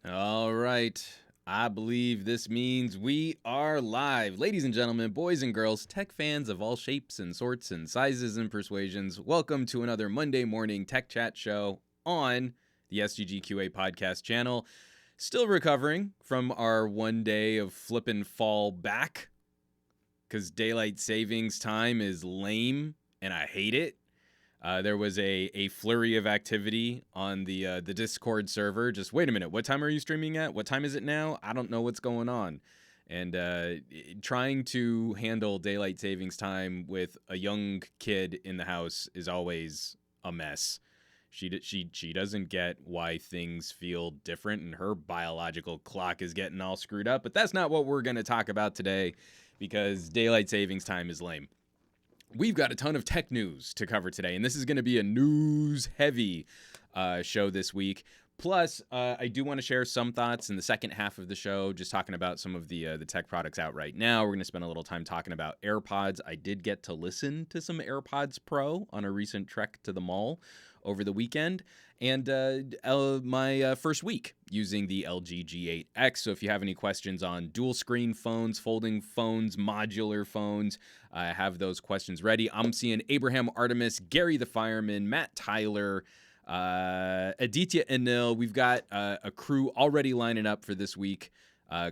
All right. I believe this means we are live. Ladies and gentlemen, boys and girls, tech fans of all shapes and sorts and sizes and persuasions, welcome to another Monday morning tech chat show on the SGGQA podcast channel. Still recovering from our 1 day of flippin' fall back because daylight savings time is lame and I hate it. There was a flurry of activity on the Discord server. Just wait a minute, what time are you streaming at? What time is it now? I don't know what's going on. And trying to handle daylight savings time with a young kid in the house is always a mess. She doesn't get why things feel different, and her biological clock is getting all screwed up. But that's not what we're going to talk about today, because daylight savings time is lame. We've got a ton of tech news to cover today, and this is going to be a news-heavy show this week. Plus, I do want to share some thoughts in the second half of the show, just talking about some of the tech products out right now. We're going to spend a little time talking about AirPods. I did get to listen to some AirPods Pro on a recent trek to the mall over the weekend, and my first week using the LG G8X. So if you have any questions on dual screen phones, folding phones, modular phones, I have those questions ready. I'm seeing Abraham Artemis, Gary the Fireman, Matt Tyler, Aditya Anil. We've got a crew already lining up for this week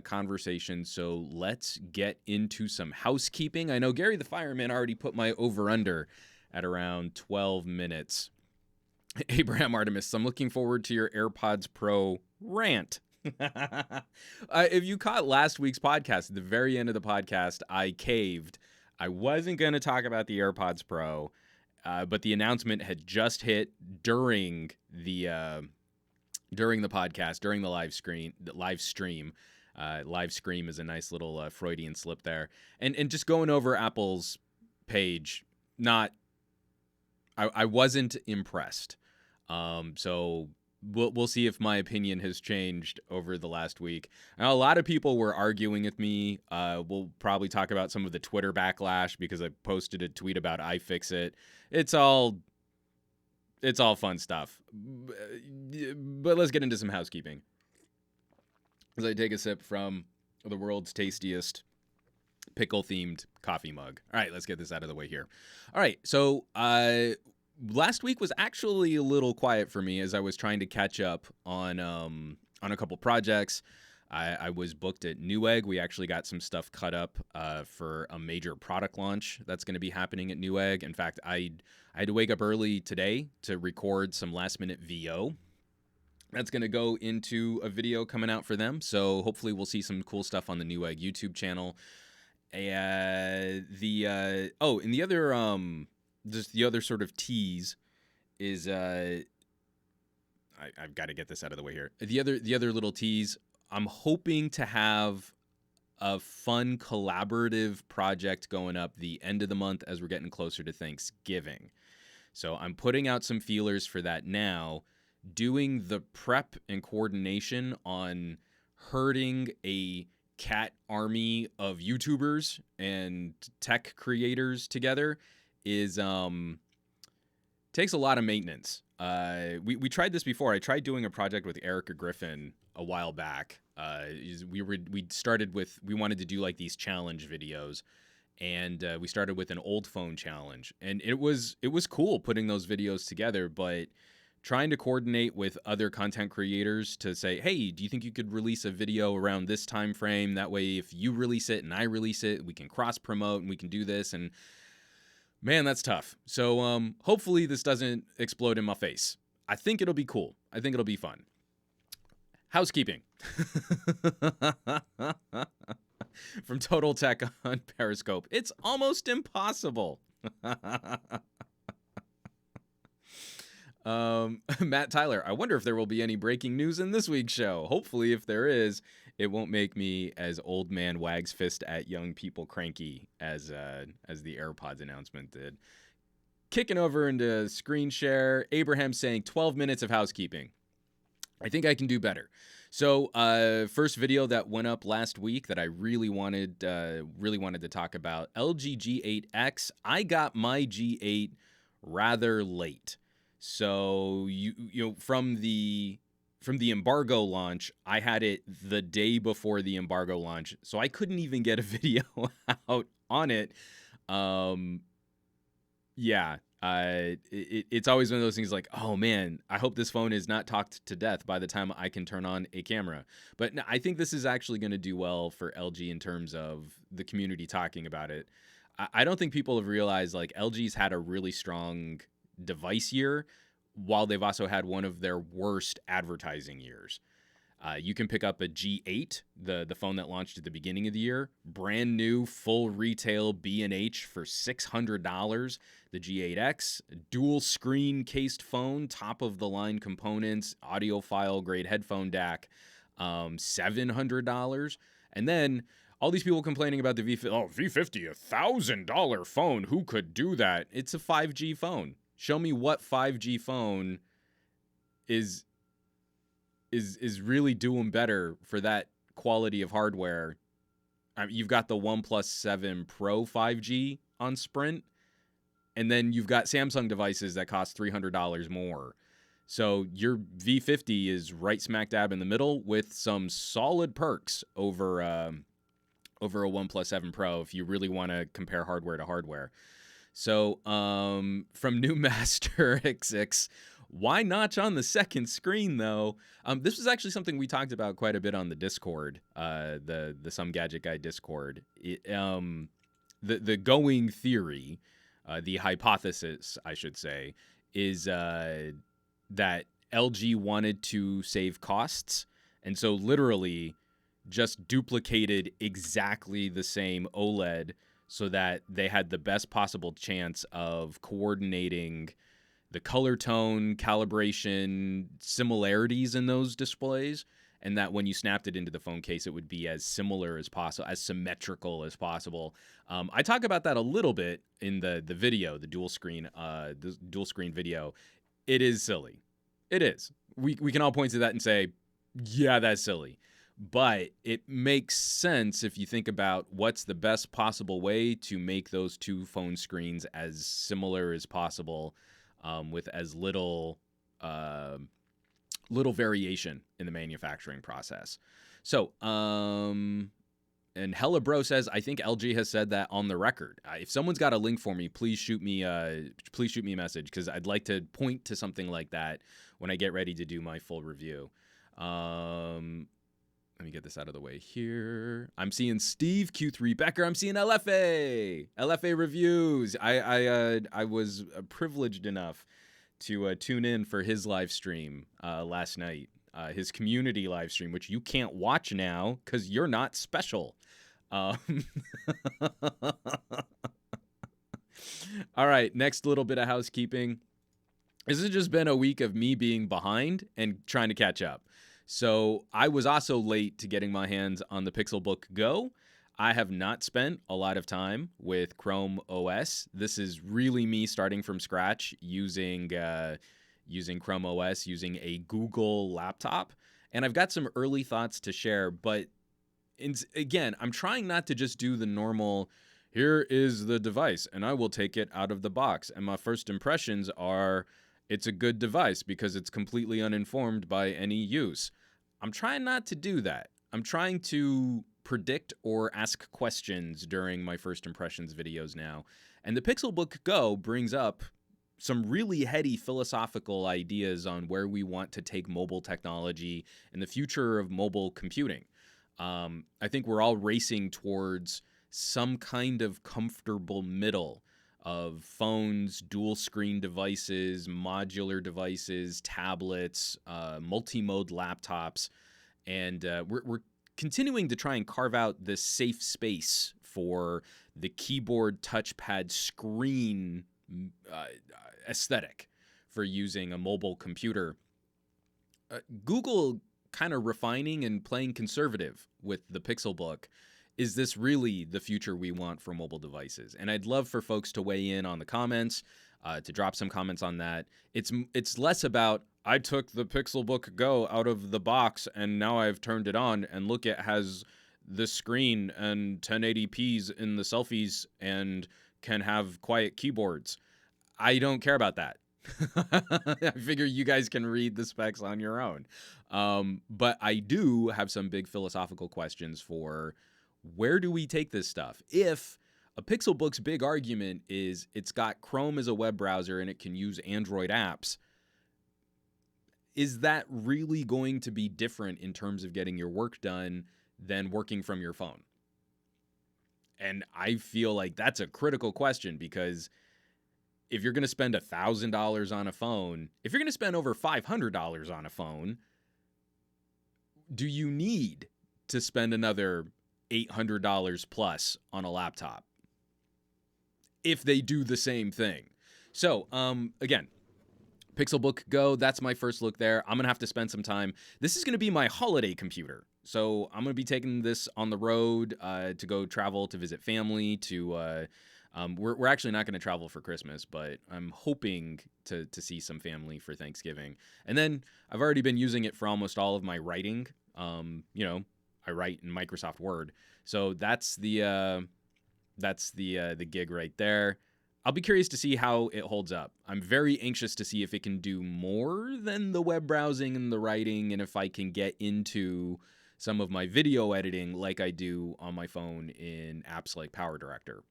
conversation, so let's get into some housekeeping. I know Gary the Fireman already put my over-under at around 12 minutes. Abraham Artemis, I'm looking forward to your AirPods Pro rant. If you caught last week's podcast, at the very end of the podcast, I caved. I wasn't going to talk about the AirPods Pro, but the announcement had just hit during the podcast, during the live stream. Live stream is a nice little Freudian slip there. And just going over Apple's page, I wasn't impressed. So we'll see if my opinion has changed over the last week. Now, a lot of people were arguing with me. We'll probably talk about some of the Twitter backlash because I posted a tweet about iFixit. It's all fun stuff. But let's get into some housekeeping as I take a sip from the world's tastiest pickle-themed coffee mug. All right, let's get this out of the way here. All right, so last week was actually a little quiet for me as I was trying to catch up on a couple projects. I was booked at Newegg. We actually got some stuff cut up for a major product launch that's going to be happening at Newegg. In fact, I had to wake up early today to record some last-minute VO. That's going to go into a video coming out for them. So hopefully we'll see some cool stuff on the Newegg YouTube channel. And the other sort of tease is I've got to get this out of the way here. The other little tease, I'm hoping to have a fun collaborative project going up the end of the month as we're getting closer to Thanksgiving. So I'm putting out some feelers for that now, doing the prep and coordination on herding a cat army of YouTubers and tech creators together is takes a lot of maintenance. We tried this before. I tried doing a project with Erica Griffin a while back. We wanted to do like these challenge videos, and we started with an old phone challenge, and it was cool putting those videos together, but trying to coordinate with other content creators to say, hey, do you think you could release a video around this time frame? That way, if you release it and I release it, we can cross promote and we can do this. And man, that's tough. So hopefully this doesn't explode in my face. I think it'll be cool. I think it'll be fun. Housekeeping. From Total Tech on Periscope. It's almost impossible. Matt Tyler, I wonder if there will be any breaking news in this week's show. Hopefully, if there is, it won't make me as old man wags fist at young people cranky as the AirPods announcement did. Kicking over into screen share, Abraham saying 12 minutes of housekeeping. I think I can do better. So, first video that went up last week that I really wanted to talk about, LG G8X. I got my G8 rather late. So you know from the embargo launch, I had it the day before the embargo launch, so I couldn't even get a video out on it. It's always one of those things like, oh man, I hope this phone is not talked to death by the time I can turn on a camera. But I think this is actually going to do well for LG in terms of the community talking about it. I don't think people have realized like LG's had a really strong device year, while they've also had one of their worst advertising years. You can pick up a G8, the phone that launched at the beginning of the year, brand new, full retail B&H for $600. The G8X, dual screen cased phone, top of the line components, audiophile grade headphone DAC, $700. And then all these people complaining about the V50. Oh, V50, $1,000 phone. Who could do that? It's a 5G phone. Show me what 5G phone is really doing better for that quality of hardware. I mean, you've got the OnePlus 7 Pro 5G on Sprint, and then you've got Samsung devices that cost $300 more. So your V50 is right smack dab in the middle with some solid perks over a OnePlus 7 Pro if you really want to compare hardware to hardware. So from New Master XX, why notch on the second screen, though? This was actually something we talked about quite a bit on the Discord, the SomeGadgetGuy Discord. The going theory, the hypothesis, I should say, is that LG wanted to save costs, and so literally just duplicated exactly the same OLED so that they had the best possible chance of coordinating the color tone, calibration, similarities in those displays, and that when you snapped it into the phone case, it would be as similar as possible, as symmetrical as possible. I talk about that a little bit in the video, the dual screen video. It is silly. It is. We can all point to that and say, yeah, that's silly. But it makes sense if you think about what's the best possible way to make those two phone screens as similar as possible, with as little variation in the manufacturing process. So, and Hella Bro says, I think LG has said that on the record. If someone's got a link for me, please shoot me a message, because I'd like to point to something like that when I get ready to do my full review. Let me get this out of the way here. I'm seeing Steve Q3 Becker. I'm seeing LFA reviews. I was privileged enough to tune in for his live stream last night, his community live stream, which you can't watch now because you're not special. All right, next little bit of housekeeping. This has just been a week of me being behind and trying to catch up. So I was also late to getting my hands on the Pixelbook Go. I have not spent a lot of time with Chrome OS. This is really me starting from scratch using Chrome OS, using a Google laptop. And I've got some early thoughts to share. But again, I'm trying not to just do the normal, here is the device, and I will take it out of the box. And my first impressions are, it's a good device because it's completely uninformed by any use. I'm trying not to do that. I'm trying to predict or ask questions during my first impressions videos now. And the Pixelbook Go brings up some really heady philosophical ideas on where we want to take mobile technology and the future of mobile computing. I think we're all racing towards some kind of comfortable middle of phones, dual screen devices, modular devices, tablets, multi-mode laptops, and we're continuing to try and carve out this safe space for the keyboard, touchpad, screen aesthetic for using a mobile computer. Google kind of refining and playing conservative with the Pixelbook. Is this really the future we want for mobile devices? And I'd love for folks to weigh in on the comments, to drop some comments on that. It's less about, I took the Pixelbook Go out of the box and now I've turned it on and look, it has the screen and 1080p's in the selfies and can have quiet keyboards. I don't care about that. I figure you guys can read the specs on your own. But I do have some big philosophical questions for, where do we take this stuff? If a Pixelbook's big argument is it's got Chrome as a web browser and it can use Android apps, is that really going to be different in terms of getting your work done than working from your phone? And I feel like that's a critical question, because if you're going to spend $1,000 on a phone, if you're going to spend over $500 on a phone, do you need to spend another $800 plus on a laptop if they do the same thing? So, again, Pixelbook Go, that's my first look there. I'm going to have to spend some time. This is going to be my holiday computer. So I'm going to be taking this on the road to go travel, to visit family, to... we're actually not going to travel for Christmas, but I'm hoping to see some family for Thanksgiving. And then I've already been using it for almost all of my writing. I write in Microsoft Word. So that's the gig right there. I'll be curious to see how it holds up. I'm very anxious to see if it can do more than the web browsing and the writing, and if I can get into some of my video editing like I do on my phone in apps like Power Director.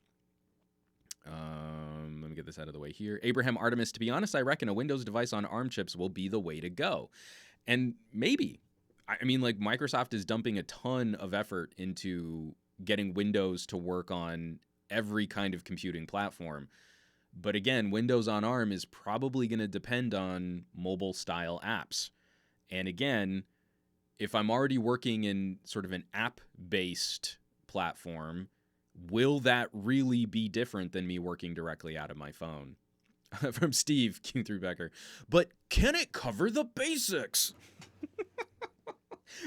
Let me get this out of the way here. Abraham Artemis, to be honest, I reckon a Windows device on ARM chips will be the way to go. And maybe. I mean, like, Microsoft is dumping a ton of effort into getting Windows to work on every kind of computing platform. But again, Windows on ARM is probably going to depend on mobile-style apps. And again, if I'm already working in sort of an app-based platform, will that really be different than me working directly out of my phone? From Steve Q3 Becker. But can it cover the basics?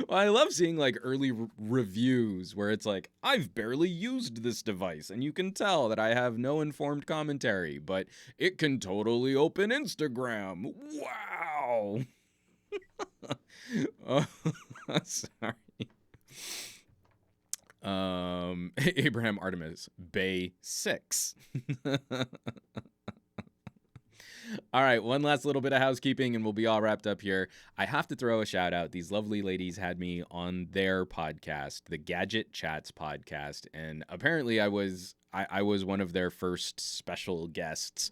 Well, I love seeing like early reviews where it's like, I've barely used this device and you can tell that I have no informed commentary, but it can totally open Instagram. Wow. Oh, sorry. Abraham Artemis, Bay 6. All right, one last little bit of housekeeping and we'll be all wrapped up here. I have to throw a shout out. These lovely ladies had me on their podcast, the Gadget Chats podcast, and apparently I was one of their first special guests.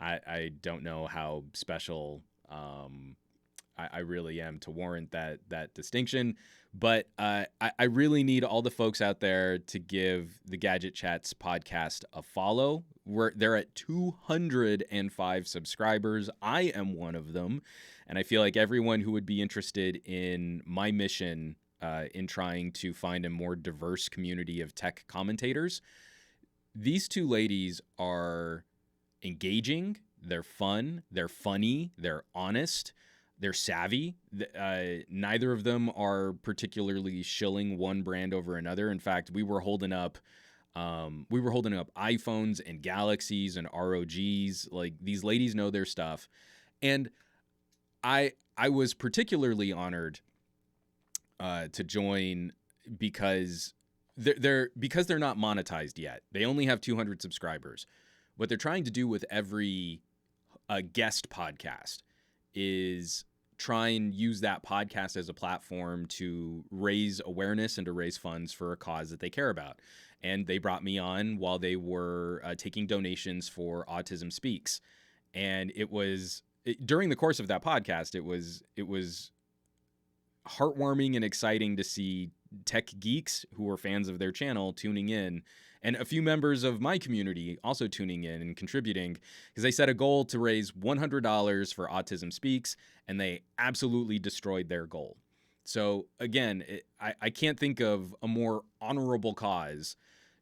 I don't know how special I really am to warrant that distinction. But I really need all the folks out there to give the Gadget Chats podcast a follow. They're at 205 subscribers. I am one of them. And I feel like everyone who would be interested in my mission in trying to find a more diverse community of tech commentators, these two ladies are engaging. They're fun. They're funny. They're honest. They're savvy. Neither of them are particularly shilling one brand over another. In fact, we were holding up iPhones and Galaxies and ROGs. Like, these ladies know their stuff, and I was particularly honored to join because they're not monetized yet. They only have 200 subscribers. What they're trying to do with every guest podcast is try and use that podcast as a platform to raise awareness and to raise funds for a cause that they care about. And they brought me on while they were taking donations for Autism Speaks. And during the course of that podcast, it was heartwarming and exciting to see tech geeks who were fans of their channel tuning in, and a few members of my community also tuning in and contributing, because they set a goal to raise $100 for Autism Speaks, and they absolutely destroyed their goal. So again, I can't think of a more honorable cause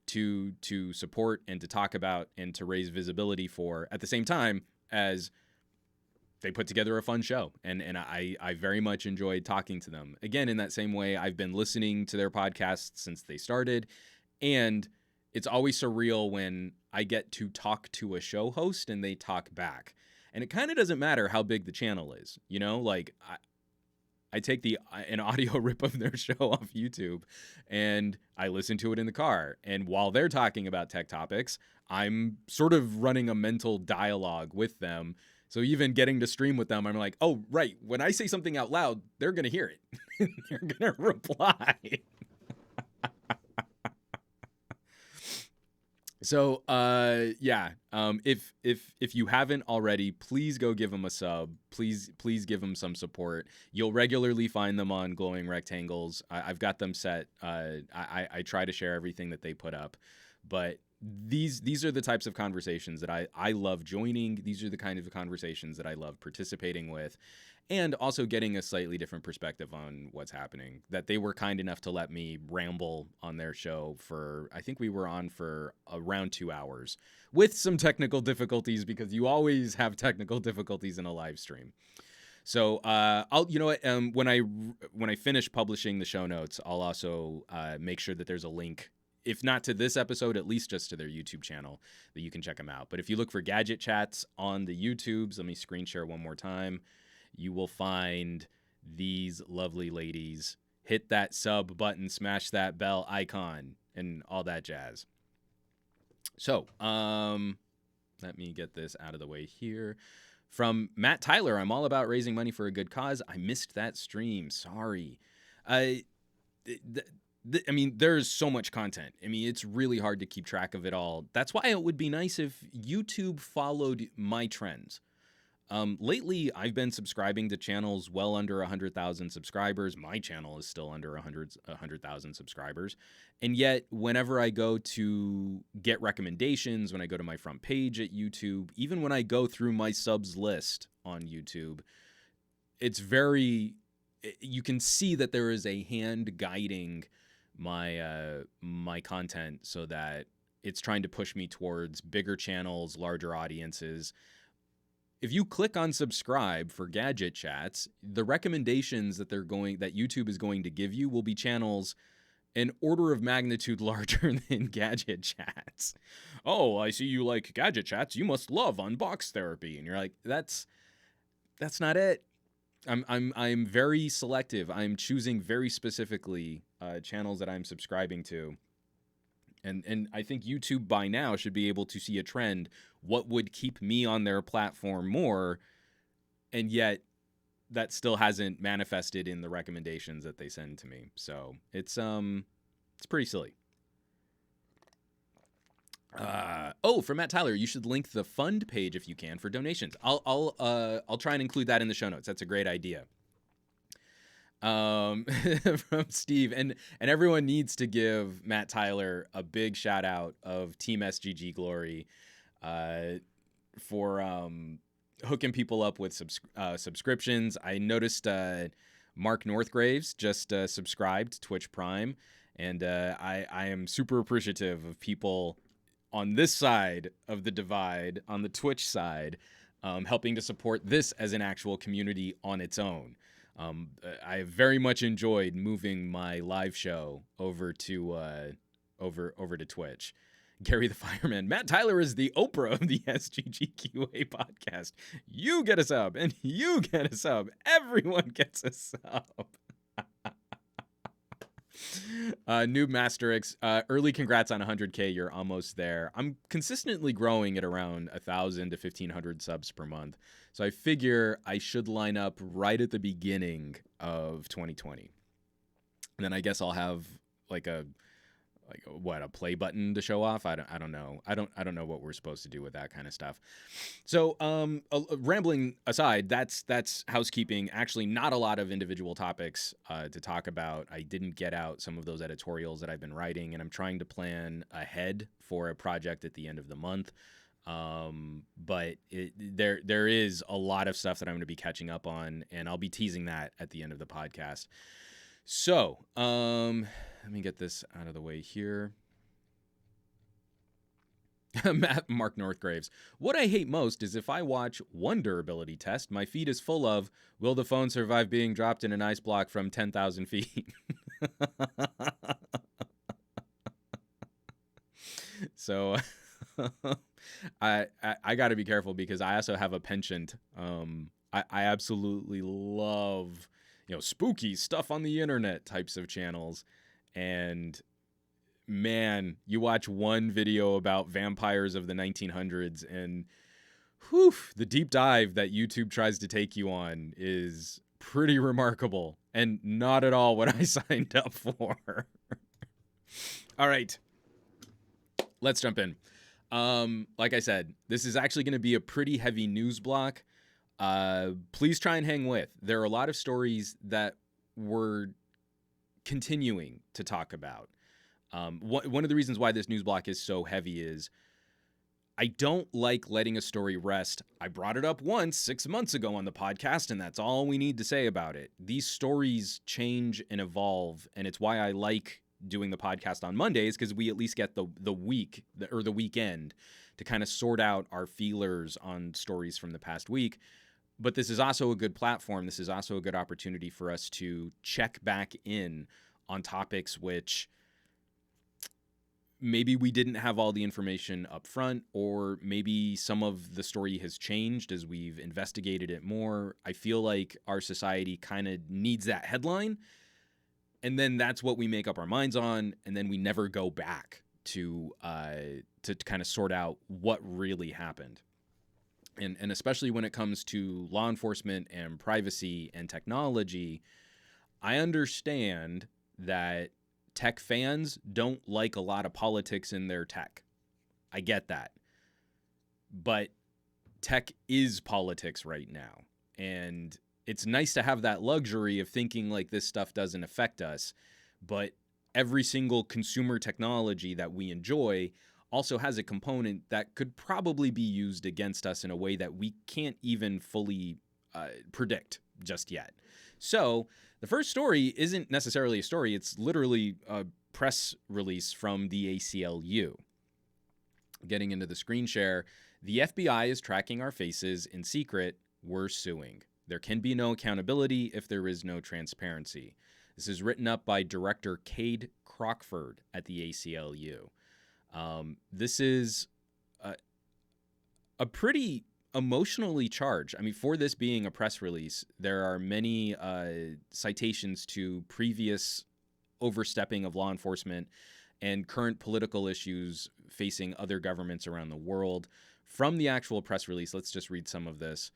to support and to talk about and to raise visibility for, at the same time as they put together a fun show. And I very much enjoyed talking to them. Again, in that same way, I've been listening to their podcasts since they started, and it's always surreal when I get to talk to a show host and they talk back. And it kind of doesn't matter how big the channel is, you know? Like, I take an audio rip of their show off YouTube and I listen to it in the car. And while they're talking about tech topics, I'm sort of running a mental dialogue with them. So even getting to stream with them, I'm like, oh, right, when I say something out loud, they're going to hear it. They're going to reply. So, if you haven't already, please go give them a sub. Please give them some support. You'll regularly find them on Glowing Rectangles. I've got them set. I try to share everything that they put up. But these are the types of conversations that I love joining. These are the kind of conversations that I love participating with, and also getting a slightly different perspective on what's happening. That they were kind enough to let me ramble on their show for, I think we were on for around 2 hours with some technical difficulties, because you always have technical difficulties in a live stream. So I'll, you know what, when I finish publishing the show notes, I'll also make sure that there's a link, if not to this episode, at least just to their YouTube channel, that you can check them out. But if you look for Gadget Chats on the YouTubes, let me screen share one more time, you will find these lovely ladies. Hit that sub button, smash that bell icon, and all that jazz. So let me get this out of the way here. From Matt Tyler, I'm all about raising money for a good cause. I missed that stream. Sorry. I mean, there's so much content. I mean, it's really hard to keep track of it all. That's why it would be nice if YouTube followed my trends. Lately, I've been subscribing to channels well under 100,000 subscribers. My channel is still under 100,000 subscribers. And yet, whenever I go to get recommendations, when I go to my front page at YouTube, even when I go through my subs list on YouTube, it's very, you can see that there is a hand guiding my my content so that it's trying to push me towards bigger channels, larger audiences. If you click on subscribe for Gadget Chats, the recommendations that YouTube is going to give you will be channels an order of magnitude larger than Gadget Chats. Oh, I see you like Gadget Chats. You must love Unbox Therapy. And you're like, that's not it. I'm very selective. I'm choosing very specifically channels that I'm subscribing to. And I think YouTube by now should be able to see a trend. What would keep me on their platform more? And yet that still hasn't manifested in the recommendations that they send to me. So it's pretty silly. From Matt Tyler, you should link the fund page if you can for donations. I'll try and include that in the show notes. That's a great idea. From Steve, and everyone needs to give Matt Tyler a big shout out of Team SGG Glory for hooking people up with subscriptions. I noticed Mark Northgraves just subscribed to Twitch Prime, and I am super appreciative of people on this side of the divide, on the Twitch side, helping to support this as an actual community on its own. I have very much enjoyed moving my live show over to Twitch. Gary the Fireman. Matt Tyler is the Oprah of the SGGQA podcast. You get a sub, and you get a sub. Everyone gets a sub. Noob Master X, early congrats on 100K. You're almost there. I'm consistently growing at around 1,000 to 1,500 subs per month. So I figure I should line up right at the beginning of 2020. And then I guess I'll have like a play button to show off. I don't know. I don't know what we're supposed to do with that kind of stuff. So, rambling aside, that's housekeeping. Actually, not a lot of individual topics to talk about. I didn't get out some of those editorials that I've been writing, and I'm trying to plan ahead for a project at the end of the month. But there is a lot of stuff that I'm going to be catching up on, and I'll be teasing that at the end of the podcast. So, let me get this out of the way here. Mark Northgraves. What I hate most is if I watch one durability test, my feed is full of, will the phone survive being dropped in an ice block from 10,000 feet? So I got to be careful because I also have a penchant. I absolutely love, spooky stuff on the internet types of channels. And man, you watch one video about vampires of the 1900s and the deep dive that YouTube tries to take you on is pretty remarkable and not at all what I signed up for. All right, let's jump in. Like I said, this is actually going to be a pretty heavy news block. Please try and hang with. There are a lot of stories that we're continuing to talk about. One of the reasons why this news block is so heavy is I don't like letting a story rest. I brought it up once 6 months ago on the podcast, and that's all we need to say about it. These stories change and evolve, and it's why I like doing the podcast on Mondays, because we at least get the weekend to kind of sort out our feelers on stories from the past week. But this is also a good platform. This is also a good opportunity for us to check back in on topics which maybe we didn't have all the information up front, or maybe some of the story has changed as we've investigated it more. I feel like our society kind of needs that headline, and then that's what we make up our minds on, and then we never go back to kind of sort out what really happened. And especially when it comes to law enforcement and privacy and technology, I understand that tech fans don't like a lot of politics in their tech. I get that. But tech is politics right now. And it's nice to have that luxury of thinking like this stuff doesn't affect us. But every single consumer technology that we enjoy also has a component that could probably be used against us in a way that we can't even fully predict just yet. So the first story isn't necessarily a story. It's literally a press release from the ACLU. Getting into the screen share, the FBI is tracking our faces in secret. We're suing. There can be no accountability if there is no transparency. This is written up by Director Cade Crockford at the ACLU. This is a pretty emotionally charged. I mean, for this being a press release, there are many citations to previous overstepping of law enforcement and current political issues facing other governments around the world. From the actual press release, let's just read some of this.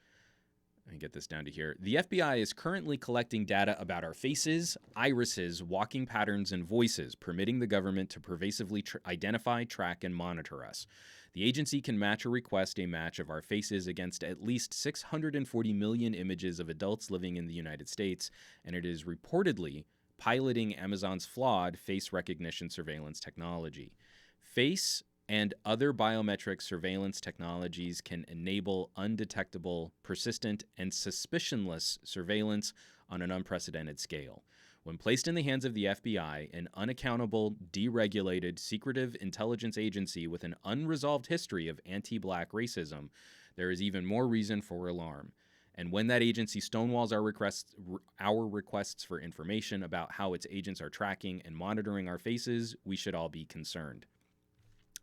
Let me get this down to here. The FBI is currently collecting data about our faces, irises, walking patterns, and voices, permitting the government to pervasively identify, track, and monitor us. The agency can match or request a match of our faces against at least 640 million images of adults living in the United States, and it is reportedly piloting Amazon's flawed face recognition surveillance technology. Face and other biometric surveillance technologies can enable undetectable, persistent, and suspicionless surveillance on an unprecedented scale. When placed in the hands of the FBI, an unaccountable, deregulated, secretive intelligence agency with an unresolved history of anti-black racism, there is even more reason for alarm. And when that agency stonewalls our requests for information about how its agents are tracking and monitoring our faces, we should all be concerned.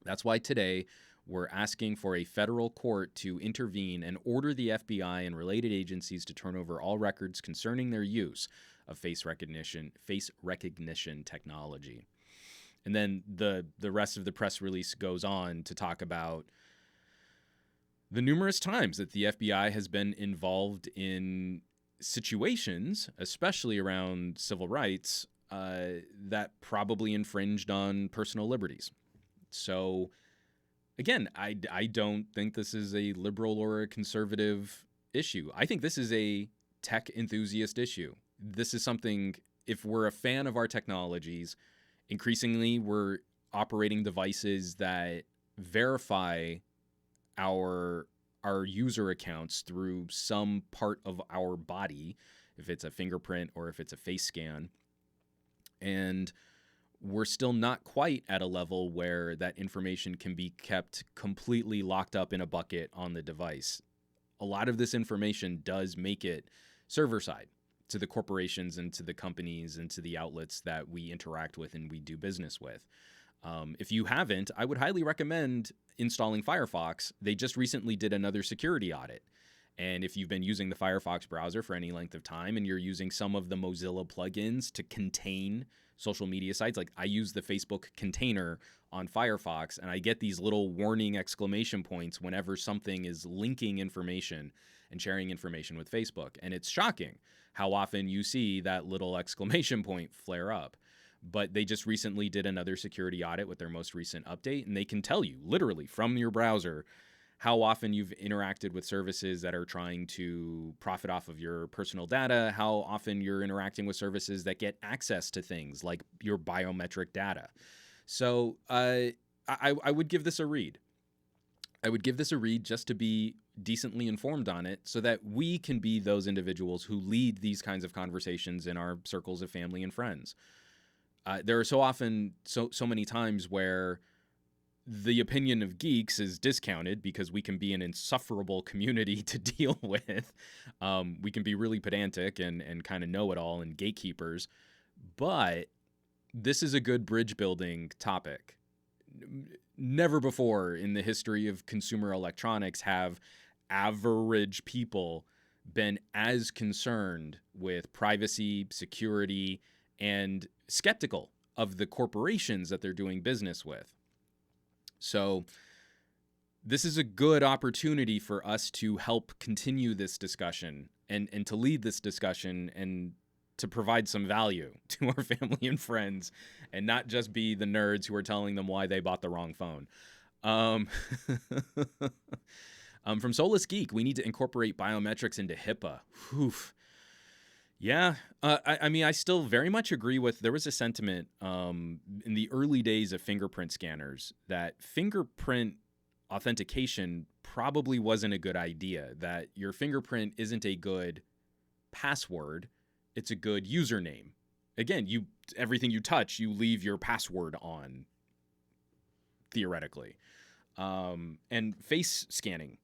That's why today we're asking for a federal court to intervene and order the FBI and related agencies to turn over all records concerning their use of face recognition technology. And then the rest of the press release goes on to talk about the numerous times that the FBI has been involved in situations, especially around civil rights, that probably infringed on personal liberties. So, again, I don't think this is a liberal or a conservative issue. I think this is a tech enthusiast issue. This is something, if we're a fan of our technologies, increasingly we're operating devices that verify our user accounts through some part of our body, if it's a fingerprint or if it's a face scan. And we're still not quite at a level where that information can be kept completely locked up in a bucket on the device. A lot of this information does make it server-side to the corporations and to the companies and to the outlets that we interact with and we do business with. If you haven't, I would highly recommend installing Firefox. They just recently did another security audit. And if you've been using the Firefox browser for any length of time and you're using some of the Mozilla plugins to contain social media sites, like I use the Facebook container on Firefox, and I get these little warning exclamation points whenever something is linking information and sharing information with Facebook. And it's shocking how often you see that little exclamation point flare up. But they just recently did another security audit with their most recent update, and they can tell you literally from your browser how often you've interacted with services that are trying to profit off of your personal data, how often you're interacting with services that get access to things like your biometric data. So I would give this a read. I would give this a read just to be decently informed on it so that we can be those individuals who lead these kinds of conversations in our circles of family and friends. There are so many times where the opinion of geeks is discounted because we can be an insufferable community to deal with. We can be really pedantic and kind of know-it-all and gatekeepers. But this is a good bridge building topic. Never before in the history of consumer electronics have average people been as concerned with privacy, security, and skeptical of the corporations that they're doing business with. So this is a good opportunity for us to help continue this discussion and to lead this discussion and to provide some value to our family and friends and not just be the nerds who are telling them why they bought the wrong phone. From Soulless Geek, we need to incorporate biometrics into HIPAA. Oof. Yeah, I mean, I still very much agree with, there was a sentiment in the early days of fingerprint scanners that fingerprint authentication probably wasn't a good idea, that your fingerprint isn't a good password, it's a good username. Again, everything you touch, you leave your password on, theoretically. And face scanning.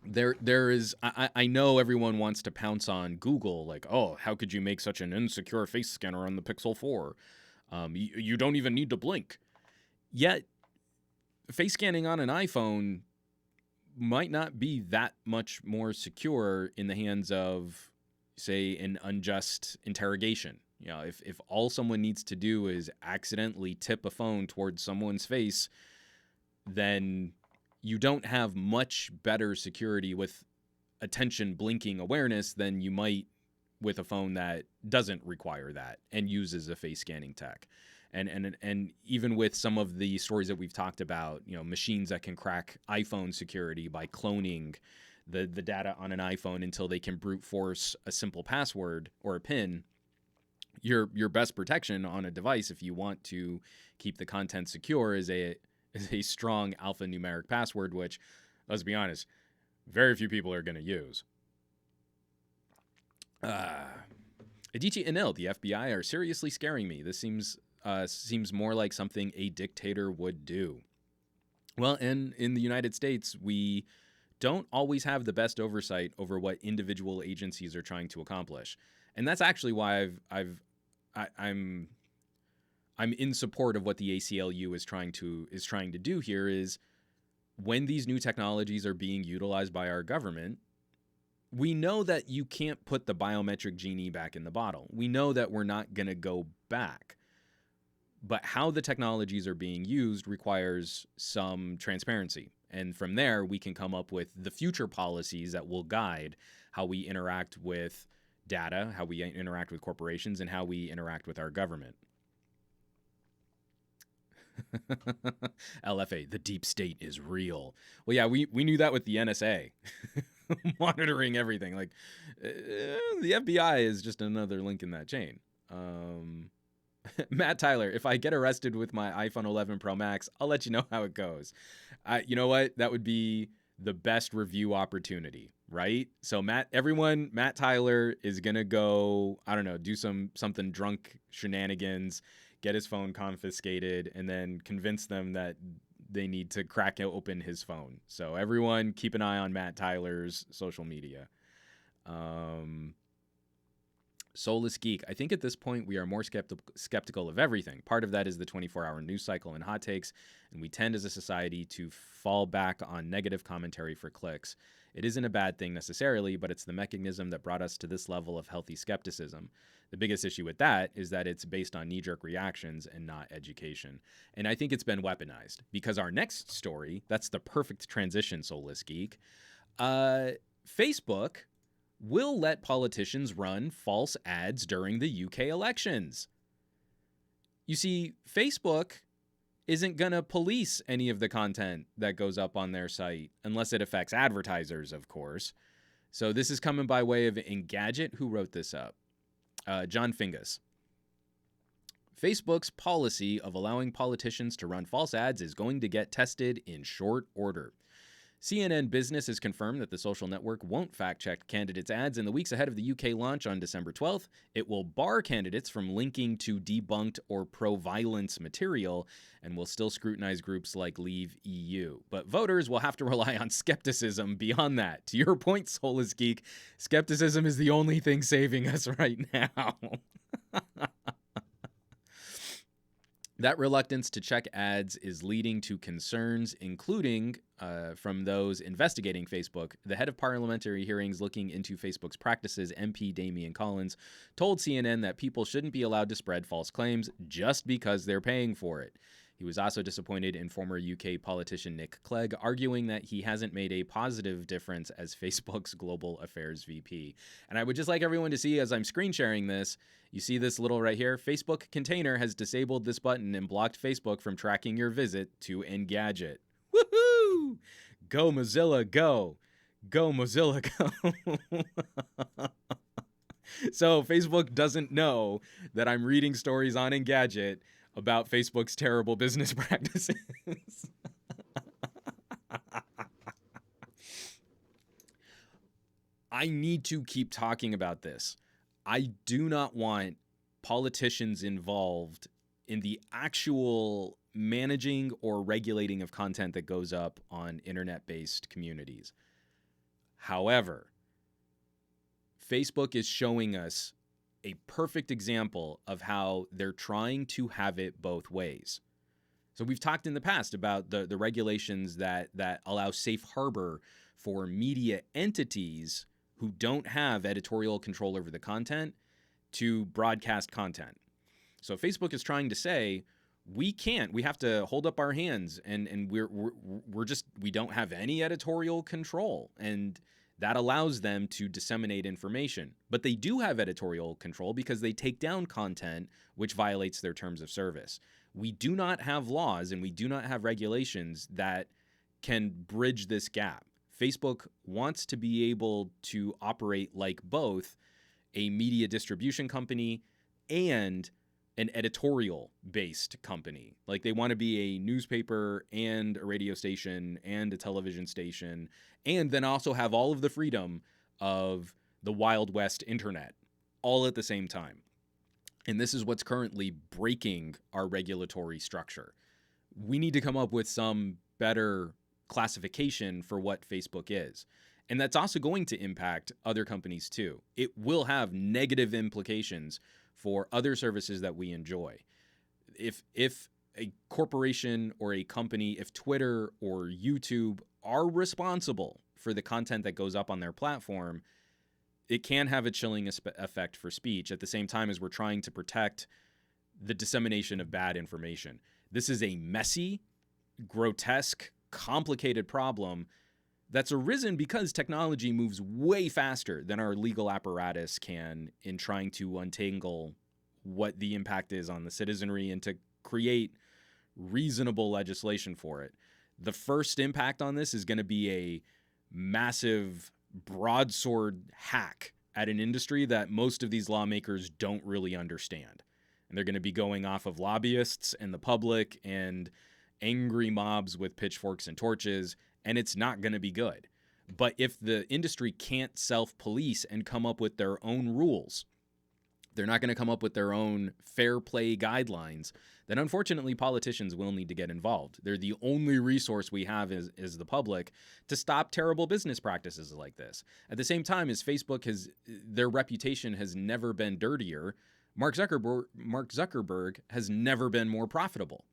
There is, I know everyone wants to pounce on Google, like, oh, how could you make such an insecure face scanner on the Pixel 4? You don't even need to blink. Yet, face scanning on an iPhone might not be that much more secure in the hands of, say, an unjust interrogation. You know, if all someone needs to do is accidentally tip a phone towards someone's face, then you don't have much better security with attention blinking awareness than you might with a phone that doesn't require that and uses a face scanning tech. And even with some of the stories that we've talked about, you know, machines that can crack iPhone security by cloning the data on an iPhone until they can brute force a simple password or a PIN, your best protection on a device, if you want to keep the content secure, is a strong alphanumeric password, which, let's be honest, very few people are going to use. Adichie Anil, the FBI are seriously scaring me. This seems more like something a dictator would do. Well, and in the United States, we don't always have the best oversight over what individual agencies are trying to accomplish. And that's actually why I'm in support of what the ACLU is trying to do here, is when these new technologies are being utilized by our government, we know that you can't put the biometric genie back in the bottle. We know that we're not going to go back. But how the technologies are being used requires some transparency. And from there, we can come up with the future policies that will guide how we interact with data, how we interact with corporations, and how we interact with our government. LFA, the deep state is real. Well, yeah, we knew that with the NSA monitoring everything. Like, the FBI is just another link in that chain. Matt Tyler, if I get arrested with my iPhone 11 Pro Max, I'll let you know how it goes. You know what? That would be the best review opportunity, right? So Matt Tyler is going to go, I don't know, do something drunk shenanigans, get his phone confiscated, and then convince them that they need to crack open his phone. So everyone keep an eye on Matt Tyler's social media. Soulless Geek, I think at this point we are more skeptical of everything. Part of that is the 24-hour news cycle and hot takes, and we tend as a society to fall back on negative commentary for clicks. It isn't a bad thing necessarily, but it's the mechanism that brought us to this level of healthy skepticism. The biggest issue with that is that it's based on knee-jerk reactions and not education. And I think it's been weaponized, because our next story, that's the perfect transition, Soulless Geek. Facebook will let politicians run false ads during the UK elections. You see, Facebook isn't going to police any of the content that goes up on their site, unless it affects advertisers, of course. So this is coming by way of Engadget. Who wrote this up? John Fingus. Facebook's policy of allowing politicians to run false ads is going to get tested in short order. CNN Business has confirmed that the social network won't fact-check candidates' ads in the weeks ahead of the UK launch on December 12th. It will bar candidates from linking to debunked or pro-violence material and will still scrutinize groups like Leave EU. But voters will have to rely on skepticism beyond that. To your point, Soulless Geek, skepticism is the only thing saving us right now. That reluctance to check ads is leading to concerns, including from those investigating Facebook. The head of parliamentary hearings looking into Facebook's practices, MP Damian Collins, told CNN that people shouldn't be allowed to spread false claims just because they're paying for it. He was also disappointed in former UK politician Nick Clegg, arguing that he hasn't made a positive difference as Facebook's global affairs VP. And I would just like everyone to see, as I'm screen sharing this, you see this little right here? Facebook Container has disabled this button and blocked Facebook from tracking your visit to Engadget. Woohoo! Go Mozilla, go! Go Mozilla, go! So Facebook doesn't know that I'm reading stories on Engadget about Facebook's terrible business practices. I need to keep talking about this. I do not want politicians involved in the actual managing or regulating of content that goes up on internet-based communities. However, Facebook is showing us a perfect example of how they're trying to have it both ways. So we've talked in the past about the regulations that allow safe harbor for media entities who don't have editorial control over the content to broadcast content. So Facebook is trying to say, we have to hold up our hands and we don't have any editorial control. And that allows them to disseminate information. But they do have editorial control because they take down content which violates their terms of service. We do not have laws and we do not have regulations that can bridge this gap. Facebook wants to be able to operate like both a media distribution company and an editorial-based company. Like they want to be a newspaper and a radio station and a television station, and then also have all of the freedom of the Wild West internet all at the same time. And this is what's currently breaking our regulatory structure. We need to come up with some better classification for what Facebook is. And that's also going to impact other companies too. It will have negative implications for other services that we enjoy. If a corporation or a company, if Twitter or YouTube are responsible for the content that goes up on their platform, it can have a chilling effect for speech at the same time as we're trying to protect the dissemination of bad information. This is a messy, grotesque, complicated problem that's arisen because technology moves way faster than our legal apparatus can in trying to untangle what the impact is on the citizenry and to create reasonable legislation for it. The first impact on this is going to be a massive broadsword hack at an industry that most of these lawmakers don't really understand. And they're going to be going off of lobbyists and the public and angry mobs with pitchforks and torches, and it's not going to be good. But if the industry can't self-police and come up with their own rules, they're not going to come up with their own fair play guidelines, then unfortunately politicians will need to get involved. They're the only resource we have is the public to stop terrible business practices like this. At the same time, as Facebook their reputation has never been dirtier, Mark Zuckerberg has never been more profitable.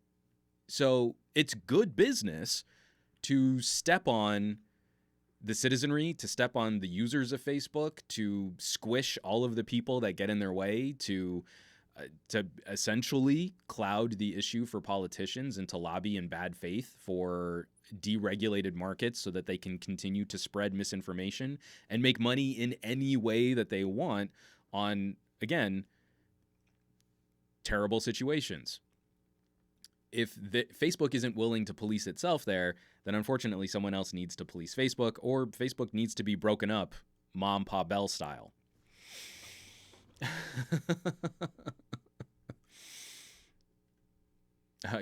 So it's good business to step on the citizenry, to step on the users of Facebook, to squish all of the people that get in their way, to essentially cloud the issue for politicians and to lobby in bad faith for deregulated markets so that they can continue to spread misinformation and make money in any way that they want on, again, terrible situations. If Facebook isn't willing to police itself there, then unfortunately someone else needs to police Facebook, or Facebook needs to be broken up, Mom Pa Bell style.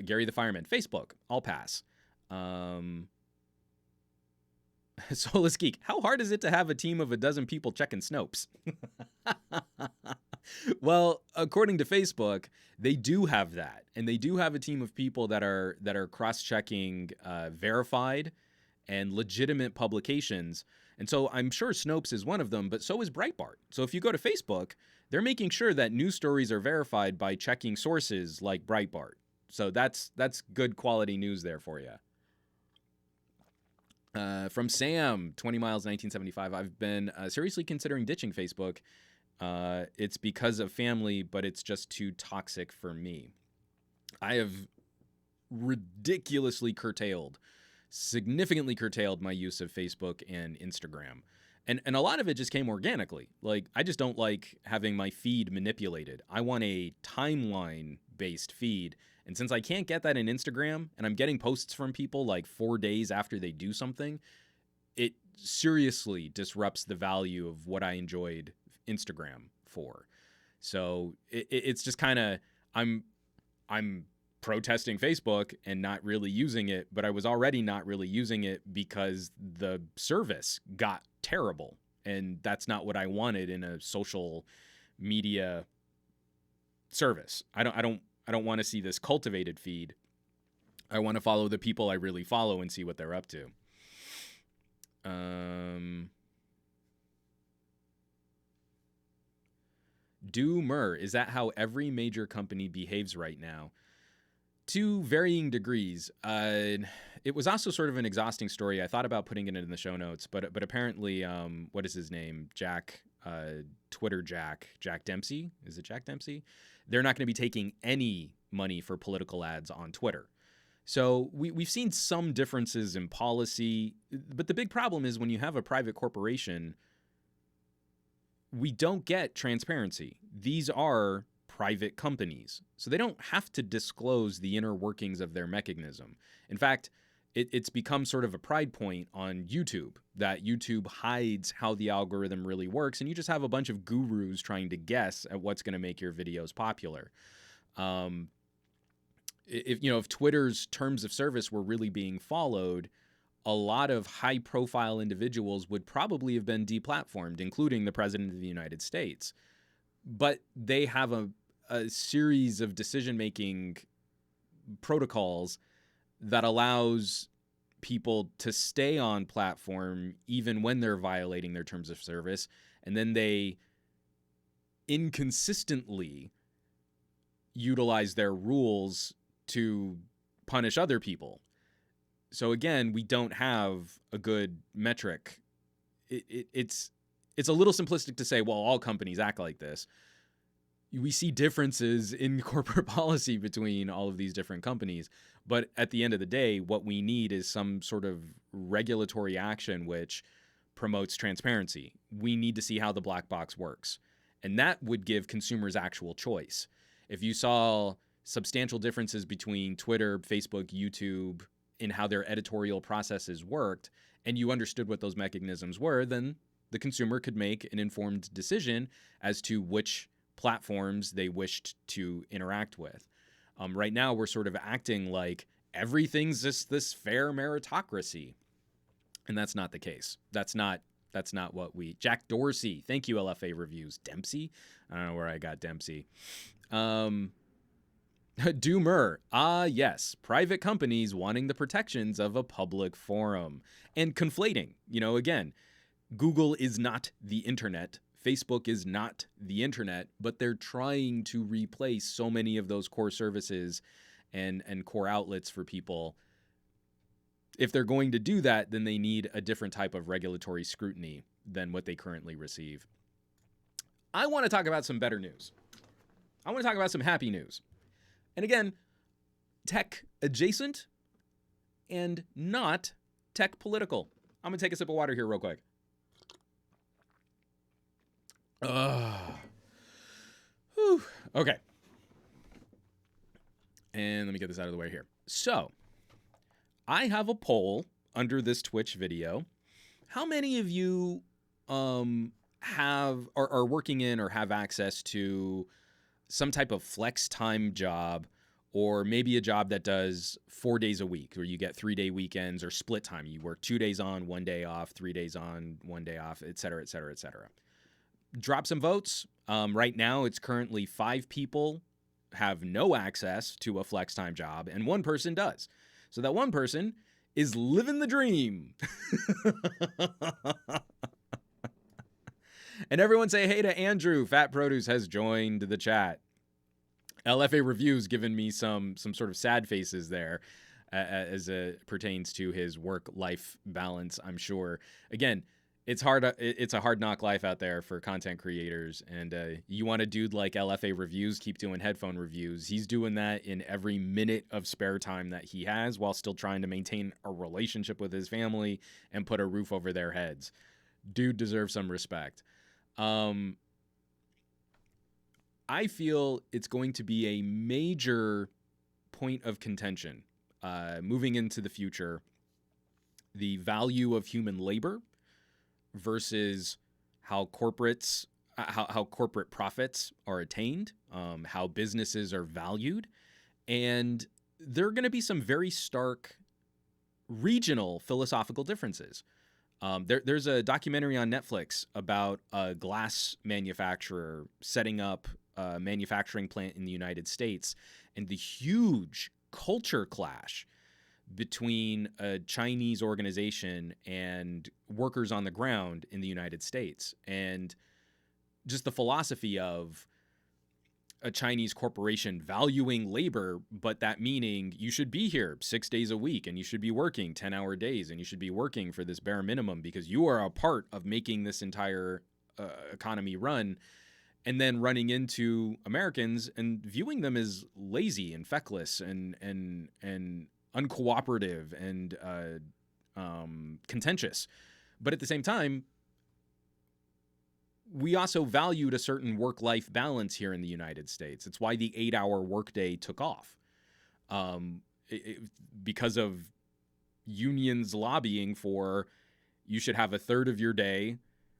Gary the Fireman, Facebook, I'll pass. Soulless Geek, how hard is it to have a team of a dozen people checking Snopes? Well, according to Facebook, they do have that, and they do have a team of people that are cross-checking verified and legitimate publications. And so I'm sure Snopes is one of them, but so is Breitbart. So if you go to Facebook, they're making sure that news stories are verified by checking sources like Breitbart. So that's good quality news there for you. From Sam, 20 miles, 1975. I've been seriously considering ditching Facebook. It's because of family, but it's just too toxic for me. I have significantly curtailed my use of Facebook and Instagram. And a lot of it just came organically. Like, I just don't like having my feed manipulated. I want a timeline-based feed. And since I can't get that in Instagram, and I'm getting posts from people like 4 days after they do something, it seriously disrupts the value of what I enjoyed Instagram for. So it's just kind of, I'm protesting Facebook and not really using it, but I was already not really using it because the service got terrible, and that's not what I wanted in a social media service. I don't want to see this cultivated feed. I want to follow the people I really follow and see what they're up to. Doomer, is that how every major company behaves right now? To varying degrees. It was also sort of an exhausting story. I thought about putting it in the show notes, but apparently, what is his name? Twitter Jack Dempsey? Is it Jack Dempsey? They're not going to be taking any money for political ads on Twitter. So we've seen some differences in policy, but the big problem is when you have a private corporation, we don't get transparency. These are private companies, so they don't have to disclose the inner workings of their mechanism. In fact, it's become sort of a pride point on YouTube that YouTube hides how the algorithm really works, and you just have a bunch of gurus trying to guess at what's going to make your videos popular. If Twitter's terms of service were really being followed, a lot of high-profile individuals would probably have been deplatformed, including the President of the United States. But they have a series of decision-making protocols that allows people to stay on platform even when they're violating their terms of service, and then they inconsistently utilize their rules to punish other people. So again, we don't have a good metric. It's a little simplistic to say, well, all companies act like this. We see differences in corporate policy between all of these different companies. But at the end of the day, what we need is some sort of regulatory action which promotes transparency. We need to see how the black box works. And that would give consumers actual choice. If you saw substantial differences between Twitter, Facebook, YouTube, in how their editorial processes worked, and you understood what those mechanisms were, then the consumer could make an informed decision as to which platforms they wished to interact with. Right now, we're sort of acting like everything's just this fair meritocracy, and that's not the case. That's not what we... Jack Dorsey, thank you, LFA Reviews. Dempsey? I don't know where I got Dempsey. Doomer. Yes. Private companies wanting the protections of a public forum. And conflating. Again, Google is not the internet. Facebook is not the internet, but they're trying to replace so many of those core services and core outlets for people. If they're going to do that, then they need a different type of regulatory scrutiny than what they currently receive. I want to talk about some better news. I want to talk about some happy news. And again, tech adjacent and not tech political. I'm going to take a sip of water here real quick. Okay. And let me get this out of the way here. So, I have a poll under this Twitch video. How many of you are working in or have access to some type of flex time job or maybe a job that does 4 days a week, where you get 3-day weekends or split time. You work 2 days on, 1 day off, 3 days on, 1 day off, et cetera, et cetera, et cetera. Drop some votes. Right now, it's currently 5 people have no access to a flex time job, and 1 person does. So that 1 person is living the dream. And everyone say hey to Andrew. Fat Produce has joined the chat. LFA Review's given me some sort of sad faces there as it pertains to his work-life balance, I'm sure. Again, it's hard. It's a hard knock life out there for content creators. And you want a dude like LFA Reviews keep doing headphone reviews. He's doing that in every minute of spare time that he has while still trying to maintain a relationship with his family and put a roof over their heads. Dude deserves some respect. I feel it's going to be a major point of contention moving into the future. The value of human labor versus how corporates, how corporate profits are attained, how businesses are valued. And there are going to be some very stark regional philosophical differences. There's a documentary on Netflix about a glass manufacturer setting up a manufacturing plant in the United States, and the huge culture clash between a Chinese organization and workers on the ground in the United States, and just the philosophy of a Chinese corporation valuing labor, but that meaning you should be here 6 days a week and you should be working 10-hour days and you should be working for this bare minimum because you are a part of making this entire economy run, and then running into Americans and viewing them as lazy and feckless and uncooperative and contentious. But at the same time, we also valued a certain work-life balance here in the United States. It's why the 8-hour workday took off, because of unions lobbying for you should have a third of your day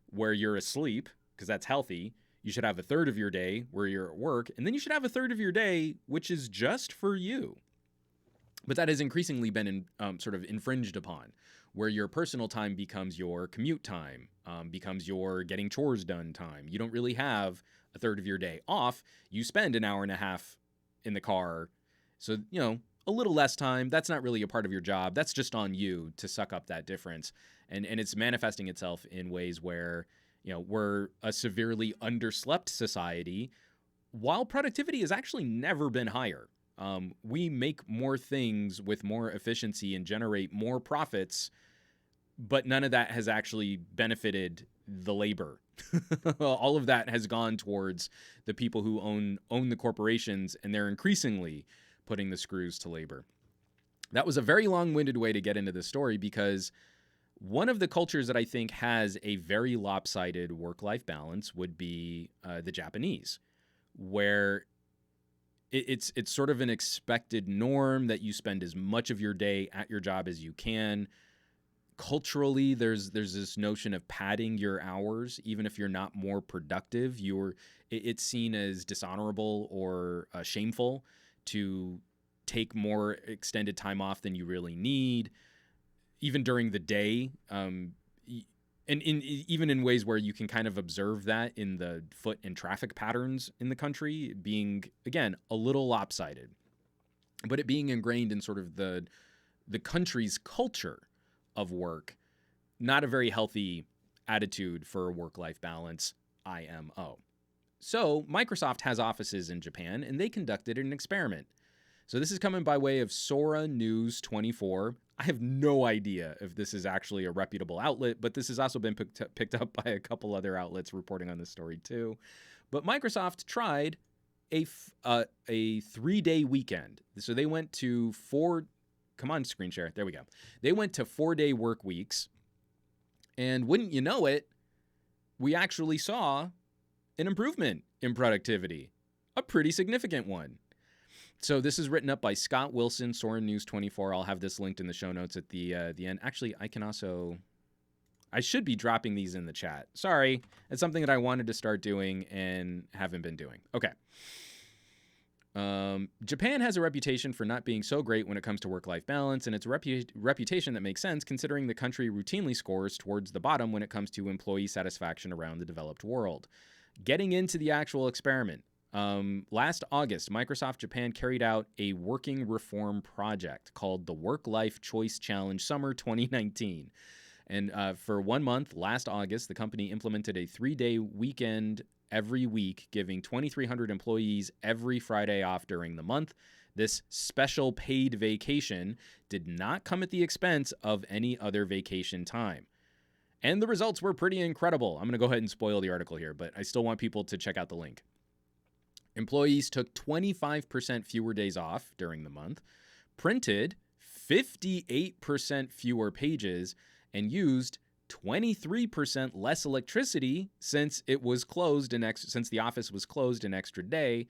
where you're asleep because that's healthy. You should have a third of your day where you're at work, and then you should have a third of your day which is just for you. But that has increasingly been sort of infringed upon, where your personal time becomes your commute time, becomes your getting chores done time. You don't really have a third of your day off. You spend an hour and a half in the car. So, a little less time. That's not really a part of your job. That's just on you to suck up that difference. And it's manifesting itself in ways where, we're a severely underslept society, while productivity has actually never been higher. We make more things with more efficiency and generate more profits, but none of that has actually benefited the labor. All of that has gone towards the people who own the corporations, and they're increasingly putting the screws to labor. That was a very long-winded way to get into this story, because one of the cultures that I think has a very lopsided work-life balance would be the Japanese, where it's sort of an expected norm that you spend as much of your day at your job as you can. Culturally, there's this notion of padding your hours, even if you're not more productive. It's seen as dishonorable or shameful to take more extended time off than you really need, even during the day. Even in ways where you can kind of observe that in the foot and traffic patterns in the country being, again, a little lopsided, but it being ingrained in sort of the country's culture of work. Not a very healthy attitude for work-life balance, IMO. So Microsoft has offices in Japan, and they conducted an experiment. So this is coming by way of Sora News 24. I have no idea if this is actually a reputable outlet, but this has also been picked up by a couple other outlets reporting on this story too. But Microsoft tried a 3-day weekend. So they went to come on, screen share. There we go. They went to 4-day work weeks. And wouldn't you know it, we actually saw an improvement in productivity, a pretty significant one. So this is written up by Scott Wilson, Sora News 24. I'll have this linked in the show notes at the end. Actually, I should be dropping these in the chat. Sorry, it's something that I wanted to start doing and haven't been doing. Okay. Japan has a reputation for not being so great when it comes to work-life balance, and it's a reputation that makes sense considering the country routinely scores towards the bottom when it comes to employee satisfaction around the developed world. Getting into the actual experiment. Last August, Microsoft Japan carried out a working reform project called the Work-Life Choice Challenge Summer 2019. And for 1 month, last August, the company implemented a 3-day weekend every week, giving 2,300 employees every Friday off during the month. This special paid vacation did not come at the expense of any other vacation time. And the results were pretty incredible. I'm going to go ahead and spoil the article here, but I still want people to check out the link. Employees took 25% fewer days off during the month, printed 58% fewer pages, and used 23% less electricity since it was closed since the office was closed an extra day,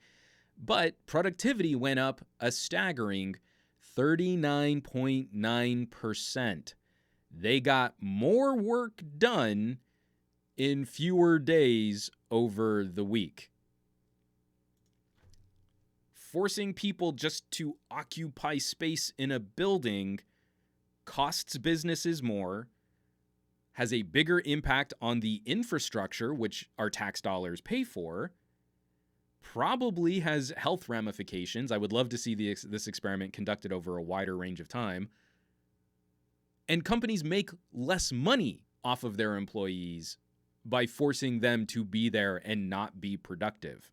but productivity went up a staggering 39.9%. They got more work done in fewer days over the week. Forcing people just to occupy space in a building costs businesses more, has a bigger impact on the infrastructure, which our tax dollars pay for, probably has health ramifications. I would love to see this experiment conducted over a wider range of time. And companies make less money off of their employees by forcing them to be there and not be productive.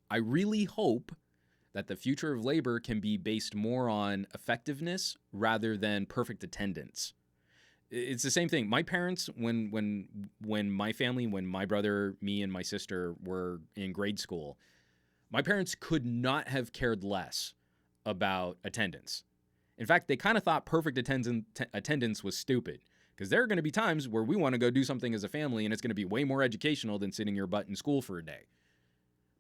I really hope that the future of labor can be based more on effectiveness rather than perfect attendance. It's the same thing. My parents, when my brother, me, and my sister were in grade school, my parents could not have cared less about attendance. In fact, they kind of thought perfect attendance was stupid, because there are going to be times where we want to go do something as a family, and it's going to be way more educational than sitting your butt in school for a day.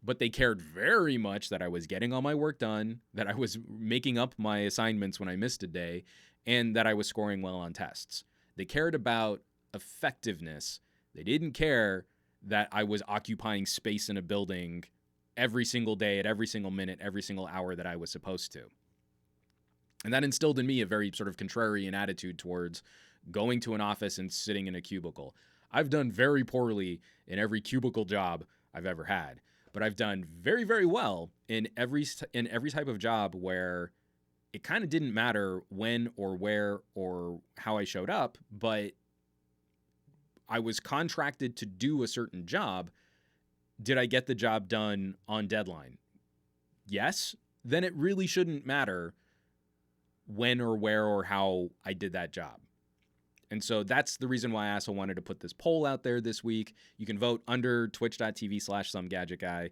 But they cared very much that I was getting all my work done, that I was making up my assignments when I missed a day, and that I was scoring well on tests. They cared about effectiveness. They didn't care that I was occupying space in a building every single day, at every single minute, every single hour that I was supposed to. And that instilled in me a very sort of contrarian attitude towards going to an office and sitting in a cubicle. I've done very poorly in every cubicle job I've ever had, but I've done very, very well in every type of job where it kind of didn't matter when or where or how I showed up, but I was contracted to do a certain job. Did I get the job done on deadline? Yes. Then it really shouldn't matter when or where or how I did that job. And so that's the reason why I also wanted to put this poll out there this week. You can vote under twitch.tv/SomeGadgetGuy.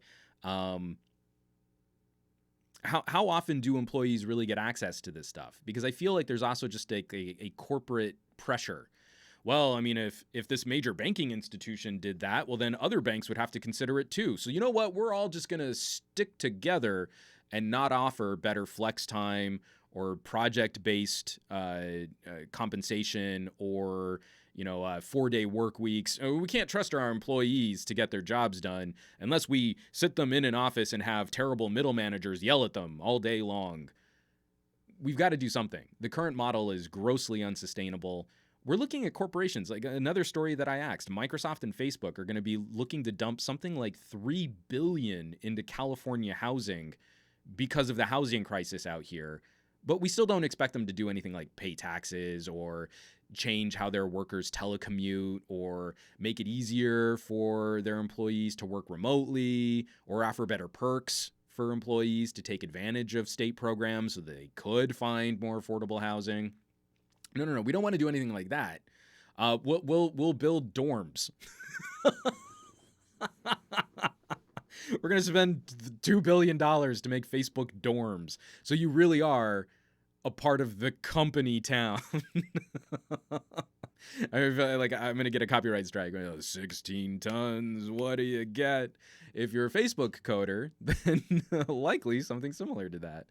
How often do employees really get access to this stuff? Because I feel like there's also just a corporate pressure. Well, I mean, if this major banking institution did that, well, then other banks would have to consider it too. So you know what? We're all just going to stick together and not offer better flex time or project-based compensation or 4-day work weeks. We can't trust our employees to get their jobs done unless we sit them in an office and have terrible middle managers yell at them all day long. We've got to do something. The current model is grossly unsustainable. We're looking at corporations. Like another story that I asked, Microsoft and Facebook are going to be looking to dump something like $3 billion into California housing because of the housing crisis out here. But we still don't expect them to do anything like pay taxes or change how their workers telecommute or make it easier for their employees to work remotely or offer better perks for employees to take advantage of state programs so they could find more affordable housing. No. We don't want to do anything like that. We'll build dorms. We're going to spend $2 billion to make Facebook dorms. So you really are a part of the company town. I'm going to get a copyright strike. 16 tons. What do you get? If you're a Facebook coder, then likely something similar to that.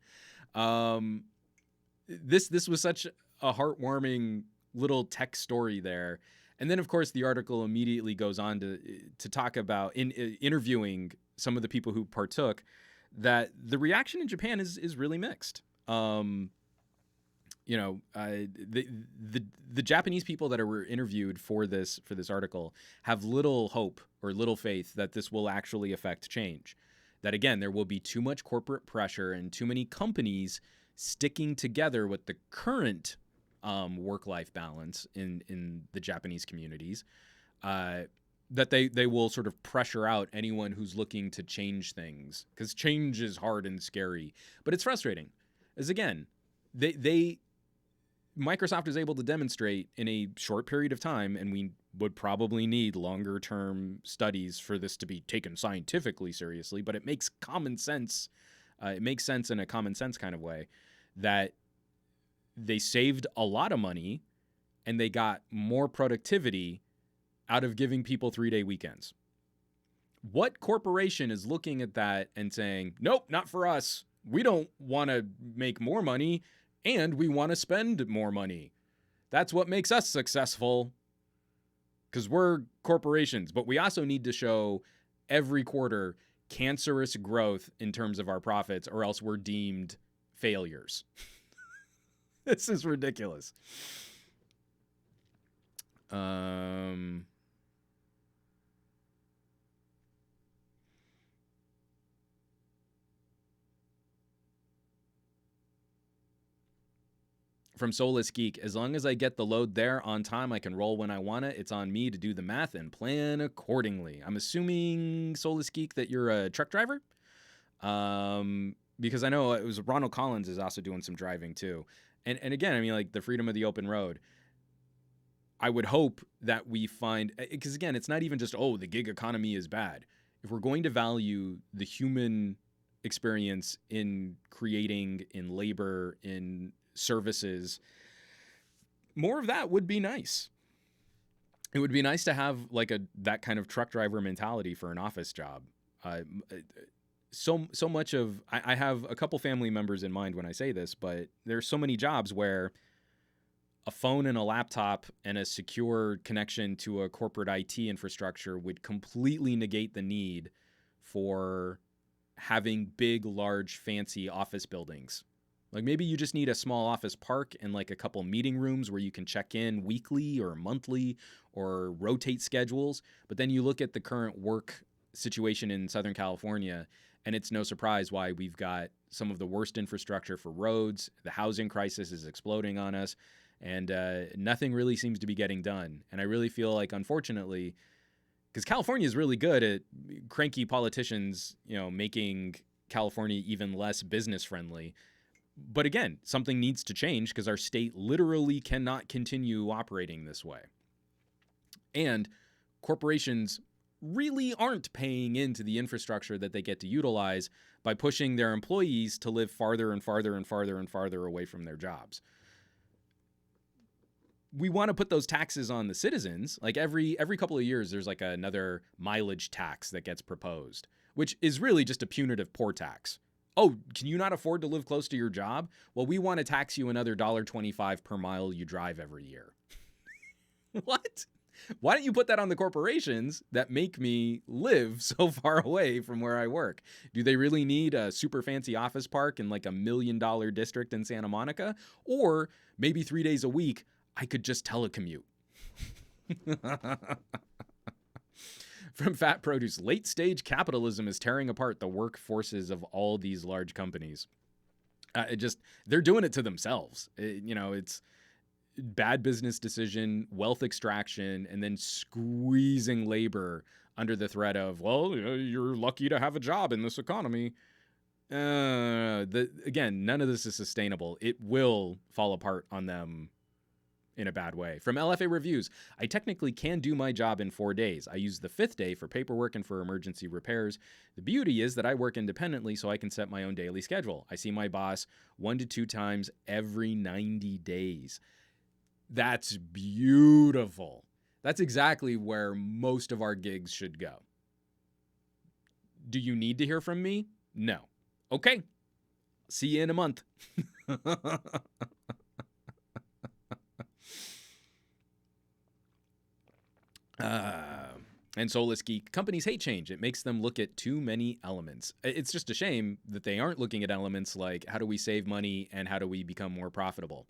This was such a heartwarming little tech story there. And then, of course, the article immediately goes on to talk about interviewing some of the people who partook that the reaction in Japan is really mixed. The Japanese people that were interviewed for this article have little hope or little faith that this will actually affect change. That, again, there will be too much corporate pressure and too many companies sticking together with the current work-life balance in the Japanese communities, that they will sort of pressure out anyone who's looking to change things, because change is hard and scary. But it's frustrating, as again, Microsoft is able to demonstrate in a short period of time, and we would probably need longer term studies for this to be taken scientifically seriously, but it makes common sense. It makes sense in a common sense kind of way that they saved a lot of money and they got more productivity out of giving people 3-day weekends. What corporation is looking at that and saying, nope, not for us. We don't want to make more money and we want to spend more money. That's what makes us successful, because we're corporations. But we also need to show every quarter cancerous growth in terms of our profits, or else we're deemed failures. This is ridiculous. From Soulless Geek, as long as I get the load there on time, I can roll when I want it. It's on me to do the math and plan accordingly. I'm assuming, Soulless Geek, that you're a truck driver? Because I know it was Ronald Collins is also doing some driving too. And again, I mean, like, the freedom of the open road. I would hope that we find, because again, it's not even just, the gig economy is bad. If we're going to value the human experience in creating, in labor, in services, more of that would be nice. It would be nice to have like that kind of truck driver mentality for an office job. So much of, I have a couple family members in mind when I say this, but there's so many jobs where a phone and a laptop and a secure connection to a corporate IT infrastructure would completely negate the need for having big, large, fancy office buildings. Like, maybe you just need a small office park and like a couple meeting rooms where you can check in weekly or monthly or rotate schedules. But then you look at the current work situation in Southern California, and it's no surprise why we've got some of the worst infrastructure for roads. The housing crisis is exploding on us, and nothing really seems to be getting done. And I really feel like, unfortunately, because California is really good at cranky politicians, making California even less business friendly. But again, something needs to change because our state literally cannot continue operating this way. And corporations really aren't paying into the infrastructure that they get to utilize by pushing their employees to live farther and farther and farther and farther away from their jobs. We want to put those taxes on the citizens. Like every couple of years, there's like another mileage tax that gets proposed, which is really just a punitive poor tax. Oh, can you not afford to live close to your job? Well, we want to tax you another $1.25 per mile you drive every year. What? Why don't you put that on the corporations that make me live so far away from where I work? Do they really need a super fancy office park in like $1 million district in Santa Monica? Or maybe 3 days a week, I could just telecommute. From Fat Produce, late stage capitalism is tearing apart the workforces of all these large companies. They're doing it to themselves. It's bad business decision, wealth extraction, and then squeezing labor under the threat of, you're lucky to have a job in this economy. Again, none of this is sustainable. It will fall apart on them in a bad way. From LFA Reviews, I technically can do my job in 4 days. I use the 5th day for paperwork and for emergency repairs. The beauty is that I work independently, so I can set my own daily schedule. I see my boss 1 to 2 times every 90 days. That's beautiful. That's exactly where most of our gigs should go. Do you need to hear from me? No. Okay. See you in a month. And soulless geek companies hate change. It makes them look at too many elements. It's just a shame that they aren't looking at elements like how do we save money and how do we become more profitable?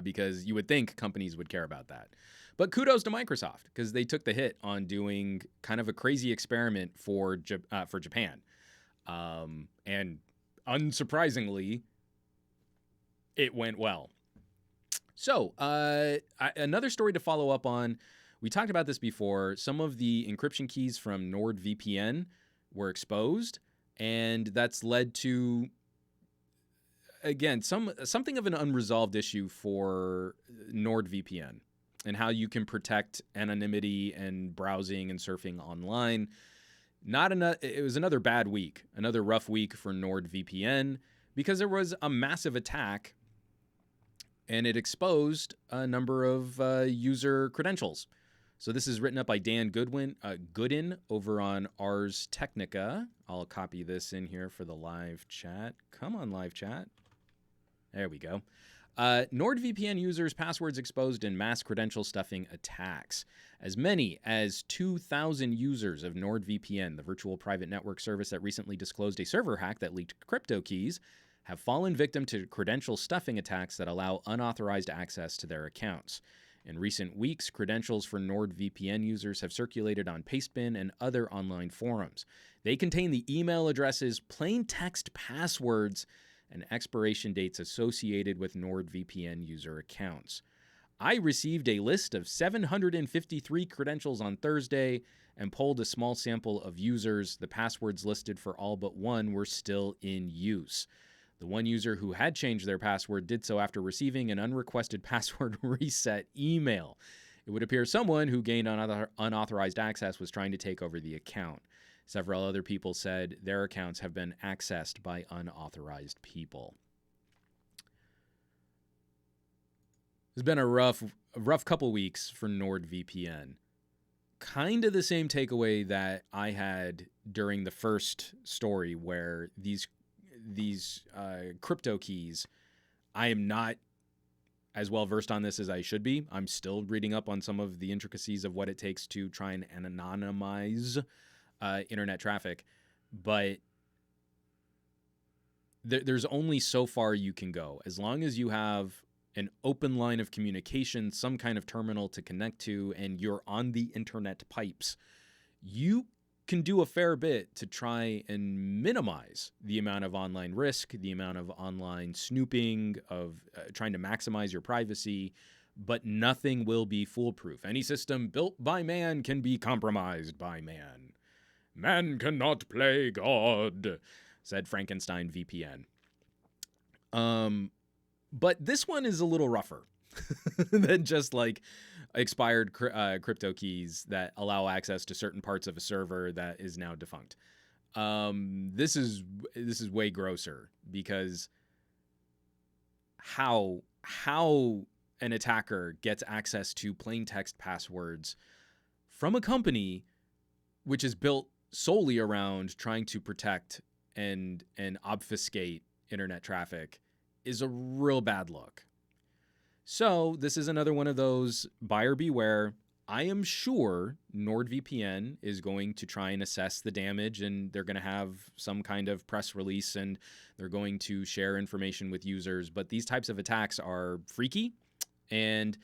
Because you would think companies would care about that. But kudos to Microsoft because they took the hit on doing kind of a crazy experiment for Japan. And unsurprisingly, it went well. So another story to follow up on. We talked about this before. Some of the encryption keys from NordVPN were exposed, and that's led to, again, something of an unresolved issue for NordVPN and how you can protect anonymity and browsing and surfing online. It was another bad week, another rough week for NordVPN because there was a massive attack, and it exposed a number of user credentials. So this is written up by Dan Gooden over on Ars Technica. I'll copy this in here for the live chat. Come on, live chat. There we go. NordVPN users' passwords exposed in mass credential stuffing attacks. As many as 2,000 users of NordVPN, the virtual private network service that recently disclosed a server hack that leaked crypto keys, have fallen victim to credential stuffing attacks that allow unauthorized access to their accounts. In recent weeks, credentials for NordVPN users have circulated on Pastebin and other online forums. They contain the email addresses, plain text passwords, and expiration dates associated with NordVPN user accounts. I received a list of 753 credentials on Thursday and polled a small sample of users. The passwords listed for all but one were still in use. The one user who had changed their password did so after receiving an unrequested password reset email. It would appear someone who gained unauthorized access was trying to take over the account. Several other people said their accounts have been accessed by unauthorized people. It's been a rough couple weeks for NordVPN. Kind of the same takeaway that I had during the first story where these crypto keys, I am not as well versed on this as I should be. I'm still reading up on some of the intricacies of what it takes to try and anonymize internet traffic, but there's only so far you can go. As long as you have an open line of communication, some kind of terminal to connect to, and you're on the internet pipes, you can do a fair bit to try and minimize the amount of online risk, the amount of online snooping, of trying to maximize your privacy, but nothing will be foolproof. Any system built by man can be compromised by man. Man cannot play God, said Frankenstein VPN. But this one is a little rougher than just like expired crypto keys that allow access to certain parts of a server that is now defunct. This is way grosser because how an attacker gets access to plain text passwords from a company which is built solely around trying to protect and obfuscate internet traffic is a real bad look. So this is another one of those buyer beware. I am sure NordVPN is going to try and assess the damage, and they're going to have some kind of press release, and they're going to share information with users. But these types of attacks are freaky, and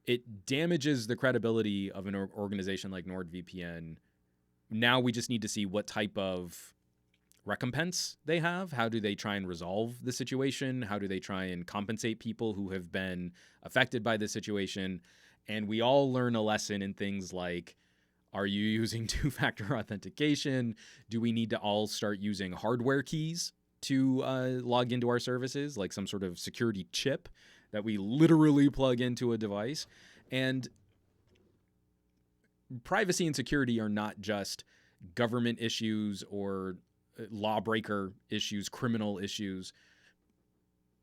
it damages the credibility of an organization like NordVPN. Now we just need to see what type of recompense they have. How do they try and resolve the situation? How do they try and compensate people who have been affected by this situation? And we all learn a lesson in things like, are you using two-factor authentication? Do we need to all start using hardware keys to log into our services, like some sort of security chip that we literally plug into a device? And privacy and security are not just government issues or lawbreaker issues, criminal issues.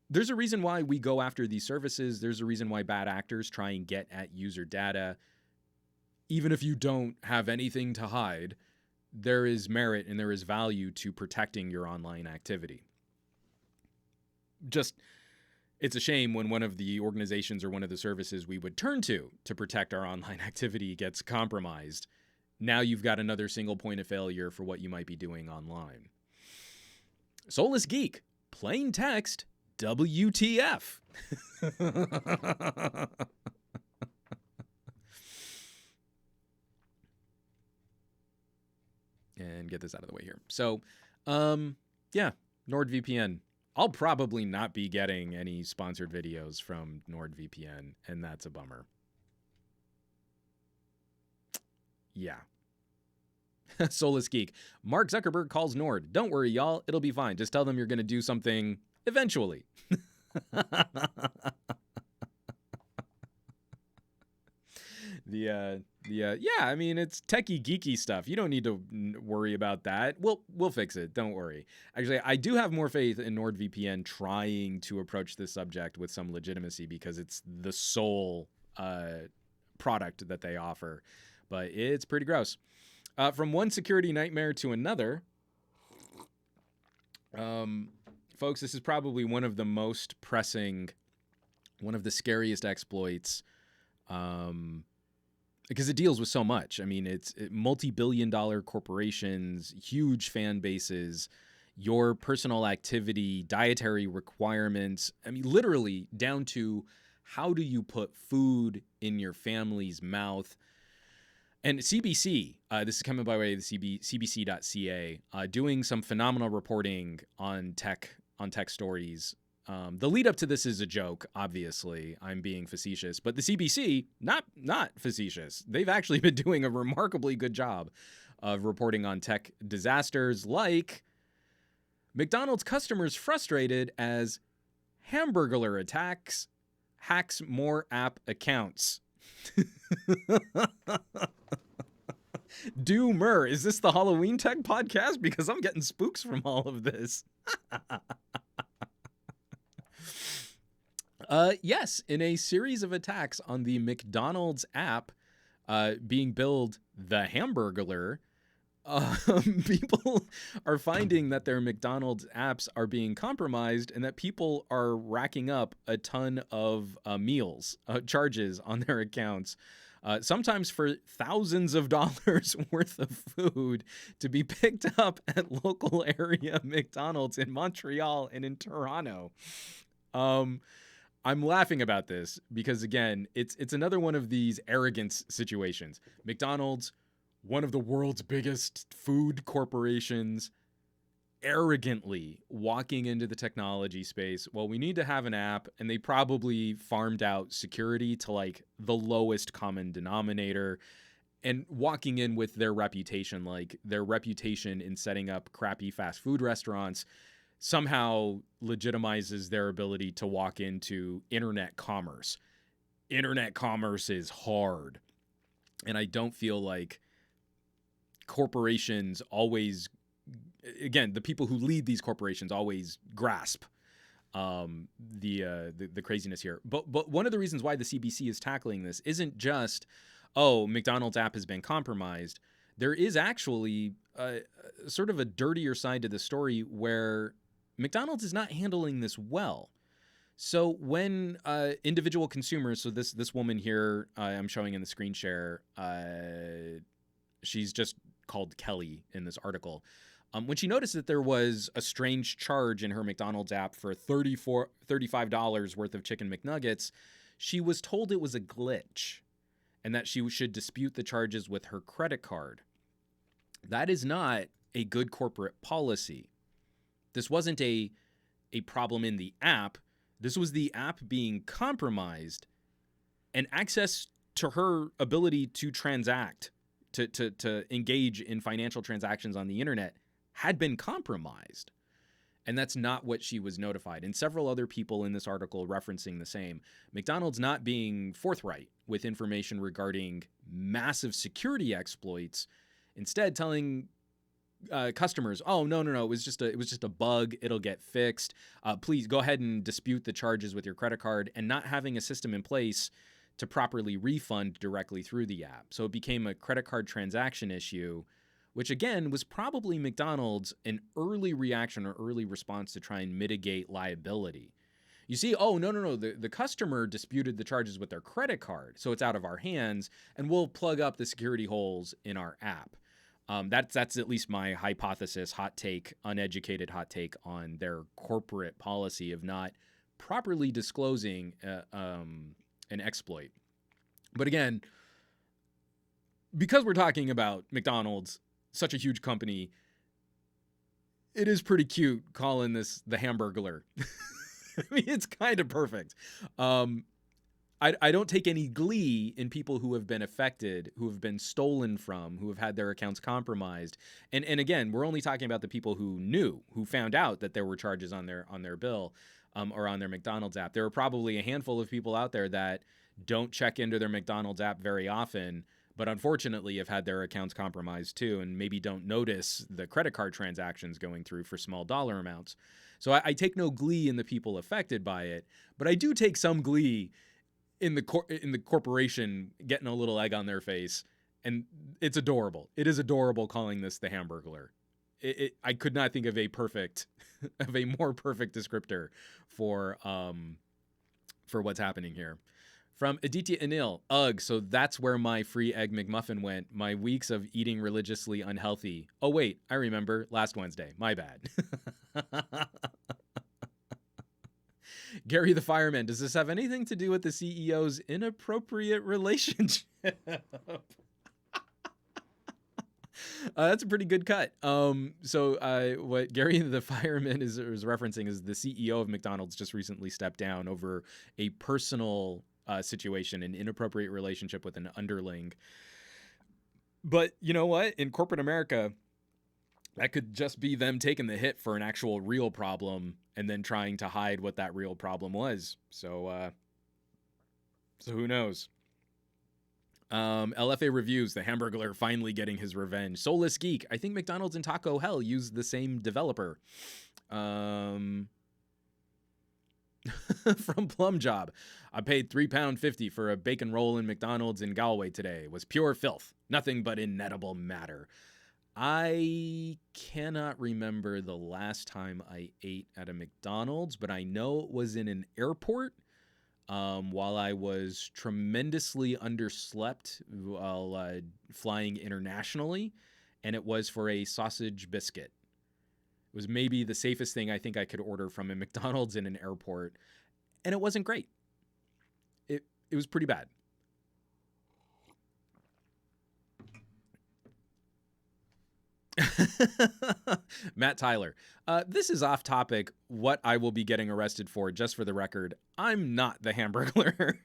There's a reason why we go after these services. There's a reason why bad actors try and get at user data. Even if you don't have anything to hide, there is merit and there is value to protecting your online activity. Just, it's a shame when one of the organizations or one of the services we would turn to protect our online activity gets compromised. now you've got another single point of failure for what you might be doing online. Soulless Geek, plain text, WTF. And get this out of the way here. So, yeah, NordVPN. I'll probably not be getting any sponsored videos from NordVPN, and that's a bummer. Yeah. Soulless Geek. Mark Zuckerberg calls Nord. Don't worry, y'all. It'll be fine. Just tell them you're going to do something eventually. Yeah, I mean, it's techie geeky stuff. You don't need to worry about that. We'll fix it. Don't worry. Actually, I do have more faith in NordVPN trying to approach this subject with some legitimacy because it's the sole product that they offer. But it's pretty gross. From one security nightmare to another, folks, this is probably one of the most pressing, one of the scariest exploits, because it deals with so much. I mean, it's multi-billion-dollar corporations, huge fan bases, your personal activity, dietary requirements. I mean, literally down to how do you put food in your family's mouth. And CBC, this is coming by way of the CBC.ca, doing some phenomenal reporting on tech stories. The lead up to this is a joke, obviously. I'm being facetious. But the CBC, not facetious. They've actually been doing a remarkably good job of reporting on tech disasters like McDonald's customers frustrated as Hamburglar attacks hacks more app accounts. Doomer, is this the Halloween Tech podcast? Because I'm getting spooks from all of this. Yes, in a series of attacks on the McDonald's app being billed the Hamburglar, people are finding that their McDonald's apps are being compromised and that people are racking up a ton of meals charges on their accounts, sometimes for thousands of dollars worth of food to be picked up at local area McDonald's in Montreal and in Toronto. I'm laughing about this because, again, it's another one of these arrogance situations. McDonald's, one of the world's biggest food corporations, arrogantly walking into the technology space. Well, we need to have an app, and they probably farmed out security to like the lowest common denominator and walking in with their reputation, like their reputation in setting up crappy fast food restaurants somehow legitimizes their ability to walk into internet commerce. Internet commerce is hard. And I don't feel like corporations always, again, the people who lead these corporations always grasp the craziness here. But one of the reasons why the CBC is tackling this isn't just, oh, McDonald's app has been compromised. There is actually sort of a dirtier side to the story where McDonald's is not handling this well. So when individual consumers, so this woman here I'm showing in the screen share, she's just called Kelly in this article. When she noticed that there was a strange charge in her McDonald's app for $35 worth of chicken McNuggets, she was told it was a glitch and that she should dispute the charges with her credit card. That is not a good corporate policy. This wasn't a problem in the app. This was the app being compromised, and access to her ability to transact, to engage in financial transactions on the internet had been compromised. And that's not what she was notified. And several other people in this article referencing the same. McDonald's not being forthright with information regarding massive security exploits, instead telling customers, oh, no, it was just a bug. It'll get fixed. Please go ahead and dispute the charges with your credit card, and not having a system in place to properly refund directly through the app. So it became a credit card transaction issue, which again was probably McDonald's an early reaction or early response to try and mitigate liability. You see, oh, no. The customer disputed the charges with their credit card, so it's out of our hands, and we'll plug up the security holes in our app. That's at least my hypothesis, hot take, uneducated hot take on their corporate policy of not properly disclosing an exploit. But again, because we're talking about McDonald's, such a huge company, it is pretty cute calling this the Hamburglar. I mean, it's kind of perfect. I don't take any glee in people who have been affected, who have been stolen from, who have had their accounts compromised. And again, we're only talking about the people who found out that there were charges on their bill or on their McDonald's app. There are probably a handful of people out there that don't check into their McDonald's app very often, but unfortunately have had their accounts compromised too, and maybe don't notice the credit card transactions going through for small dollar amounts. So I take no glee in the people affected by it, but I do take some glee in the corporation getting a little egg on their face, and it's adorable. It is adorable calling this the Hamburglar. I could not think of a more perfect descriptor for what's happening here. From Aditya Anil, ugh, so that's where my free egg McMuffin went. My weeks of eating religiously unhealthy. Oh, wait, I remember. Last Wednesday. My bad. Gary the Fireman, does this have anything to do with the CEO's inappropriate relationship? That's a pretty good cut. So what Gary the Fireman is referencing is the CEO of McDonald's just recently stepped down over a personal situation, an inappropriate relationship with an underling. But you know what? In corporate America, that could just be them taking the hit for an actual real problem and then trying to hide what that real problem was. So who knows? LFA reviews, the Hamburglar finally getting his revenge. Soulless Geek, I think McDonald's and Taco Hell use the same developer. From Plum Job, I paid £3.50 for a bacon roll in McDonald's in Galway today. It was pure filth, nothing but inedible matter. I cannot remember the last time I ate at a McDonald's, but I know it was in an airport while I was tremendously underslept while flying internationally, and it was for a sausage biscuit. It was maybe the safest thing I think I could order from a McDonald's in an airport, and it wasn't great. It was pretty bad. Matt Tyler, this is off topic. What I will be getting arrested for, just for the record, I'm not the Hamburglar.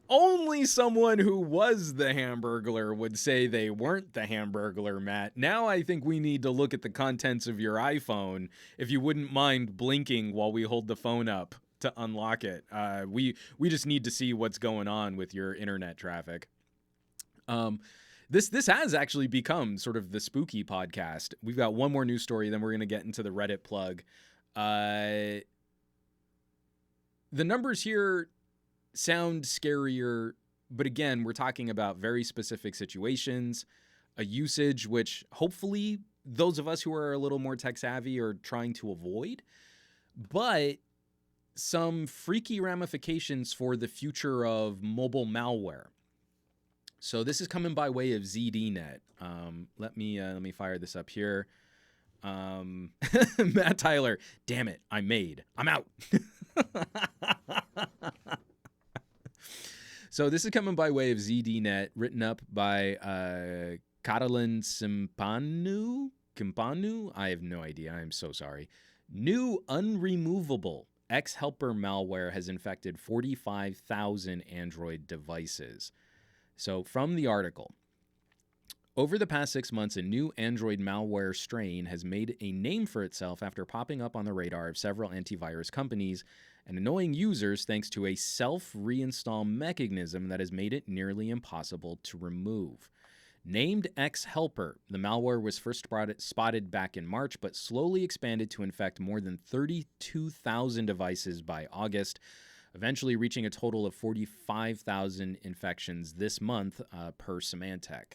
Only someone who was the Hamburglar would say they weren't the Hamburglar, Matt. Now I think we need to look at the contents of your iPhone, if you wouldn't mind blinking while we hold the phone up to unlock it. We just need to see what's going on with your internet traffic. This has actually become sort of the spooky podcast. We've got one more news story, then we're going to get into the Reddit plug. The numbers here sound scarier, but again, we're talking about very specific situations, a usage which hopefully those of us who are a little more tech savvy are trying to avoid, but some freaky ramifications for the future of mobile malware. So this is coming by way of ZDNet. Let me fire this up here. Matt Tyler, damn it, I'm out. So this is coming by way of ZDNet, written up by Catalin Kimpanu. I have no idea. I'm so sorry. New unremovable X-Helper malware has infected 45,000 Android devices. So from the article, over the past 6 months, a new Android malware strain has made a name for itself after popping up on the radar of several antivirus companies and annoying users thanks to a self-reinstall mechanism that has made it nearly impossible to remove. Named X-Helper, the malware was first spotted back in March, but slowly expanded to infect more than 32,000 devices by August, eventually reaching a total of 45,000 infections this month per Symantec.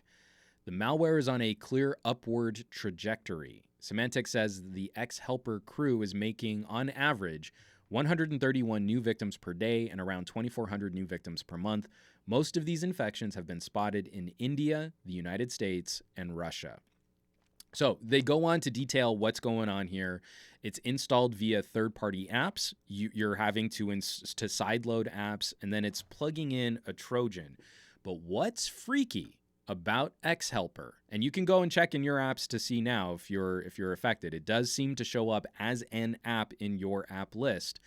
The malware is on a clear upward trajectory. Symantec says the X-Helper crew is making, on average, 131 new victims per day and around 2,400 new victims per month. Most of these infections have been spotted in India, the United States, and Russia. So they go on to detail what's going on here. It's installed via third-party apps. You're having to sideload apps, and then it's plugging in a Trojan. But what's freaky about X-Helper, and you can go and check in your apps to see now if you're affected. It does seem to show up as an app in your app list.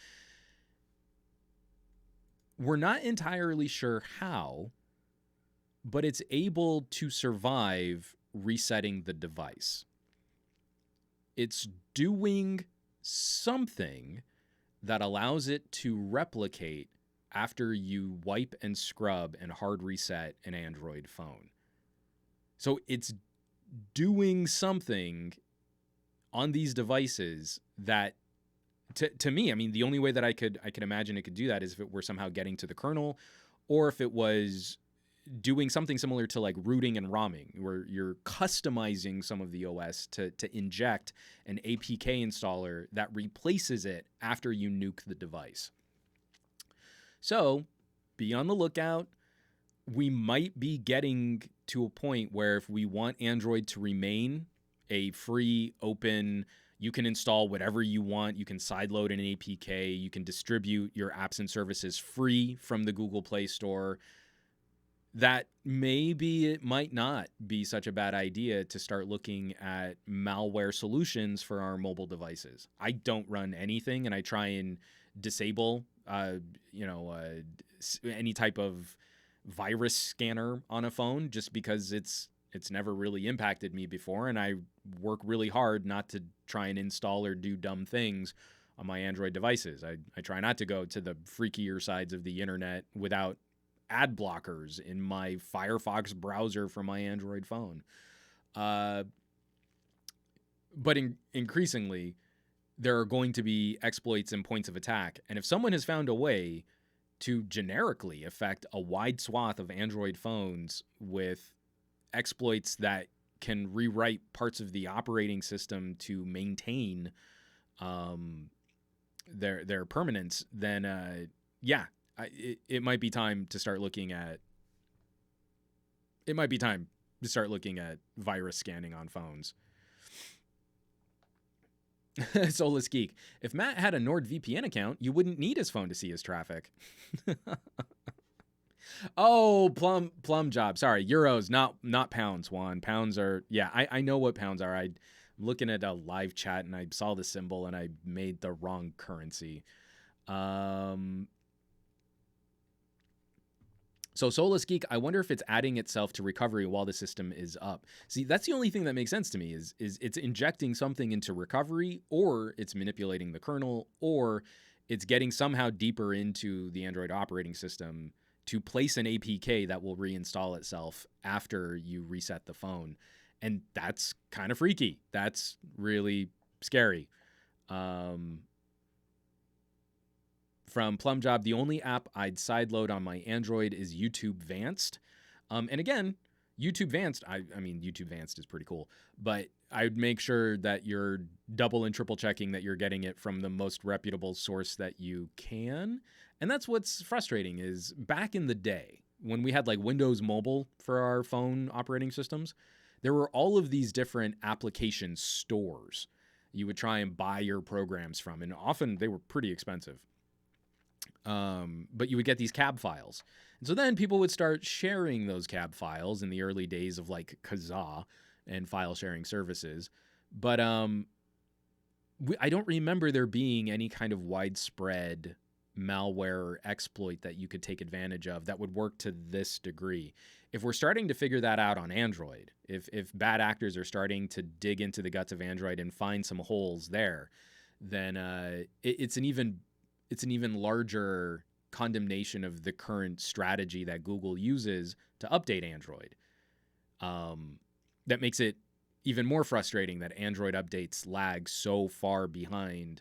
We're not entirely sure how, but it's able to survive resetting the device. It's doing something that allows it to replicate after you wipe and scrub and hard reset an Android phone. So it's doing something on these devices that, to me, I mean, the only way that I could imagine it could do that is if it were somehow getting to the kernel, or if it was doing something similar to like rooting and ROMing, where you're customizing some of the OS to inject an APK installer that replaces it after you nuke the device. So be on the lookout. We might be getting to a point where if we want Android to remain a free, open, you can install whatever you want, you can sideload an APK, you can distribute your apps and services free from the Google Play Store, that maybe it might not be such a bad idea to start looking at malware solutions for our mobile devices. I don't run anything, and I try and disable, any type of virus scanner on a phone just because it's never really impacted me before, and I work really hard not to try and install or do dumb things on my Android devices. I try not to go to the freakier sides of the internet without ad blockers in my Firefox browser for my Android phone. But increasingly, there are going to be exploits and points of attack, and if someone has found a way to generically affect a wide swath of Android phones with exploits that can rewrite parts of the operating system to maintain their permanence, then it might be time to start looking at. It might be time to start looking at virus scanning on phones. Soulless Geek. If Matt had a NordVPN account, you wouldn't need his phone to see his traffic. Oh, plum job. Sorry, euros, not pounds, Juan. Pounds are, yeah, I know what pounds are. I'm looking at a live chat and I saw the symbol and I made the wrong currency. So Soulless Geek, I wonder if it's adding itself to recovery while the system is up. See, that's the only thing that makes sense to me is it's injecting something into recovery, or it's manipulating the kernel, or it's getting somehow deeper into the Android operating system to place an APK that will reinstall itself after you reset the phone. And that's kind of freaky. That's really scary. From Plumjob, the only app I'd sideload on my Android is YouTube Vanced. And again, YouTube Vanced, I mean, YouTube Vanced is pretty cool, but I'd make sure that you're double and triple checking that you're getting it from the most reputable source that you can. And that's what's frustrating is back in the day when we had like Windows Mobile for our phone operating systems, there were all of these different application stores you would try and buy your programs from. And often they were pretty expensive. But you would get these cab files. And so then people would start sharing those cab files in the early days of like Kazaa and file sharing services. But I don't remember there being any kind of widespread malware or exploit that you could take advantage of that would work to this degree. If we're starting to figure that out on Android, if bad actors are starting to dig into the guts of Android and find some holes there, then it's an even larger condemnation of the current strategy that Google uses to update Android. That makes it even more frustrating that Android updates lag so far behind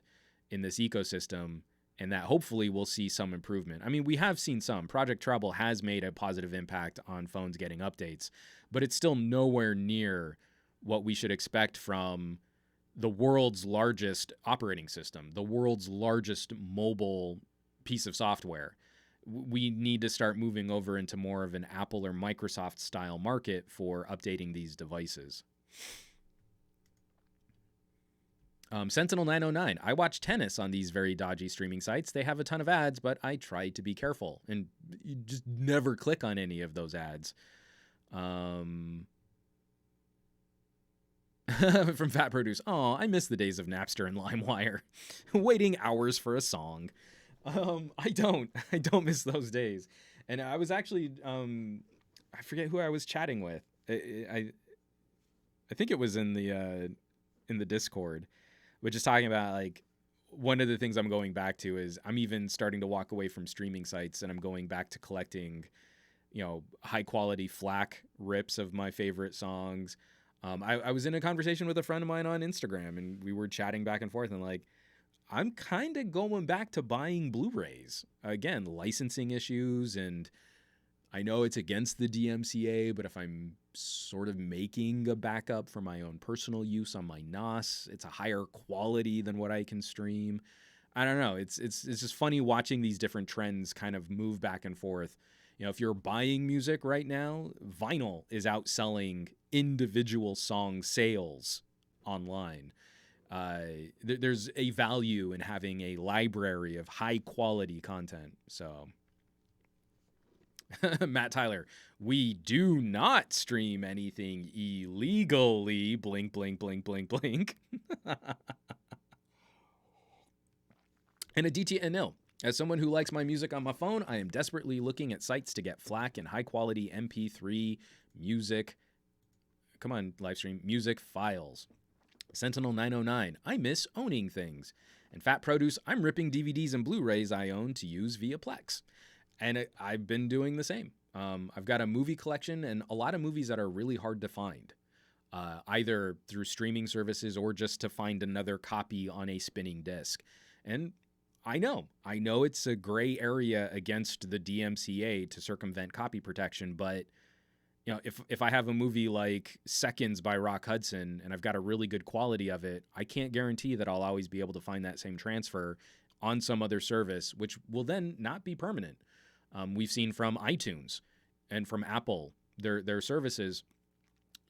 in this ecosystem, and that hopefully we'll see some improvement. I mean, we have seen some. Project Treble has made a positive impact on phones getting updates, but it's still nowhere near what we should expect from the world's largest operating system, the world's largest mobile piece of software. We need to start moving over into more of an Apple or Microsoft style market for updating these devices. Sentinel 909. I watch tennis on these very dodgy streaming sites. They have a ton of ads, but I try to be careful and you just never click on any of those ads. From Fat Produce. Oh, I miss the days of Napster and LimeWire. Waiting hours for a song. I don't miss those days. And I was actually, I forget who I was chatting with. I think it was in the Discord, which is talking about like one of the things I'm going back to is I'm even starting to walk away from streaming sites and I'm going back to collecting, high quality FLAC rips of my favorite songs. I was in a conversation with a friend of mine on Instagram and we were chatting back and forth and like, I'm kind of going back to buying Blu-rays. Again, licensing issues, and I know it's against the DMCA, but if I'm sort of making a backup for my own personal use on my NAS, it's a higher quality than what I can stream. I don't know. It's just funny watching these different trends kind of move back and forth. If you're buying music right now, vinyl is outselling individual song sales online. There's a value in having a library of high quality content. So Matt Tyler, we do not stream anything illegally. Blink, blink, blink, blink, blink. And a DTN nil. As someone who likes my music on my phone, I am desperately looking at sites to get FLAC and high quality MP3 music. Come on, live stream. Music files. Sentinel 909. I miss owning things. And Fat Produce. I'm ripping DVDs and Blu-rays I own to use via Plex. And I've been doing the same. I've got a movie collection and a lot of movies that are really hard to find, either through streaming services or just to find another copy on a spinning disc. And I know it's a gray area against the DMCA to circumvent copy protection, but if I have a movie like Seconds by Rock Hudson and I've got a really good quality of it, I can't guarantee that I'll always be able to find that same transfer on some other service, which will then not be permanent. We've seen from iTunes and from Apple, their services,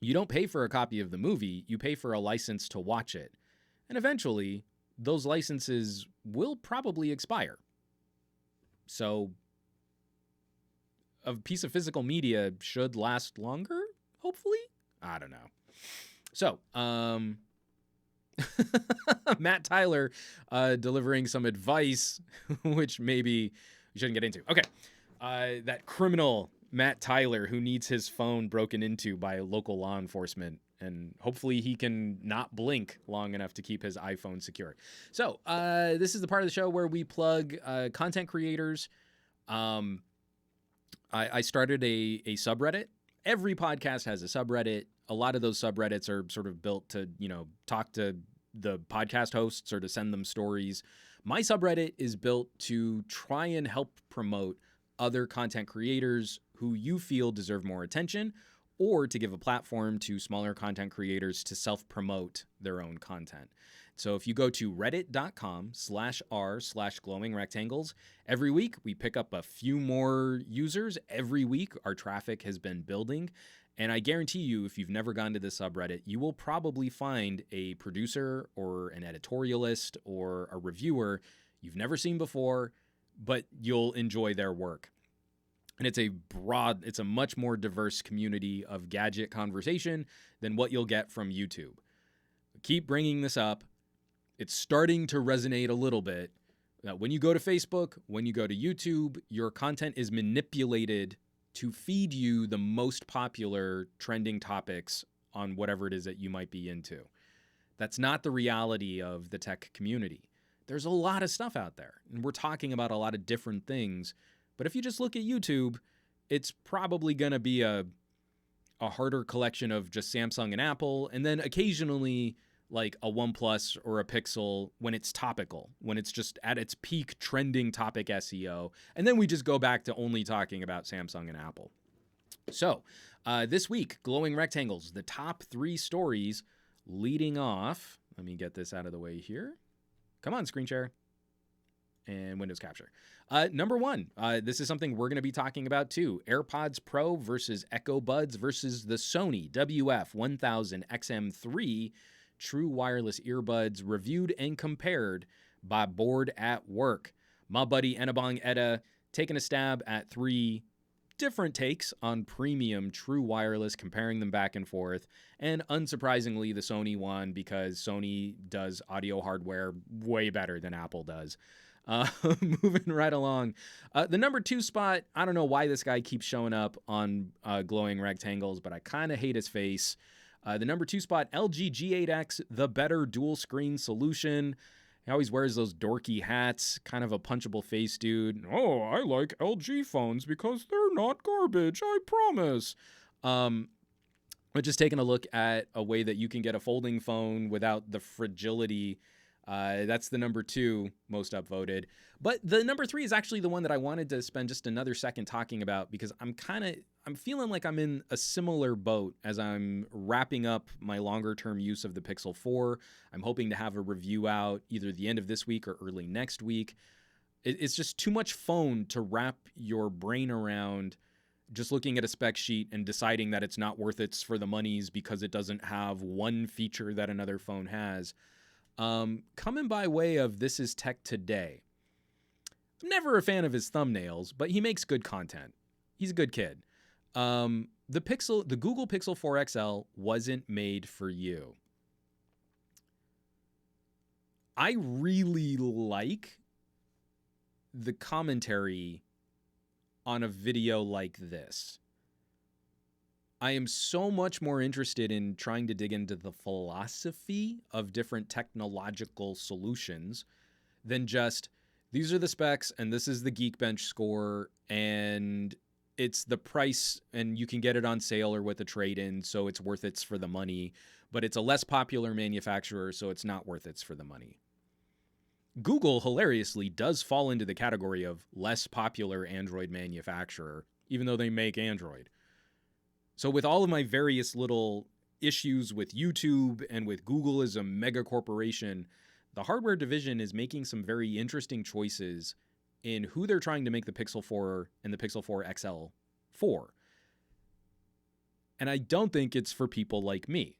you don't pay for a copy of the movie, you pay for a license to watch it. And eventually, those licenses will probably expire. So a piece of physical media should last longer, hopefully? I don't know. So, Matt Tyler delivering some advice, which maybe we shouldn't get into. Okay. That criminal Matt Tyler who needs his phone broken into by local law enforcement, and hopefully he can not blink long enough to keep his iPhone secure. So this is the part of the show where we plug content creators. I started a subreddit. Every podcast has a subreddit. A lot of those subreddits are sort of built to, talk to the podcast hosts or to send them stories. My subreddit is built to try and help promote other content creators who you feel deserve more attention, or to give a platform to smaller content creators to self-promote their own content. So if you go to reddit.com/r/glowingrectangles, every week we pick up a few more users. Every week our traffic has been building. And I guarantee you, if you've never gone to this subreddit, you will probably find a producer or an editorialist or a reviewer you've never seen before, but you'll enjoy their work. And it's a much more diverse community of gadget conversation than what you'll get from YouTube. Keep bringing this up. It's starting to resonate a little bit. That when you go to Facebook, when you go to YouTube, your content is manipulated to feed you the most popular trending topics on whatever it is that you might be into. That's not the reality of the tech community. There's a lot of stuff out there, and we're talking about a lot of different things. But if you just look at YouTube, it's probably going to be a harder collection of just Samsung and Apple, and then occasionally like a OnePlus or a Pixel when it's topical, when it's just at its peak trending topic SEO. And then we just go back to only talking about Samsung and Apple. So this week, Glowing Rectangles, the top 3 stories leading off. Let me get this out of the way here. Come on, screen share and Windows capture. Number one, this is something we're going to be talking about too. AirPods Pro versus Echo Buds versus the Sony WF-1000 XM3 true wireless earbuds, reviewed and compared by Bored at Work. My buddy Enabong Etta taking a stab at 3 different takes on premium true wireless, comparing them back and forth. And unsurprisingly, the Sony won because Sony does audio hardware way better than Apple does. Moving right along. The number 2 spot, I don't know why this guy keeps showing up on glowing rectangles, but I kind of hate his face. The number 2 spot, LG G8X, the better dual screen solution. He always wears those dorky hats, kind of a punchable face dude. Oh, I like LG phones because they're not garbage, I promise. But just taking a look at a way that you can get a folding phone without the fragility. That's the number 2 most upvoted. But the number 3 is actually the one that I wanted to spend just another second talking about because I'm feeling like I'm in a similar boat as I'm wrapping up my longer term use of the Pixel 4. I'm hoping to have a review out either the end of this week or early next week. It's just too much phone to wrap your brain around just looking at a spec sheet and deciding that it's not worth it for the monies because it doesn't have one feature that another phone has. Coming by way of This Is Tech Today. I'm never a fan of his thumbnails, but he makes good content. He's a good kid. The Google Pixel 4 XL wasn't made for you. I really like the commentary on a video like this. I am so much more interested in trying to dig into the philosophy of different technological solutions than just, these are the specs and this is the Geekbench score and it's the price and you can get it on sale or with a trade-in, so it's worth it for the money, but it's a less popular manufacturer, so it's not worth it for the money. Google, hilariously, does fall into the category of less popular Android manufacturer, even though they make Android. So with all of my various little issues with YouTube and with Google as a mega corporation, the hardware division is making some very interesting choices in who they're trying to make the Pixel 4 and the Pixel 4 XL for. And I don't think it's for people like me.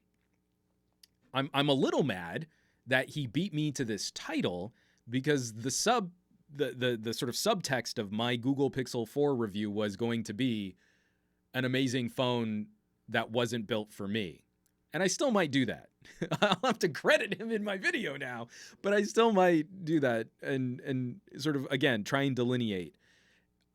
I'm a little mad that he beat me to this title because the sort of subtext of my Google Pixel 4 review was going to be an amazing phone that wasn't built for me. And I still might do that. I'll have to credit him in my video now, but I still might do that and sort of, again, try and delineate.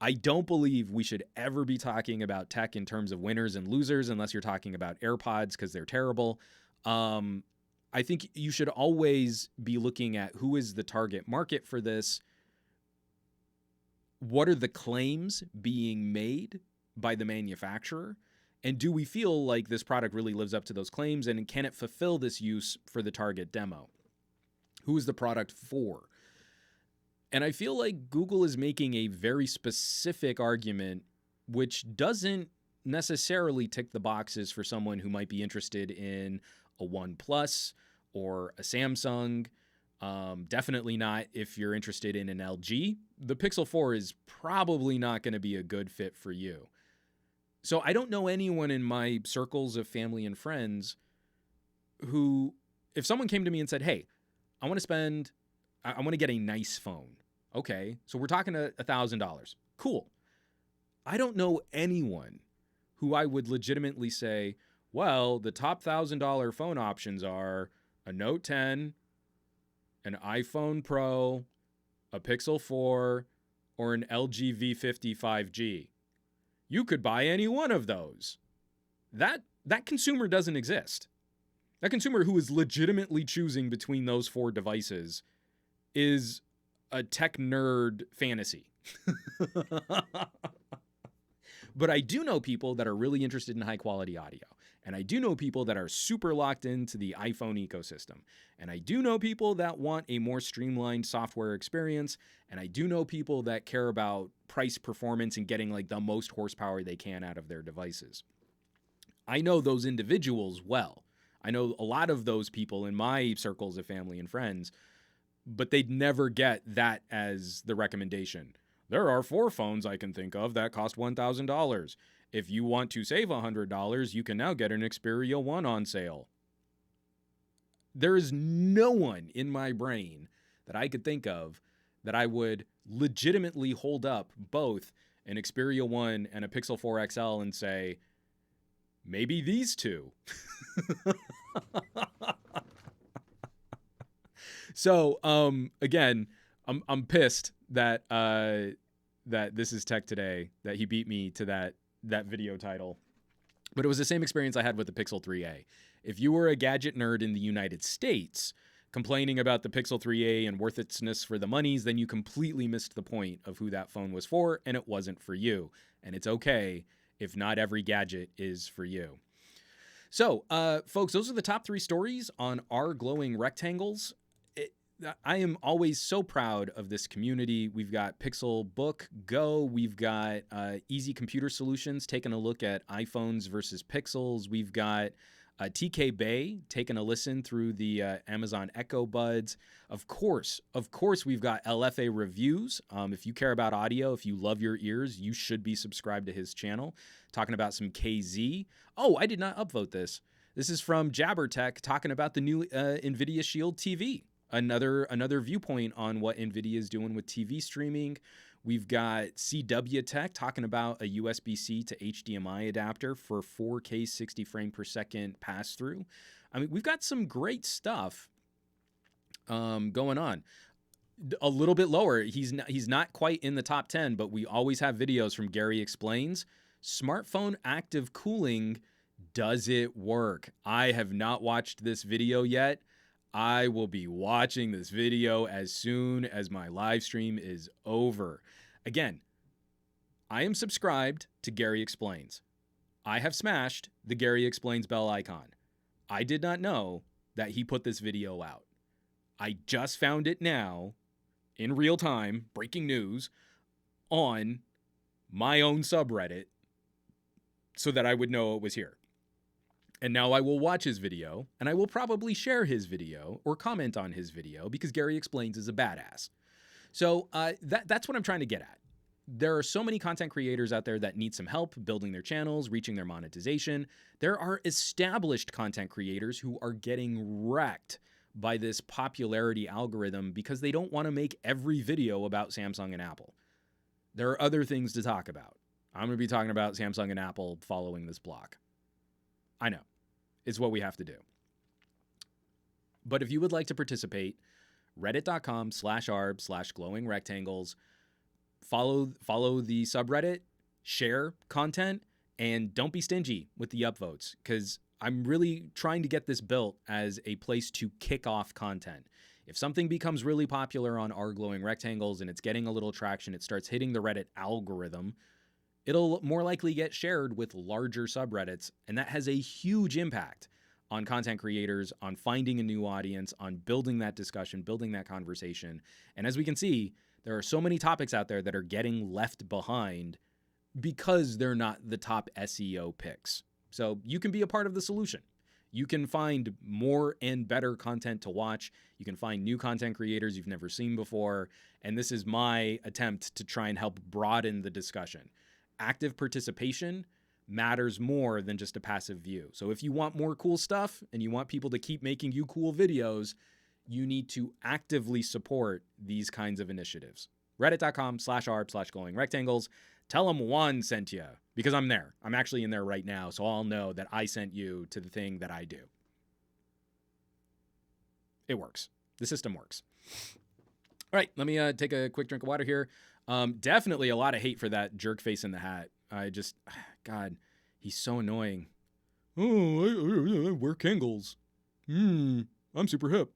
I don't believe we should ever be talking about tech in terms of winners and losers unless you're talking about AirPods because they're terrible. I think you should always be looking at who is the target market for this. What are the claims being made by the manufacturer? And do we feel like this product really lives up to those claims? And can it fulfill this use for the target demo? Who is the product for? And I feel like Google is making a very specific argument, which doesn't necessarily tick the boxes for someone who might be interested in a OnePlus or a Samsung. Definitely not if you're interested in an LG. The Pixel 4 is probably not going to be a good fit for you. So I don't know anyone in my circles of family and friends who, if someone came to me and said, hey, I want to get a nice phone. Okay, so we're talking $1,000. Cool. I don't know anyone who I would legitimately say, well, the top $1,000 phone options are a Note 10, an iPhone Pro, a Pixel 4, or an LG V50 5G. You could buy any one of those. That consumer doesn't exist. That consumer who is legitimately choosing between those 4 devices is a tech nerd fantasy. But I do know people that are really interested in high quality audio. And I do know people that are super locked into the iPhone ecosystem. And I do know people that want a more streamlined software experience. And I do know people that care about price, performance, and getting like the most horsepower they can out of their devices. I know those individuals well. I know a lot of those people in my circles of family and friends, but they'd never get that as the recommendation. There are 4 phones I can think of that cost $1,000. If you want to save $100, you can now get an Xperia 1 on sale. There is no one in my brain that I could think of that I would legitimately hold up both an Xperia 1 and a Pixel 4 XL and say, maybe these two. So, again, I'm pissed that that this is Tech Today, that he beat me to that video title. But it was the same experience I had with the Pixel 3a. If you were a gadget nerd in the United States complaining about the Pixel 3a and worthlessness for the monies, then you completely missed the point of who that phone was for, and it wasn't for you. And it's okay if not every gadget is for you. So, folks, those are the top 3 stories on our glowing rectangles. I am always so proud of this community. We've got Pixelbook Go. We've got Easy Computer Solutions taking a look at iPhones versus Pixels. We've got TK Bay taking a listen through the Amazon Echo Buds. Of course, we've got LFA Reviews. If you care about audio, if you love your ears, you should be subscribed to his channel. Talking about some KZ. Oh, I did not upvote this. This is from JabberTech talking about the new NVIDIA Shield TV. Another viewpoint on what NVIDIA is doing with TV streaming. We've got CW Tech talking about a USB-C to HDMI adapter for 4K 60 frame per second pass-through. I mean, we've got some great stuff going on. A little bit lower. He's not quite in the top 10, but we always have videos from Gary Explains. Smartphone active cooling, does it work? I have not watched this video yet. I will be watching this video as soon as my live stream is over. Again, I am subscribed to Gary Explains. I have smashed the Gary Explains bell icon. I did not know that he put this video out. I just found it now, in real time, breaking news, on my own subreddit so that I would know it was here. And now I will watch his video, and I will probably share his video or comment on his video because Gary Explains is a badass. So that's what I'm trying to get at. There are so many content creators out there that need some help building their channels, reaching their monetization. There are established content creators who are getting wrecked by this popularity algorithm because they don't want to make every video about Samsung and Apple. There are other things to talk about. I'm going to be talking about Samsung and Apple following this block. I know. It's what we have to do. But if you would like to participate, reddit.com/arb/glowing rectangles. Follow the subreddit, share content, and don't be stingy with the upvotes because I'm really trying to get this built as a place to kick off content. If something becomes really popular on our glowing rectangles and it's getting a little traction, it starts hitting the Reddit algorithm, it'll more likely get shared with larger subreddits, and that has a huge impact on content creators, on finding a new audience, on building that discussion, building that conversation. And as we can see, there are so many topics out there that are getting left behind because they're not the top SEO picks. So you can be a part of the solution. You can find more and better content to watch. You can find new content creators you've never seen before. And this is my attempt to try and help broaden the discussion. Active participation matters more than just a passive view. So if you want more cool stuff and you want people to keep making you cool videos, you need to actively support these kinds of initiatives. Reddit.com/arb/glowing rectangles. Tell them Juan sent you because I'm there. I'm actually in there right now, so I'll know that I sent you to the thing that I do. It works. The system works. All right, let me take a quick drink of water here. Definitely a lot of hate for that jerk face in the hat. God, he's so annoying. Oh, I wear Kangles. I'm super hip.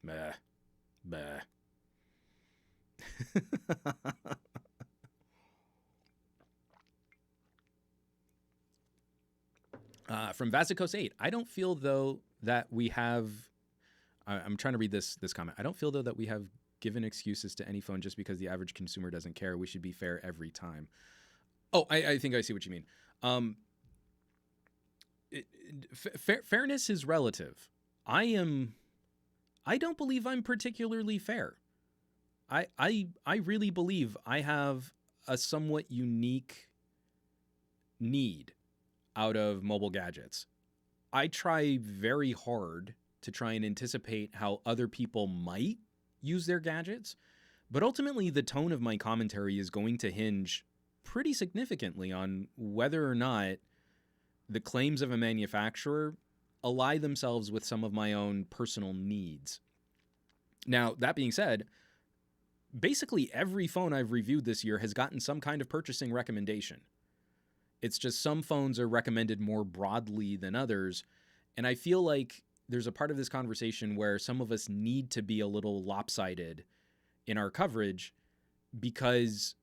Bah. From Vasicos 8, I don't feel though that we have. I'm trying to read this comment. I don't feel though that we have given excuses to any phone just because the average consumer doesn't care. We should be fair every time. Oh, I think I see what you mean. fairness is relative. I don't believe I'm particularly fair. I really believe I have a somewhat unique need out of mobile gadgets. I try very hard to try and anticipate how other people might use their gadgets, but ultimately the tone of my commentary is going to hinge pretty significantly on whether or not the claims of a manufacturer ally themselves with some of my own personal needs. Now, that being said, basically every phone I've reviewed this year has gotten some kind of purchasing recommendation. It's just some phones are recommended more broadly than others, and I feel like there's a part of this conversation where some of us need to be a little lopsided in our coverage because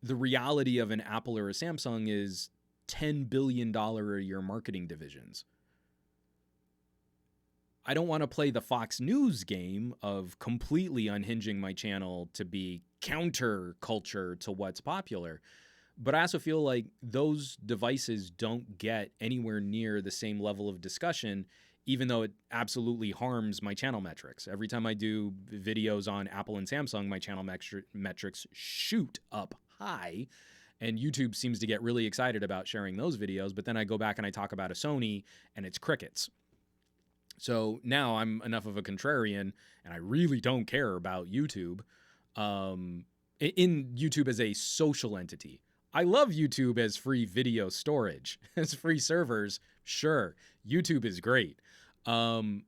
the reality of an Apple or a Samsung is $10 billion a year marketing divisions. I don't want to play the Fox News game of completely unhinging my channel to be counter culture to what's popular. But I also feel like those devices don't get anywhere near the same level of discussion, even though it absolutely harms my channel metrics. Every time I do videos on Apple and Samsung, my channel metrics shoot up high, and YouTube seems to get really excited about sharing those videos. But then I go back and I talk about a Sony, and it's crickets. So now I'm enough of a contrarian, and I really don't care about YouTube. In YouTube as a social entity. I love YouTube as free video storage, as free servers. Sure, YouTube is great. But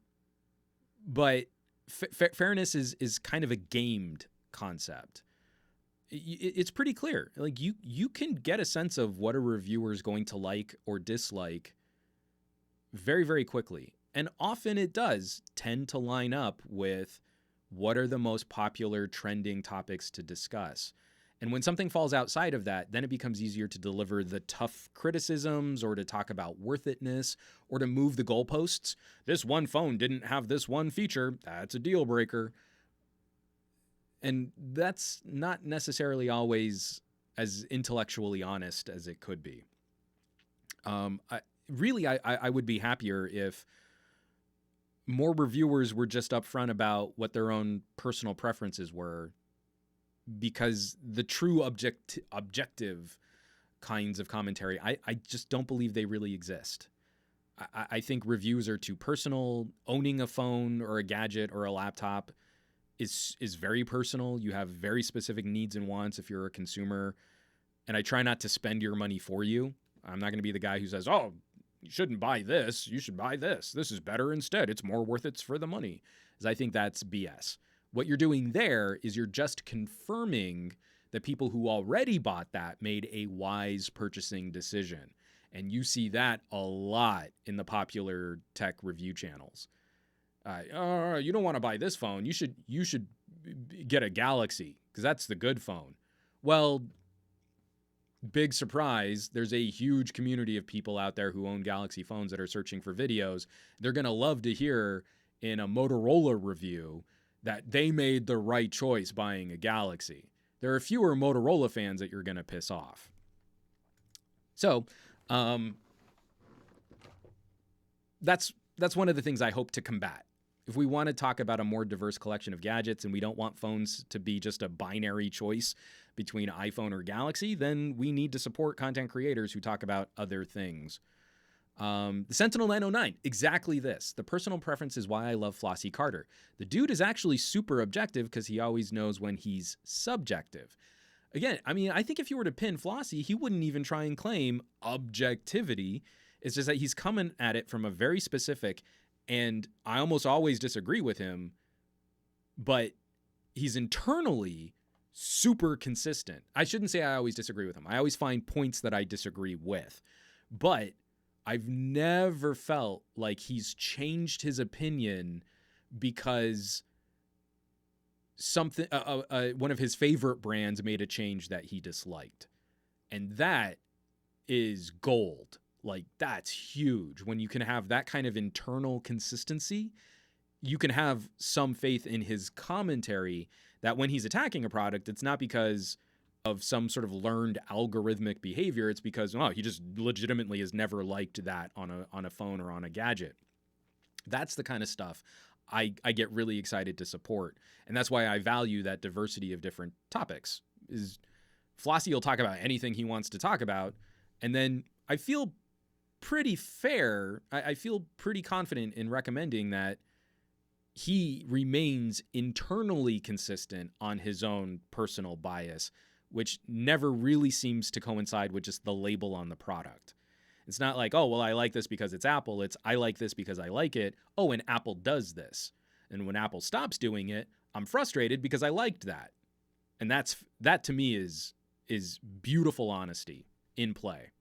fairness is kind of a gamed concept. It's pretty clear. Like you can get a sense of what a reviewer is going to like or dislike very, very quickly. And often it does tend to line up with what are the most popular trending topics to discuss. And when something falls outside of that, then it becomes easier to deliver the tough criticisms or to talk about worth itness or to move the goalposts. This one phone didn't have this one feature. That's a deal breaker. And that's not necessarily always as intellectually honest as it could be. I would be happier if more reviewers were just upfront about what their own personal preferences were, because the true objective kinds of commentary, I just don't believe they really exist. I think reviews are too personal. Owning a phone or a gadget or a laptop is very personal. You have very specific needs and wants if you're a consumer, and I try not to spend your money for you. I'm not going to be the guy who says, oh, you shouldn't buy this. You should buy this. This is better instead. It's more worth it for the money. Because I think that's BS. What you're doing there is you're just confirming that people who already bought that made a wise purchasing decision. And you see that a lot in the popular tech review channels. You don't want to buy this phone. You should get a Galaxy because that's the good phone. Well, big surprise, there's a huge community of people out there who own Galaxy phones that are searching for videos. They're going to love to hear in a Motorola review that they made the right choice buying a Galaxy. There are fewer Motorola fans that you're going to piss off. So, that's one of the things I hope to combat. If we want to talk about a more diverse collection of gadgets and we don't want phones to be just a binary choice between iPhone or Galaxy, then we need to support content creators who talk about other things. The Sentinel 909, exactly this. The personal preference is why I love Flossie Carter. The dude is actually super objective because he always knows when he's subjective. Again, I mean, I think if you were to pin Flossie, he wouldn't even try and claim objectivity. It's just that he's coming at it from a very specific, and I almost always disagree with him, but he's internally super consistent. I shouldn't say I always disagree with him. I always find points that I disagree with, but I've never felt like he's changed his opinion because something, one of his favorite brands made a change that he disliked. And that is gold. Like, that's huge. When you can have that kind of internal consistency, you can have some faith in his commentary that when he's attacking a product, it's not because of some sort of learned algorithmic behavior. It's because, oh, he just legitimately has never liked that on a phone or on a gadget. That's the kind of stuff I get really excited to support. And that's why I value that diversity of different topics. Is Flossie will talk about anything he wants to talk about. And then I feel pretty fair. I feel pretty confident in recommending that he remains internally consistent on his own personal bias, which never really seems to coincide with just the label on the product. It's not like, oh, well, I like this because it's Apple. It's, I like this because I like it. Oh, and Apple does this. And when Apple stops doing it, I'm frustrated because I liked that. And that to me is beautiful honesty in play.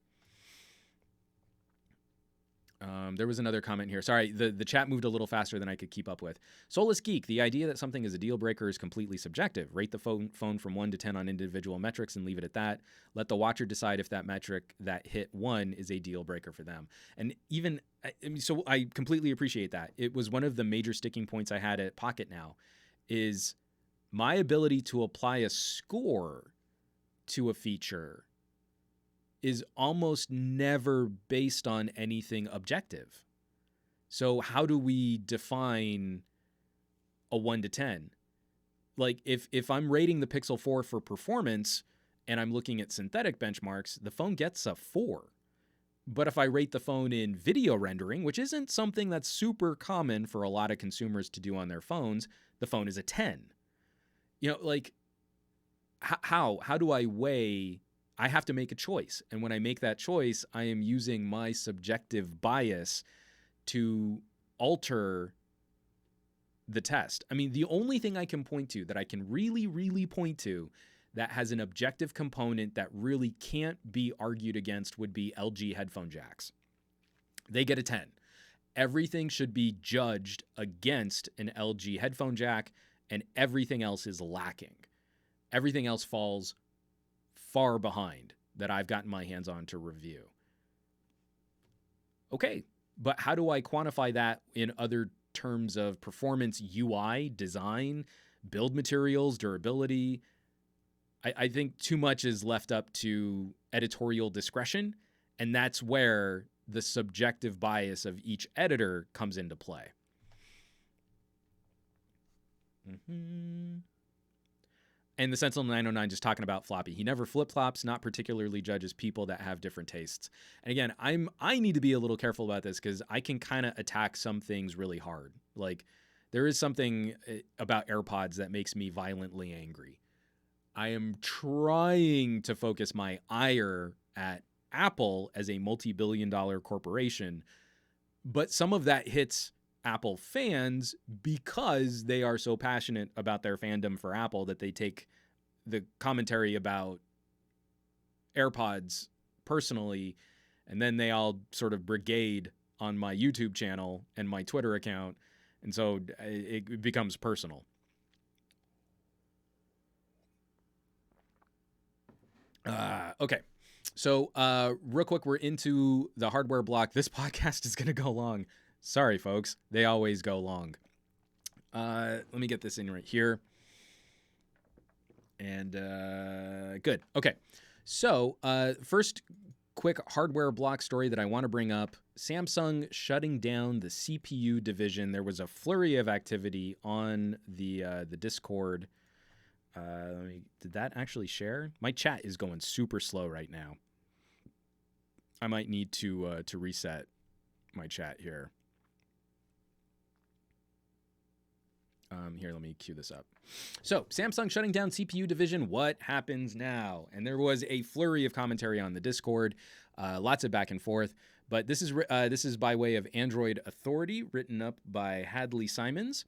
There was another comment here. Sorry, the chat moved a little faster than I could keep up with. Soulless Geek, the idea that something is a deal breaker is completely subjective. Rate the phone from 1 to 10 on individual metrics and leave it at that. Let the watcher decide if that metric that hit 1 is a deal breaker for them. And even, so I completely appreciate that. It was one of the major sticking points I had at Pocket Now, is my ability to apply a score to a feature is almost never based on anything objective. So how do we define a 1 to 10? Like if I'm rating the Pixel 4 for performance and I'm looking at synthetic benchmarks, the phone gets a 4. But if I rate the phone in video rendering, which isn't something that's super common for a lot of consumers to do on their phones, the phone is a 10. You know, like how do I weigh? I have to make a choice. And when I make that choice, I am using my subjective bias to alter the test. I mean, the only thing I can point to that I can really, really point to that has an objective component that really can't be argued against would be LG headphone jacks. They get a 10. Everything should be judged against an LG headphone jack, and everything else is lacking. Everything else falls far behind that I've gotten my hands on to review. Okay, but how do I quantify that in other terms of performance, UI, design, build materials, durability? I think too much is left up to editorial discretion, and that's where the subjective bias of each editor comes into play. And the Sentinel 909 just talking about floppy. He never flip-flops, not particularly judges people that have different tastes. And again, I need to be a little careful about this because I can kind of attack some things really hard. Like, there is something about AirPods that makes me violently angry. I am trying to focus my ire at Apple as a multi-billion-dollar corporation, but some of that hits Apple fans because they are so passionate about their fandom for Apple that they take the commentary about AirPods personally, and then they all sort of brigade on my YouTube channel and my Twitter account, and so it becomes personal. Okay. So real quick, we're into the hardware block. This podcast is going to go long. Sorry, folks. They always go long. Let me get this in right here. And good. Okay. So first quick hardware block story that I want to bring up. Samsung shutting down the CPU division. There was a flurry of activity on the Discord. Did that actually share? My chat is going super slow right now. I might need to reset my chat here. Here, let me cue this up. So, Samsung shutting down CPU division. What happens now? And there was a flurry of commentary on the Discord, lots of back and forth. But this is by way of Android Authority, written up by Hadley Simons.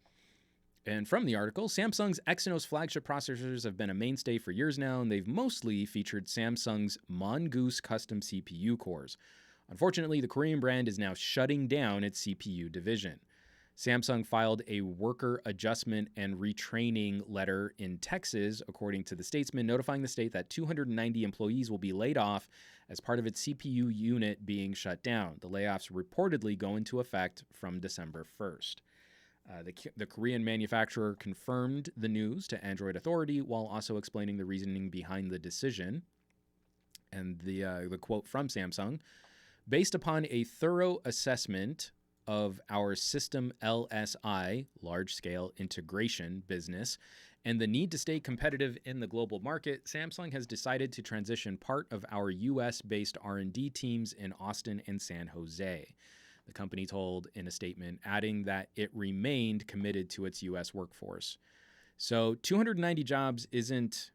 And from the article, Samsung's Exynos flagship processors have been a mainstay for years now, and they've mostly featured Samsung's Mongoose custom CPU cores. Unfortunately, the Korean brand is now shutting down its CPU division. Samsung filed a worker adjustment and retraining letter in Texas, according to the Statesman, notifying the state that 290 employees will be laid off as part of its CPU unit being shut down. The layoffs reportedly go into effect from December 1st. The Korean manufacturer confirmed the news to Android Authority while also explaining the reasoning behind the decision. And the quote from Samsung: based upon a thorough assessment of our system LSI, large-scale integration business, and the need to stay competitive in the global market, Samsung has decided to transition part of our U.S.-based R&D teams in Austin and San Jose. The company told in a statement, adding that it remained committed to its U.S. workforce. So 290 jobs isn't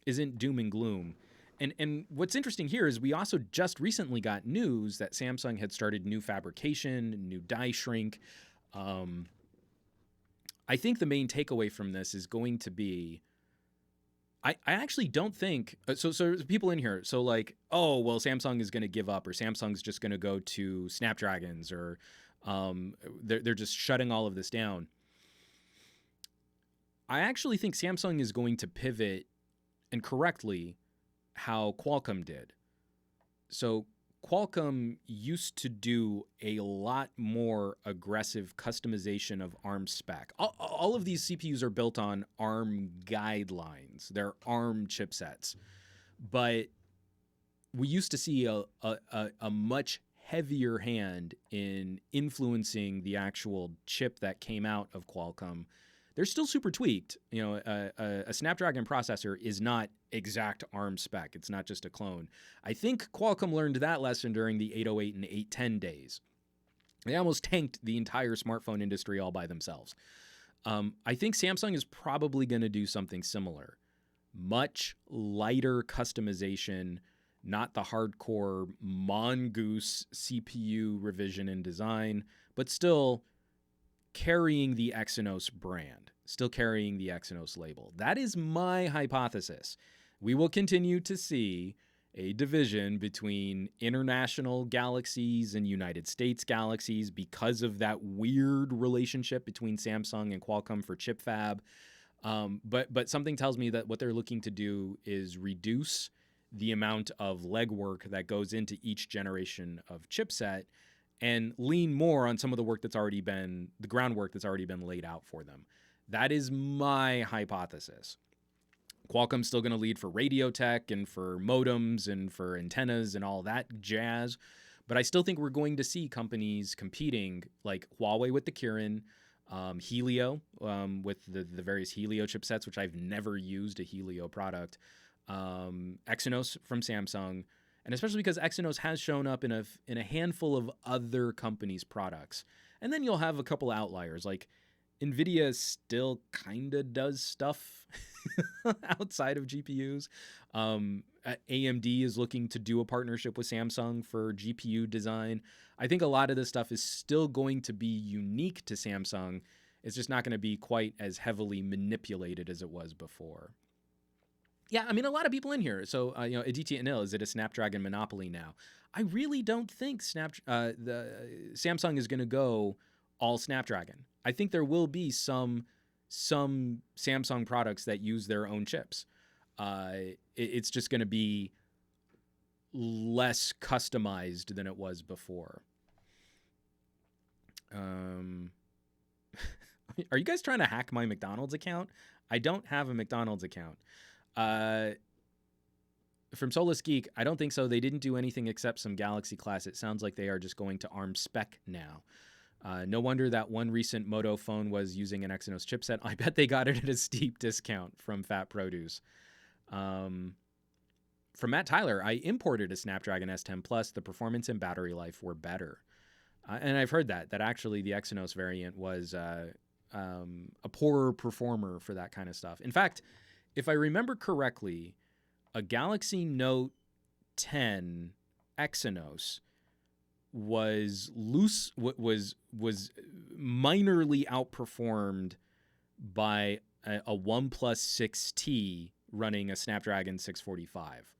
doom and gloom. And what's interesting here is we also just recently got news that Samsung had started new fabrication, new die shrink. I think the main takeaway from this is going to be, I actually don't think, so there's people in here, so like, oh, well, Samsung is going to give up, or Samsung's just going to go to Snapdragons, or they're just shutting all of this down. I actually think Samsung is going to pivot, and correctly, how Qualcomm did. So Qualcomm used to do a lot more aggressive customization of ARM spec. All of these CPUs are built on ARM guidelines. They're ARM chipsets. But we used to see a much heavier hand in influencing the actual chip that came out of Qualcomm. They're still super tweaked. You know, a Snapdragon processor is not exact ARM spec. It's not just a clone. I think Qualcomm learned that lesson during the 808 and 810 days. They almost tanked the entire smartphone industry all by themselves. I think Samsung is probably going to do something similar. Much lighter customization, not the hardcore mongoose CPU revision and design, but still carrying the Exynos brand, still carrying the Exynos label. That is my hypothesis. We will continue to see a division between international galaxies and United States galaxies because of that weird relationship between Samsung and Qualcomm for chip fab. But something tells me that what they're looking to do is reduce the amount of legwork that goes into each generation of chipset and lean more on some of the work that's already been, the groundwork that's already been laid out for them. That is my hypothesis. Qualcomm's still going to lead for radio tech and for modems and for antennas and all that jazz. But I still think we're going to see companies competing, like Huawei with the Kirin, Helio with the various Helio chipsets, which I've never used a Helio product, Exynos from Samsung, and especially because Exynos has shown up in a handful of other companies' products. And then you'll have a couple outliers, like NVIDIA still kind of does stuff outside of GPUs. AMD is looking to do a partnership with Samsung for GPU design. I think a lot of this stuff is still going to be unique to Samsung. It's just not going to be quite as heavily manipulated as it was before. Yeah, I mean, a lot of people in here. So, Aditya Anil, is it a Snapdragon monopoly now? I really don't think Samsung is going to go all Snapdragon. I think there will be some Samsung products that use their own chips. It's just going to be less customized than it was before. Are you guys trying to hack my McDonald's account? I don't have a McDonald's account. From Solus Geek, I don't think so. They didn't do anything except some Galaxy class. It sounds like they are just going to ARM spec now. No wonder that one recent Moto phone was using an Exynos chipset. I bet they got it at a steep discount from Fat Produce. From Matt Tyler, I imported a Snapdragon S10 Plus. The performance and battery life were better. And I've heard that actually the Exynos variant was a poorer performer for that kind of stuff. In fact, if I remember correctly, a Galaxy Note 10 Exynos was minorly outperformed by a OnePlus 6T running a Snapdragon 845.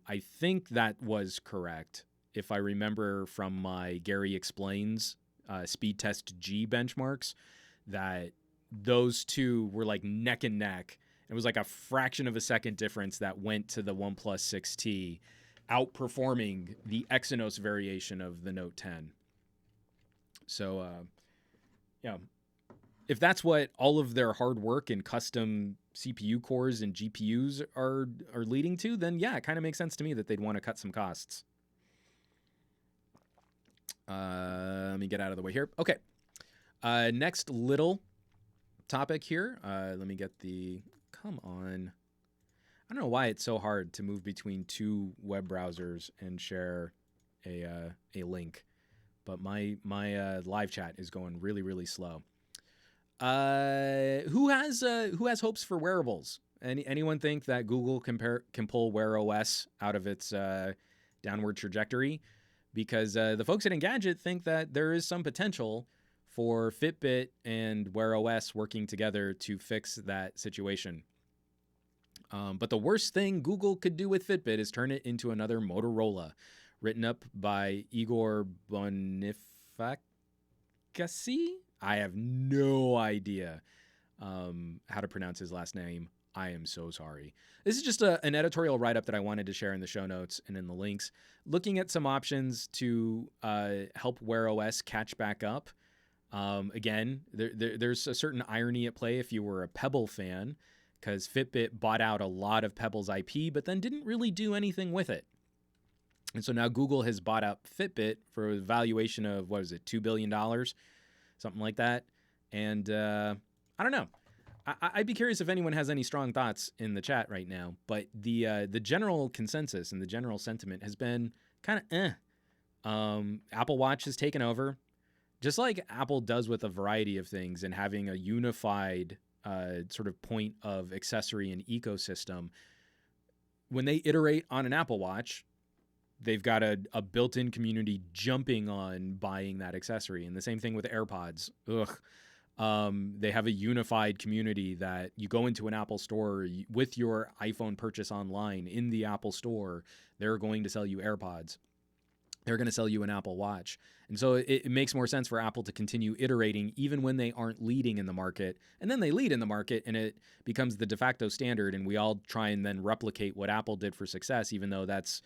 I think that was correct if I remember from my Gary Explains Speed Test G benchmarks, that those two were like neck and neck. It was like a fraction of a second difference that went to the OnePlus 6T, outperforming the Exynos variation of the Note 10. So, yeah, if that's what all of their hard work and custom CPU cores and GPUs are leading to, then yeah, it kind of makes sense to me that they'd want to cut some costs. Let me get out of the way here. Okay. Next little topic here. Let me get the, come on. I don't know why it's so hard to move between two web browsers and share a link, but my live chat is going really, really slow. Who has hopes for wearables? Anyone think that Google can pull Wear OS out of its downward trajectory? Because the folks at Engadget think that there is some potential for Fitbit and Wear OS working together to fix that situation. But the worst thing Google could do with Fitbit is turn it into another Motorola. Written up by Igor Bonifaci? I have no idea how to pronounce his last name. I am so sorry. This is just an editorial write-up that I wanted to share in the show notes and in the links, looking at some options to help Wear OS catch back up. Again, there's a certain irony at play if you were a Pebble fan, because Fitbit bought out a lot of Pebble's IP, but then didn't really do anything with it. And so now Google has bought up Fitbit for a valuation of, what is it, $2 billion? Something like that. And I don't know. I'd be curious if anyone has any strong thoughts in the chat right now. But the general consensus and the general sentiment has been kind of Apple Watch has taken over. Just like Apple does with a variety of things, and having a unified sort of point of accessory and ecosystem. When they iterate on an Apple Watch, they've got a built-in community jumping on buying that accessory. And the same thing with AirPods. They have a unified community that you go into an Apple store with your iPhone purchase online in the Apple store. They're going to sell you AirPods. They're going to sell you an Apple Watch. And so it makes more sense for Apple to continue iterating even when they aren't leading in the market. And then they lead in the market and it becomes the de facto standard. And we all try and then replicate what Apple did for success, even though that's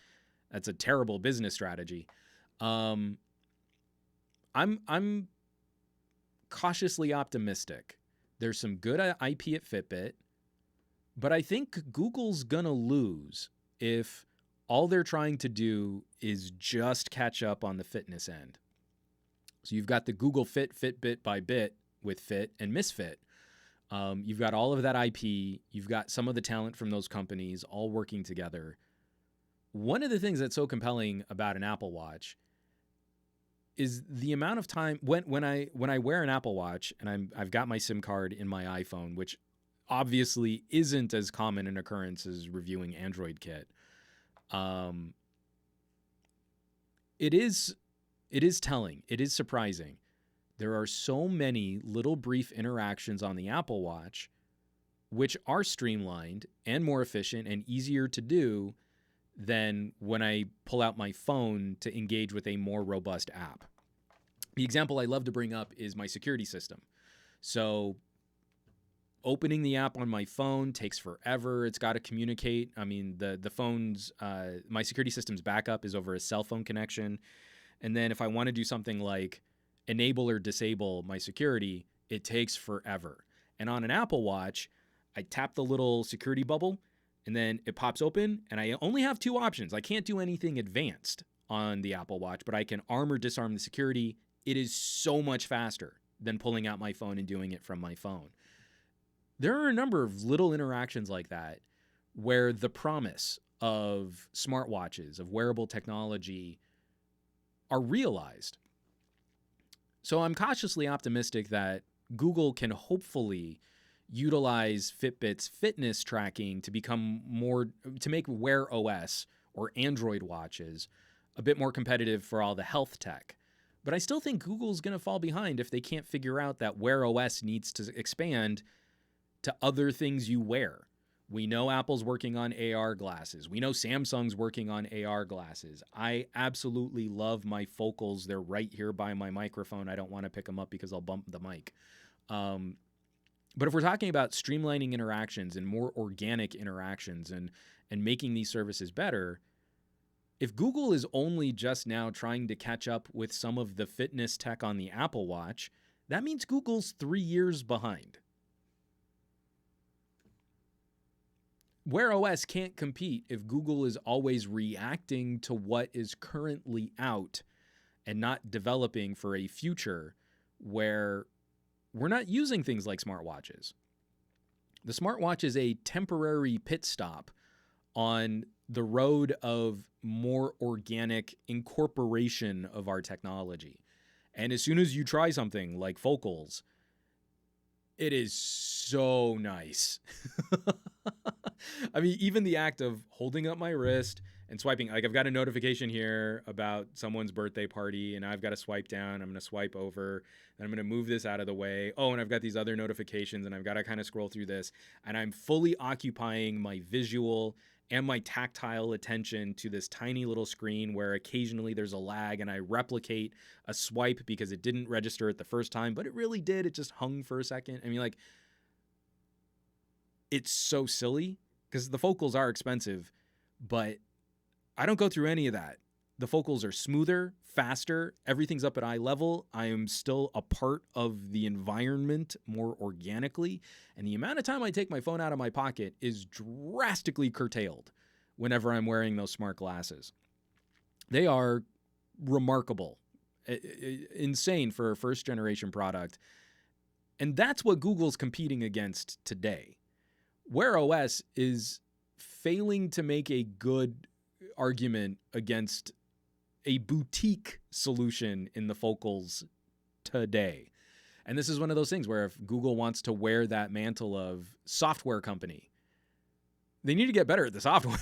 a terrible business strategy. I'm cautiously optimistic. There's some good IP at Fitbit, but I think Google's gonna lose if all they're trying to do is just catch up on the fitness end. So you've got the Google Fit, Fitbit by bit with Fit and Misfit. You've got all of that IP. You've got some of the talent from those companies all working together. One of the things that's so compelling about an Apple Watch is the amount of time when I wear an Apple Watch and I've got my SIM card in my iPhone, which obviously isn't as common an occurrence as reviewing Android Kit. It is telling. It is surprising. There are so many little brief interactions on the Apple Watch which are streamlined and more efficient and easier to do than when I pull out my phone to engage with a more robust app. The example I love to bring up is my security system. So opening the app on my phone takes forever. It's got to communicate. I mean, the phone's, my security system's backup is over a cell phone connection. And then if I want to do something like enable or disable my security, it takes forever. And on an Apple Watch, I tap the little security bubble and then it pops open and I only have two options. I can't do anything advanced on the Apple Watch, but I can arm or disarm the security. It is so much faster than pulling out my phone and doing it from my phone. There are a number of little interactions like that where the promise of smartwatches, of wearable technology are realized. So I'm cautiously optimistic that Google can hopefully utilize Fitbit's fitness tracking to become more, to make Wear OS or Android watches a bit more competitive for all the health tech. But I still think Google's going to fall behind if they can't figure out that Wear OS needs to expand to other things you wear. We know Apple's working on AR glasses. We know Samsung's working on AR glasses. I absolutely love my focals. They're right here by my microphone. I don't want to pick them up because I'll bump the mic. But if we're talking about streamlining interactions and more organic interactions and making these services better, If Google is only just now trying to catch up with some of the fitness tech on the Apple Watch, that means Google's 3 years behind. Wear OS can't compete if Google is always reacting to what is currently out and not developing for a future where we're not using things like smartwatches. The smartwatch is a temporary pit stop on the road of more organic incorporation of our technology. And as soon as you try something like focals, it is so nice. I mean, even the act of holding up my wrist and swiping, like I've got a notification here about someone's birthday party and I've got to swipe down. I'm going to swipe over and I'm going to move this out of the way. Oh, and I've got these other notifications and I've got to kind of scroll through this. And I'm fully occupying my visual and my tactile attention to this tiny little screen where occasionally there's a lag and I replicate a swipe because it didn't register it the first time, but it really did. It just hung for a second. I mean, like, it's so silly because the focals are expensive, but I don't go through any of that. The focals are smoother, faster, everything's up at eye level. I am still a part of the environment more organically, and the amount of time I take my phone out of my pocket is drastically curtailed whenever I'm wearing those smart glasses. They are remarkable, insane for a first-generation product, and that's what Google's competing against today. Wear OS is failing to make a good argument against a boutique solution in the focals today. And this is one of those things where if Google wants to wear that mantle of software company, they need to get better at the software.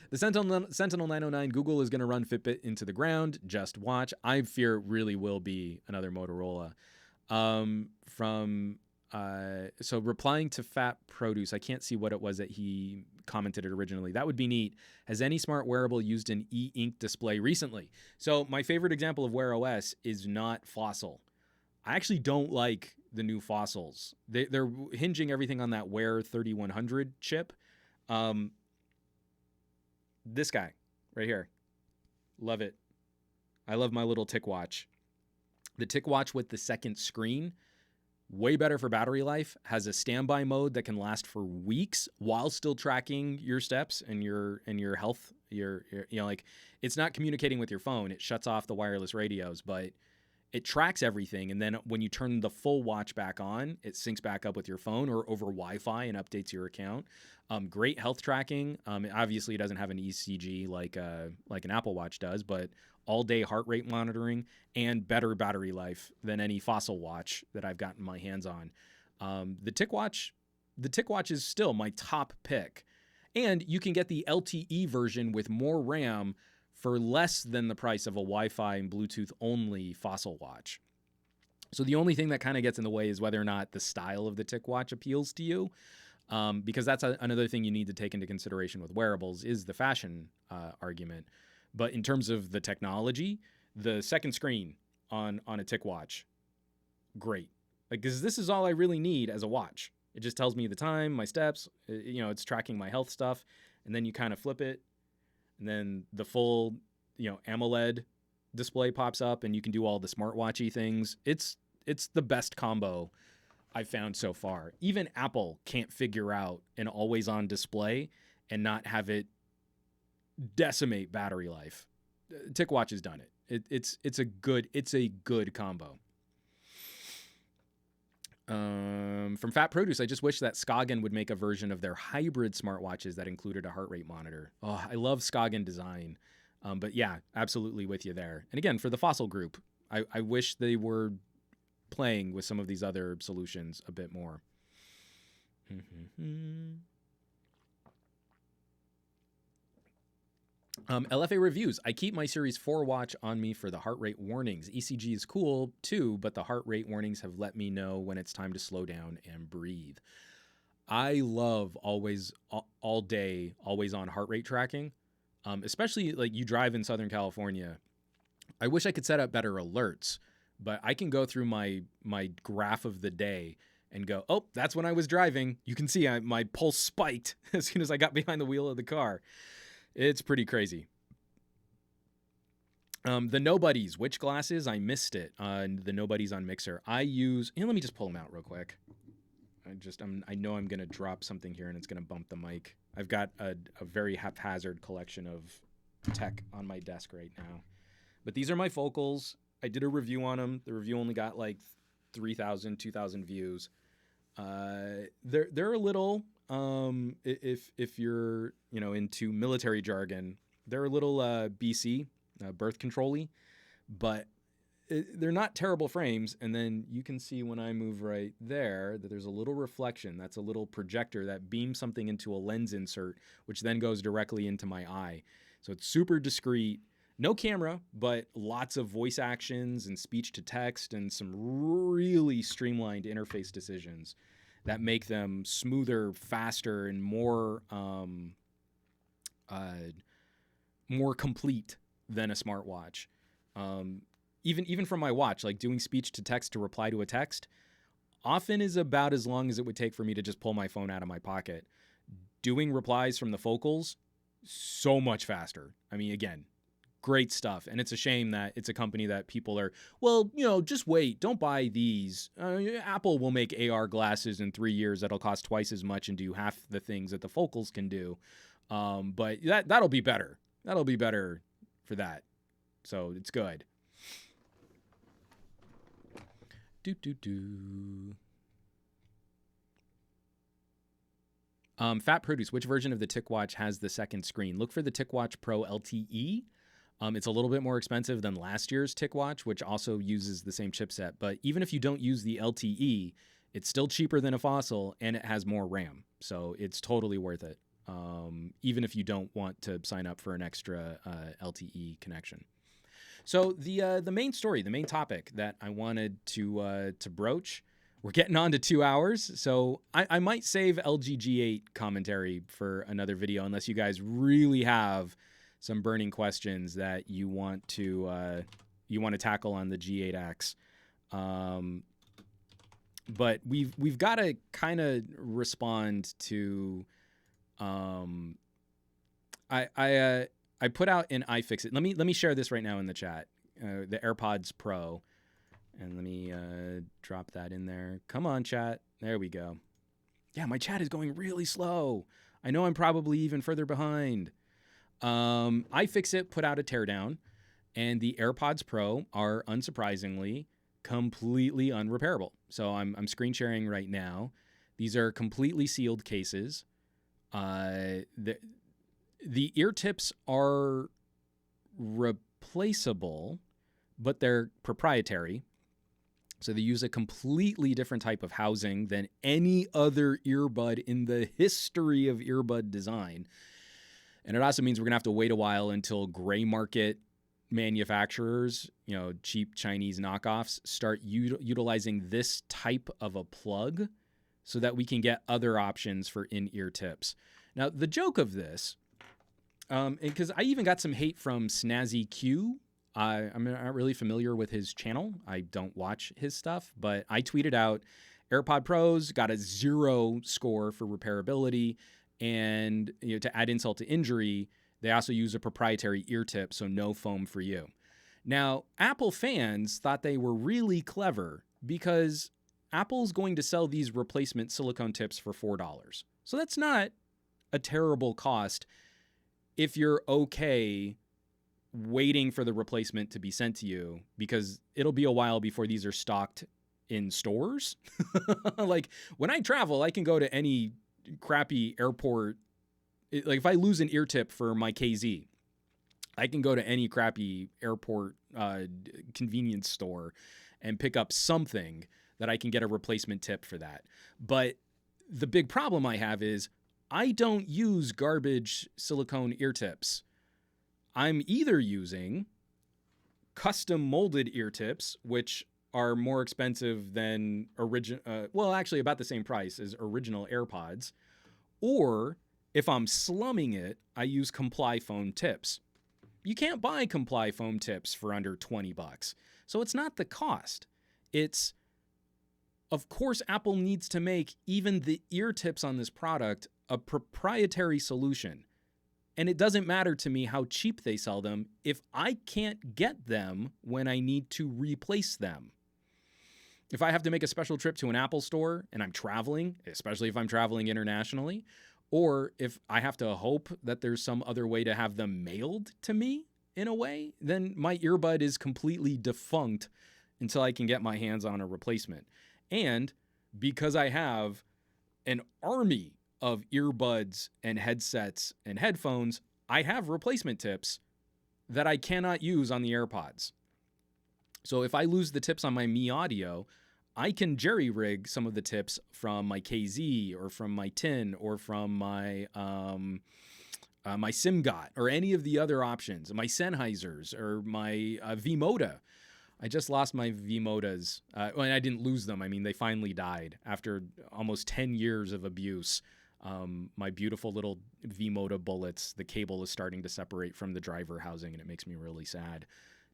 The Sentinel 909, Google is going to run Fitbit into the ground. Just watch. I fear it really will be another Motorola. So replying to Fat Produce, I can't see what it was that he commented it originally. That would be neat. Has any smart wearable used an e-ink display recently? So my favorite example of Wear OS is not Fossil. I actually don't like the new Fossils. They're hinging everything on that Wear 3100 chip. This guy right here. Love it. I love my little TicWatch. The TicWatch with the second screen, way better for battery life, has a standby mode that can last for weeks while still tracking your steps and your health. Your like, it's not communicating with your phone. It shuts off the wireless radios, but it tracks everything. And then when you turn the full watch back on, it syncs back up with your phone or over Wi-Fi and updates your account. Great health tracking. Obviously, it doesn't have an ECG like an Apple Watch does, but all-day heart rate monitoring and better battery life than any Fossil watch that I've gotten my hands on. The TicWatch is still my top pick. And you can get the LTE version with more RAM for less than the price of a Wi-Fi and Bluetooth-only Fossil watch. So the only thing that kind of gets in the way is whether or not the style of the TicWatch appeals to you, because that's another thing you need to take into consideration with wearables is the fashion argument. But in terms of the technology, the second screen on a TicWatch, great. Like, because this is all I really need as a watch. It just tells me the time, my steps, it's tracking my health stuff. And then you kind of flip it. And then the full, AMOLED display pops up and you can do all the smartwatchy things. It's the best combo I've found so far. Even Apple can't figure out an always-on display and not have it decimate battery life. TicWatch has done it. It's a good combo. From Fat Produce, I just wish that Skagen would make a version of their hybrid smartwatches that included a heart rate monitor. Oh, I love Skagen design. But yeah, absolutely with you there. And again, for the Fossil group, I wish they were playing with some of these other solutions a bit more. LFA reviews. I keep my Series 4 watch on me for the heart rate warnings. ECG is cool too, but the heart rate warnings have let me know when it's time to slow down and breathe. I love always, all day, always on heart rate tracking, especially like you drive in Southern California. I wish I could set up better alerts, but I can go through my graph of the day and go, oh, that's when I was driving. You can see my pulse spiked as soon as I got behind the wheel of the car. It's pretty crazy. The Nobodies, which glasses? I missed it. The Nobodies on Mixer. I use, let me just pull them out real quick. I know I'm going to drop something here and it's going to bump the mic. I've got a very haphazard collection of tech on my desk right now. But these are my focals. I did a review on them. The review only got like 3,000, 2,000 views. They're a little, if you're, into military jargon, they're a little BC, birth control-y, but they're not terrible frames. And then you can see when I move right there that there's a little reflection. That's a little projector that beams something into a lens insert, which then goes directly into my eye. So it's super discreet. No camera, but lots of voice actions and speech to text and some really streamlined interface decisions that make them smoother, faster, and more complete than a smartwatch. Even from my watch, like doing speech to text to reply to a text often is about as long as it would take for me to just pull my phone out of my pocket. Doing replies from the focals, so much faster. I mean, again, great stuff. And it's a shame that it's a company that people are, just wait, don't buy these. Apple will make AR glasses in 3 years that'll cost twice as much and do half the things that the focals can do. But that'll be better. That'll be better for that. So it's good. Fat Produce, which version of the TicWatch has the second screen? Look for the TicWatch Pro LTE. It's a little bit more expensive than last year's TicWatch, which also uses the same chipset. But even if you don't use the LTE, it's still cheaper than a Fossil, and it has more RAM. So it's totally worth it, even if you don't want to sign up for an extra LTE connection. So the main story, the main topic that I wanted to broach, we're getting on to 2 hours, so I might save LG G8 commentary for another video unless you guys really have some burning questions that you want to tackle on the G8X. But we've got to kind of respond to. I put out an iFixit. Let me share this right now in the chat. The AirPods Pro. And let me drop that in there. Come on, chat. There we go. Yeah, my chat is going really slow. I know I'm probably even further behind. iFixit put out a teardown, and the AirPods Pro are, unsurprisingly, completely unrepairable. So I'm screen sharing right now. These are completely sealed cases. The ear tips are replaceable, but they're proprietary. So they use a completely different type of housing than any other earbud in the history of earbud design. And it also means we're going to have to wait a while until gray market manufacturers, cheap Chinese knockoffs, start utilizing this type of a plug so that we can get other options for in-ear tips. Now, the joke of this, because I even got some hate from Snazzy Q. I'm not really familiar with his channel. I don't watch his stuff, but I tweeted out AirPod Pros got a 0 score for repairability. And to add insult to injury, they also use a proprietary ear tip, so no foam for you. Now, Apple fans thought they were really clever because Apple's going to sell these replacement silicone tips for $4. So that's not a terrible cost if you're okay waiting for the replacement to be sent to you, because it'll be a while before these are stocked in stores. Like when I travel, I can go to any crappy airport. Like if I lose an ear tip for my KZ, I can go to any crappy airport convenience store and pick up something that I can get a replacement tip for that. But the big problem I have is I don't use garbage silicone ear tips. I'm either using custom molded ear tips, which are more expensive than actually about the same price as original AirPods, or if I'm slumming it, I use Comply foam tips. You can't buy Comply foam tips for under $20. So it's not the cost. It's Of course, Apple needs to make even the ear tips on this product a proprietary solution. And it doesn't matter to me how cheap they sell them if I can't get them when I need to replace them. If I have to make a special trip to an Apple store and I'm traveling, especially if I'm traveling internationally, or if I have to hope that there's some other way to have them mailed to me in a way, then my earbud is completely defunct until I can get my hands on a replacement. And because I have an army of earbuds and headsets and headphones, I have replacement tips that I cannot use on the AirPods. So if I lose the tips on my Mi Audio, I can jerry-rig some of the tips from my KZ or from my Tin or from my my SimGot or any of the other options, my Sennheisers or my V-Moda. I just lost my V-Modas. Well, I didn't lose them. I mean, they finally died after almost 10 years of abuse. My beautiful little V-Moda bullets, the cable is starting to separate from the driver housing, and it makes me really sad.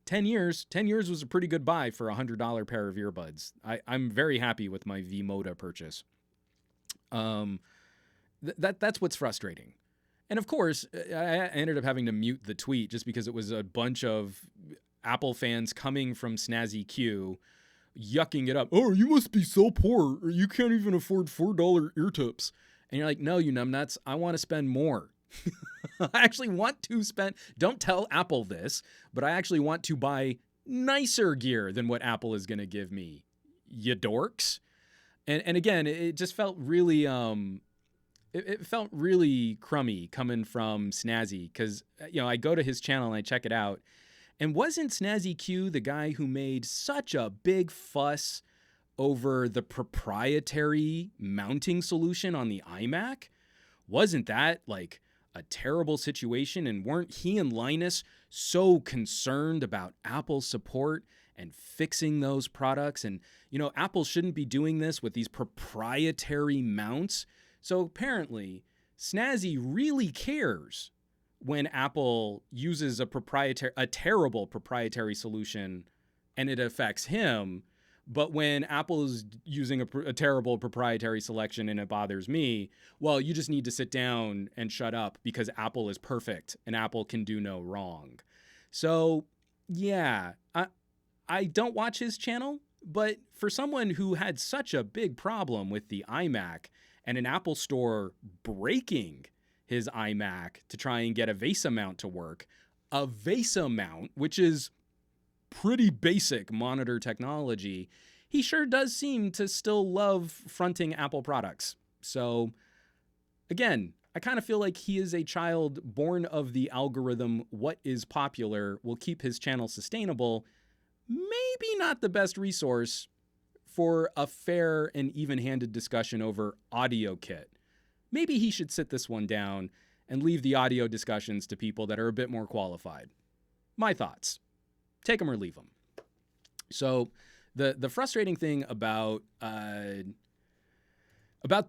10 years was a pretty good buy for a $100 pair of earbuds. I'm very happy with my V-Moda purchase. That's what's frustrating. And of course, I ended up having to mute the tweet just because it was a bunch of Apple fans coming from Snazzy Q, yucking it up. Oh, you must be so poor, or you can't even afford $4 ear tips. And you're like, no, you numbnuts, I want to spend more. I actually want to spend, don't tell Apple this, but I actually want to buy nicer gear than what Apple is going to give me. You dorks. And again, it just felt really, it felt really crummy coming from Snazzy because, you know, I go to his channel and I check it out. And wasn't Snazzy Q the guy who made such a big fuss over the proprietary mounting solution on the iMac? Wasn't that like a terrible situation? And weren't he and Linus so concerned about Apple's support and fixing those products? And, you know, Apple shouldn't be doing this with these proprietary mounts. So apparently, Snazzy really cares when Apple uses a terrible proprietary solution and it affects him. But when Apple is using a terrible proprietary selection and it bothers me, well, you just need to sit down and shut up because Apple is perfect and Apple can do no wrong. So, yeah, I don't watch his channel, but for someone who had such a big problem with the iMac and an Apple store breaking his iMac to try and get a VESA mount to work, a VESA mount, which is pretty basic monitor technology, he sure does seem to still love fronting Apple products. So again, I kind of feel like he is a child born of the algorithm. What is popular will keep his channel sustainable. Maybe not the best resource for a fair and even-handed discussion over audio kit. Maybe he should sit this one down and leave the audio discussions to people that are a bit more qualified. My thoughts. Take them or leave them. So the frustrating thing about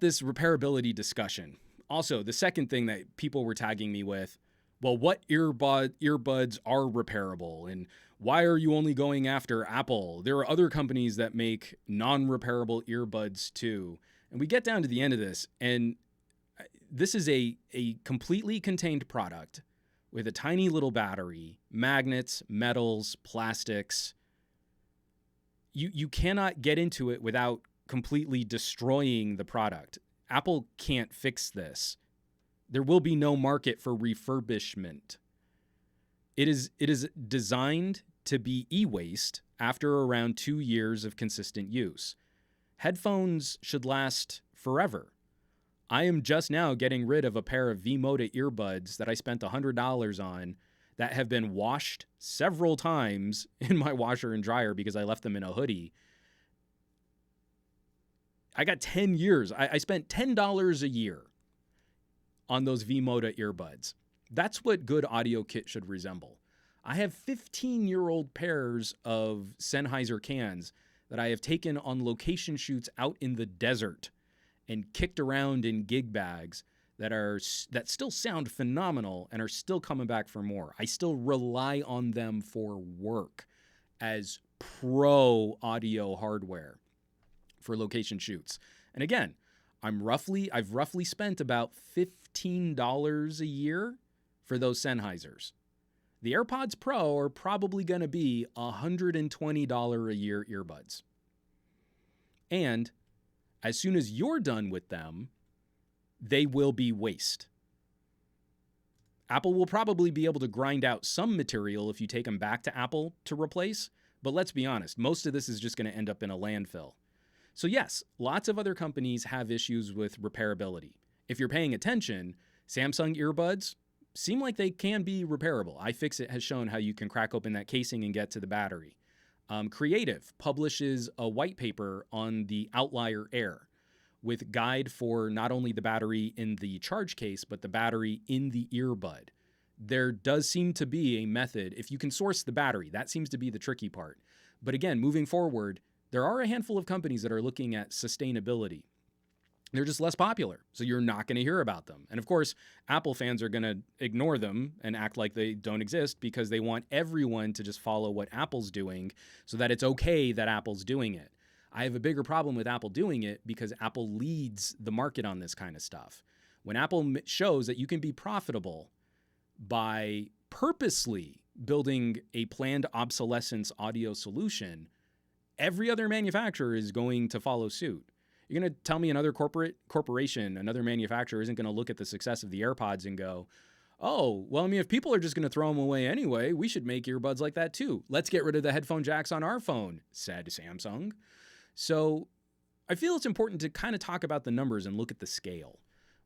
this repairability discussion, also the second thing that people were tagging me with, well, what earbuds are repairable and why are you only going after Apple? There are other companies that make non-repairable earbuds too. And we get down to the end of this, and this is a completely contained product with a tiny little battery, magnets, metals, plastics. You cannot get into it without completely destroying the product. Apple can't fix this. There will be no market for refurbishment. It is designed to be e-waste after around 2 years of consistent use. Headphones should last forever. I am just now getting rid of a pair of V-Moda earbuds that I spent $100 on that have been washed several times in my washer and dryer because I left them in a hoodie. I got 10 years. I spent $10 a year on those V-Moda earbuds. That's what good audio kit should resemble. I have 15-year-old pairs of Sennheiser cans that I have taken on location shoots out in the desert and kicked around in gig bags that still sound phenomenal and are still coming back for more. I still rely on them for work as pro audio hardware. for location shoots. And again, I've roughly spent about $15 a year for those Sennheisers. The AirPods Pro are probably going to be $120 a year earbuds. And as soon as you're done with them, they will be waste. Apple will probably be able to grind out some material if you take them back to Apple to replace, but let's be honest, most of this is just going to end up in a landfill. So yes, lots of other companies have issues with repairability. If you're paying attention, Samsung earbuds seem like they can be repairable. iFixit has shown how you can crack open that casing and get to the battery. Creative publishes a white paper on the Outlier Air with guide for not only the battery in the charge case, but the battery in the earbud. There does seem to be a method, if you can source the battery, that seems to be the tricky part. But again, moving forward, there are a handful of companies that are looking at sustainability. They're just less popular, so you're not going to hear about them. And of course, Apple fans are going to ignore them and act like they don't exist because they want everyone to just follow what Apple's doing so that it's okay that Apple's doing it. I have a bigger problem with Apple doing it because Apple leads the market on this kind of stuff. When Apple shows that you can be profitable by purposely building a planned obsolescence audio solution, every other manufacturer is going to follow suit. You're going to tell me another corporation, another manufacturer isn't going to look at the success of the AirPods and go, oh, well, I mean, if people are just going to throw them away anyway, we should make earbuds like that too. Let's get rid of the headphone jacks on our phone, said Samsung. So I feel it's important to kind of talk about the numbers and look at the scale.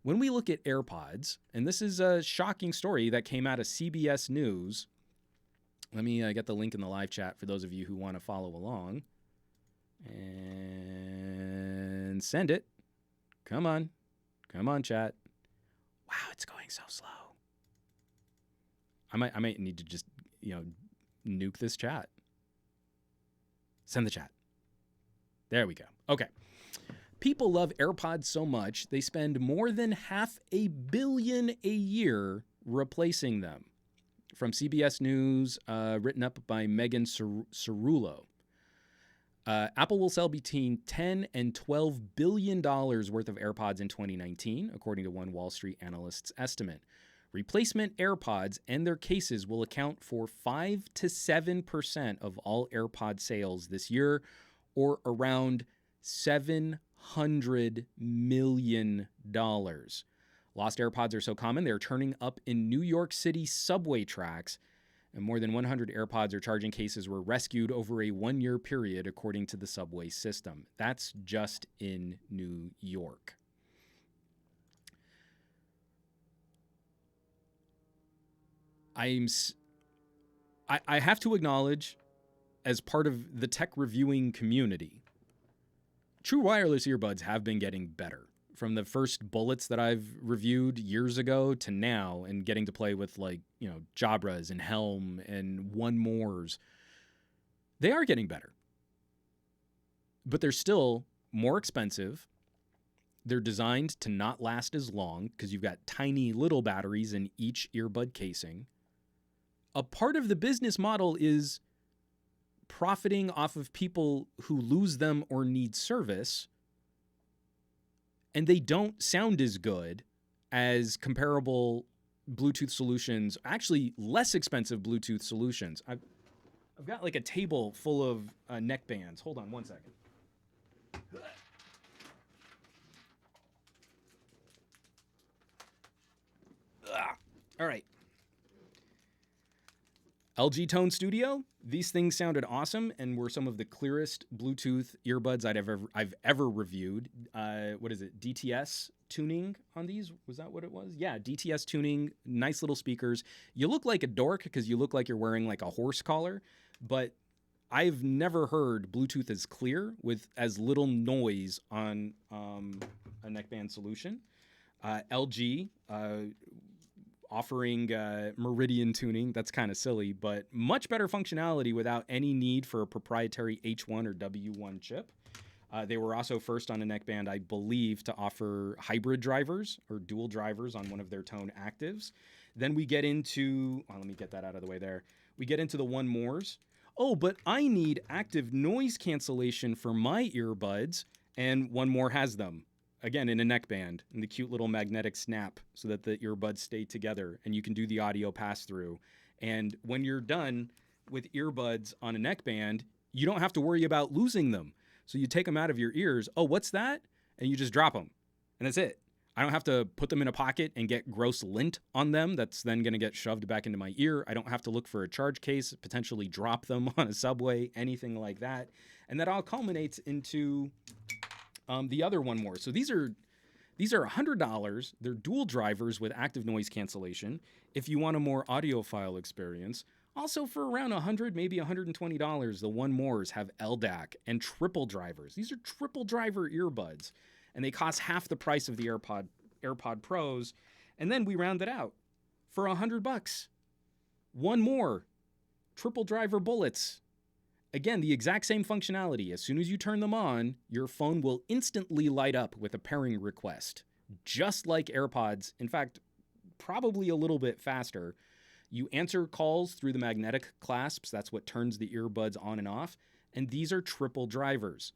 When we look at AirPods, and this is a shocking story that came out of CBS News. Let me get the link in the live chat for those of you who want to follow along. And send it. Come on, chat. Wow, it's going so slow. I might need to just, nuke this chat. Send the chat. There we go. Okay. People love AirPods so much, they spend more than $500 million a year replacing them. From CBS News, written up by Megan Cerullo. Apple will sell between $10 and $12 billion worth of AirPods in 2019, according to one Wall Street analyst's estimate. Replacement AirPods and their cases will account for 5 to 7% of all AirPod sales this year, or around $700 million. Lost AirPods are so common, they're turning up in New York City subway tracks, and more than 100 AirPods or charging cases were rescued over a 1-year period, according to the subway system. That's just in New York. I have to acknowledge, as part of the tech reviewing community, true wireless earbuds have been getting better. From the first bullets that I've reviewed years ago to now, and getting to play with Jabras and Helm and One Mores, they are getting better. But they're still more expensive. They're designed to not last as long because you've got tiny little batteries in each earbud casing. A part of the business model is profiting off of people who lose them or need service, and they don't sound as good as comparable Bluetooth solutions, actually less expensive Bluetooth solutions. I've got a table full of neck bands. Hold on one second. All right. LG Tone Studio. These things sounded awesome and were some of the clearest Bluetooth earbuds I've ever reviewed. What is it? DTS tuning on these? Was that what it was? Yeah, DTS tuning. Nice little speakers. You look like a dork because you look like you're wearing a horse collar, but I've never heard Bluetooth as clear with as little noise on a neckband solution. LG offering Meridian tuning. That's kind of silly, but much better functionality without any need for a proprietary H1 or W1 chip. They were also first on a neckband, I believe, to offer hybrid drivers or dual drivers on one of their Tone Actives. Then we get into, let me get that out of the way there. We get into the One Mores. Oh, but I need active noise cancellation for my earbuds. And one more has them, again, in a neckband, in the cute little magnetic snap so that the earbuds stay together and you can do the audio pass-through. And when you're done with earbuds on a neckband, you don't have to worry about losing them. So you take them out of your ears. Oh, what's that? And you just drop them. And that's it. I don't have to put them in a pocket and get gross lint on them. That's then going to get shoved back into my ear. I don't have to look for a charge case, potentially drop them on a subway, anything like that. And that all culminates into the other one more. So these are $100. They're dual drivers with active noise cancellation. If you want a more audiophile experience, also for around $100, maybe $120, the one mores have LDAC and triple drivers. These are triple driver earbuds, and they cost half the price of the AirPod Pros. And then we round it out for $100. One more, triple driver bullets. Again, the exact same functionality. As soon as you turn them on, your phone will instantly light up with a pairing request, just like AirPods. In fact, probably a little bit faster. You answer calls through the magnetic clasps. That's what turns the earbuds on and off. And these are triple drivers.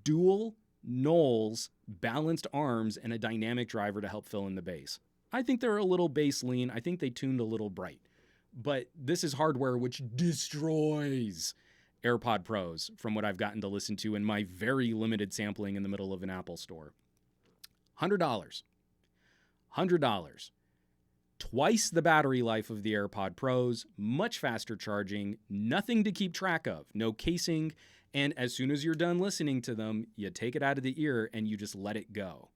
Dual Knowles, balanced arms, and a dynamic driver to help fill in the bass. I think they're a little bass lean. I think they tuned a little bright. But this is hardware which destroys AirPod Pros from what I've gotten to listen to in my very limited sampling in the middle of an Apple store. $100. $100. Twice the battery life of the AirPod Pros, much faster charging, nothing to keep track of, no casing, and as soon as you're done listening to them, you take it out of the ear and you just let it go.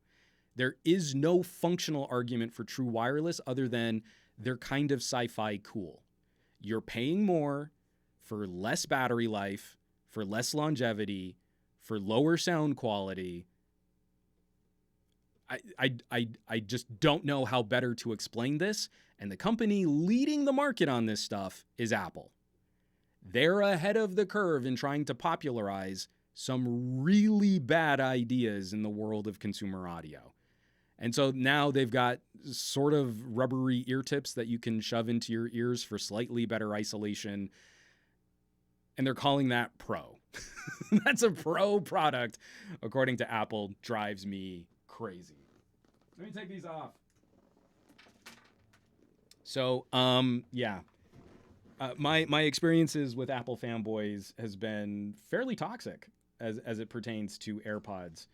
There is no functional argument for true wireless other than they're kind of sci-fi cool. You're paying more for less battery life, for less longevity, for lower sound quality. I just don't know how better to explain this. And the company leading the market on this stuff is Apple. They're ahead of the curve in trying to popularize some really bad ideas in the world of consumer audio. And so now they've got sort of rubbery ear tips that you can shove into your ears for slightly better isolation. And they're calling that Pro. That's a Pro product, according to Apple. Drives me crazy. Let me take these off. So, yeah. My experiences with Apple fanboys has been fairly toxic as it pertains to AirPods.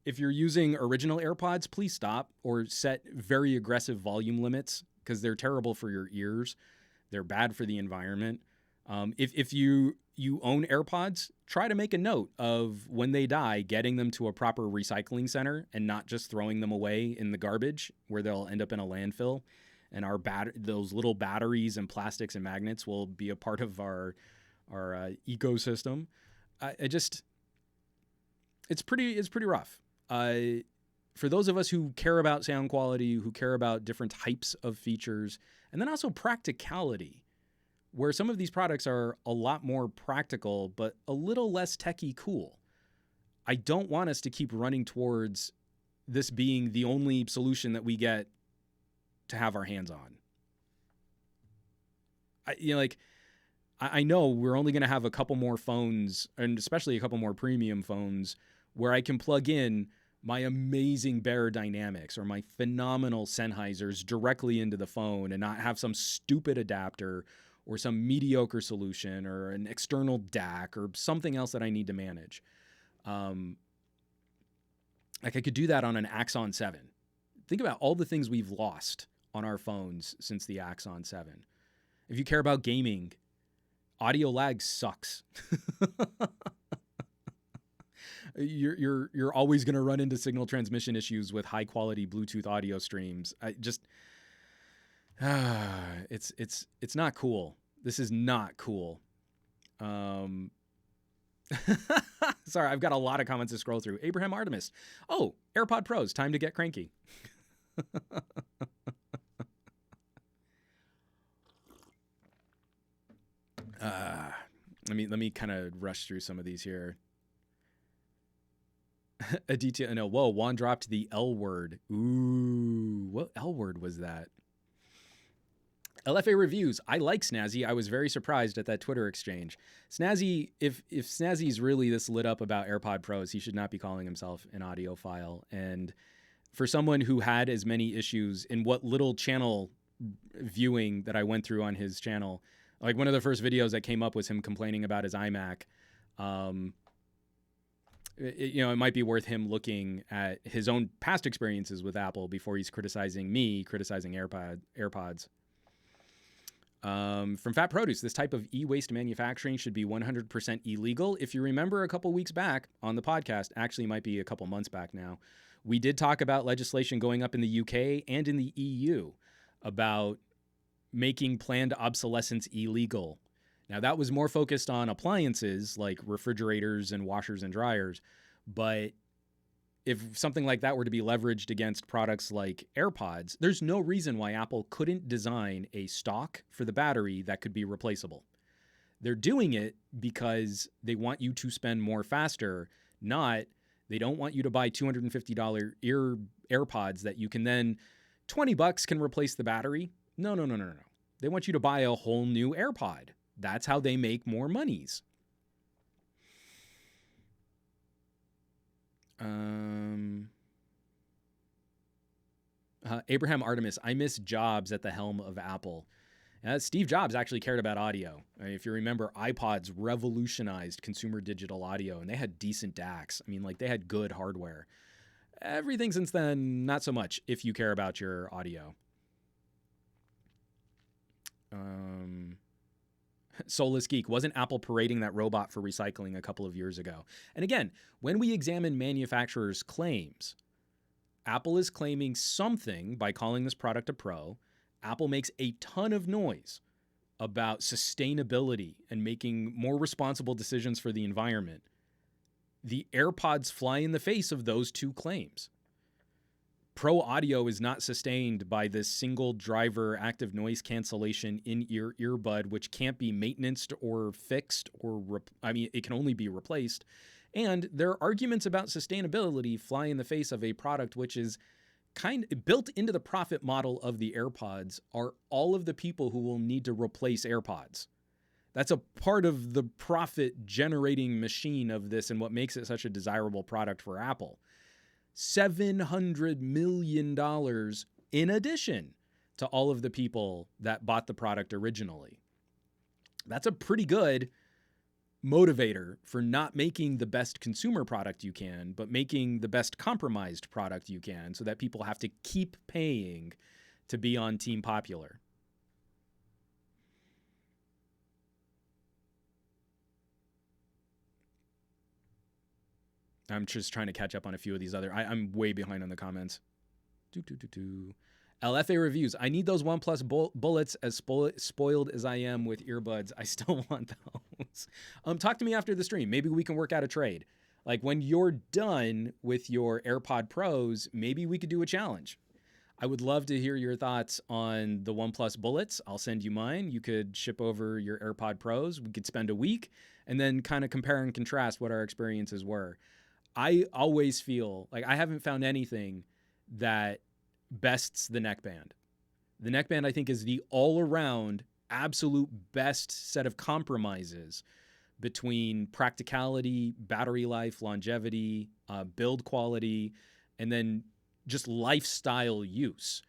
If you're using original AirPods, please stop or set very aggressive volume limits because they're terrible for your ears. They're bad for the environment. If you own AirPods, try to make a note of when they die, getting them to a proper recycling center and not just throwing them away in the garbage where they'll end up in a landfill. And those little batteries and plastics and magnets will be a part of our ecosystem. It's pretty rough. For those of us who care about sound quality, who care about different types of features, and then also practicality, where some of these products are a lot more practical, but a little less techie cool. I don't want us to keep running towards this being the only solution that we get to have our hands on. I know we're only going to have a couple more phones, and especially a couple more premium phones, where I can plug in my amazing Bear Dynamics or my phenomenal Sennheisers directly into the phone and not have some stupid adapter or some mediocre solution or an external DAC or something else that I need to manage. I could do that on an Axon 7. Think about all the things we've lost on our phones since the Axon 7. If you care about gaming, audio lag sucks. You're always going to run into signal transmission issues with high quality Bluetooth audio streams. It's not cool. This is not cool. Sorry, I've got a lot of comments to scroll through. Abraham Artemis. Oh, AirPod Pros, time to get cranky. Let me kind of rush through some of these here. Aditya, no, whoa, Juan dropped the L word. Ooh, what L word was that? LFA reviews. I like Snazzy. I was very surprised at that Twitter exchange. Snazzy, if Snazzy's really this lit up about AirPod Pros, he should not be calling himself an audiophile. And for someone who had as many issues in what little channel viewing that I went through on his channel, like one of the first videos that came up was him complaining about his iMac. It might be worth him looking at his own past experiences with Apple before he's criticizing me, criticizing AirPods. From Fat Produce, this type of e-waste manufacturing should be 100% illegal. If you remember a couple weeks back on the podcast, actually might be a couple months back now, we did talk about legislation going up in the UK and in the EU about making planned obsolescence illegal. Now, that was more focused on appliances like refrigerators and washers and dryers, but if something like that were to be leveraged against products like AirPods, there's no reason why Apple couldn't design a stock for the battery that could be replaceable. They're doing it because they want you to spend more faster, not they don't want you to buy $250 AirPods that you can then $20 can replace the battery. No. They want you to buy a whole new AirPod. That's how they make more monies. Abraham Artemis, I miss Jobs at the helm of Apple. Steve Jobs actually cared about audio. I mean, if you remember, iPods revolutionized consumer digital audio, and they had decent DACs. I mean, like, they had good hardware. Everything since then, not so much if you care about your audio. Soulless Geek, wasn't Apple parading that robot for recycling a couple of years ago? And again, when we examine manufacturers' claims, Apple is claiming something by calling this product a Pro. Apple makes a ton of noise about sustainability and making more responsible decisions for the environment. The AirPods fly in the face of those two claims. Pro audio is not sustained by this single driver active noise cancellation in-ear earbud, which can't be maintained or fixed it can only be replaced. And their arguments about sustainability fly in the face of a product which is kind of built into the profit model of the AirPods are all of the people who will need to replace AirPods. That's a part of the profit generating machine of this and what makes it such a desirable product for Apple. $700 million in addition to all of the people that bought the product originally. That's a pretty good motivator for not making the best consumer product you can, but making the best compromised product you can so that people have to keep paying to be on Team Popular. I'm just trying to catch up on a few of these other. I'm way behind on the comments. LFA reviews. I need those OnePlus bullets. As spoiled as I am with earbuds, I still want those. Talk to me after the stream. Maybe we can work out a trade. Like when you're done with your AirPod Pros, maybe we could do a challenge. I would love to hear your thoughts on the OnePlus bullets. I'll send you mine. You could ship over your AirPod Pros. We could spend a week and then kind of compare and contrast what our experiences were. I always feel like I haven't found anything that bests the neckband. The neckband, I think, is the all-around absolute best set of compromises between practicality, battery life, longevity, build quality, and then just lifestyle use.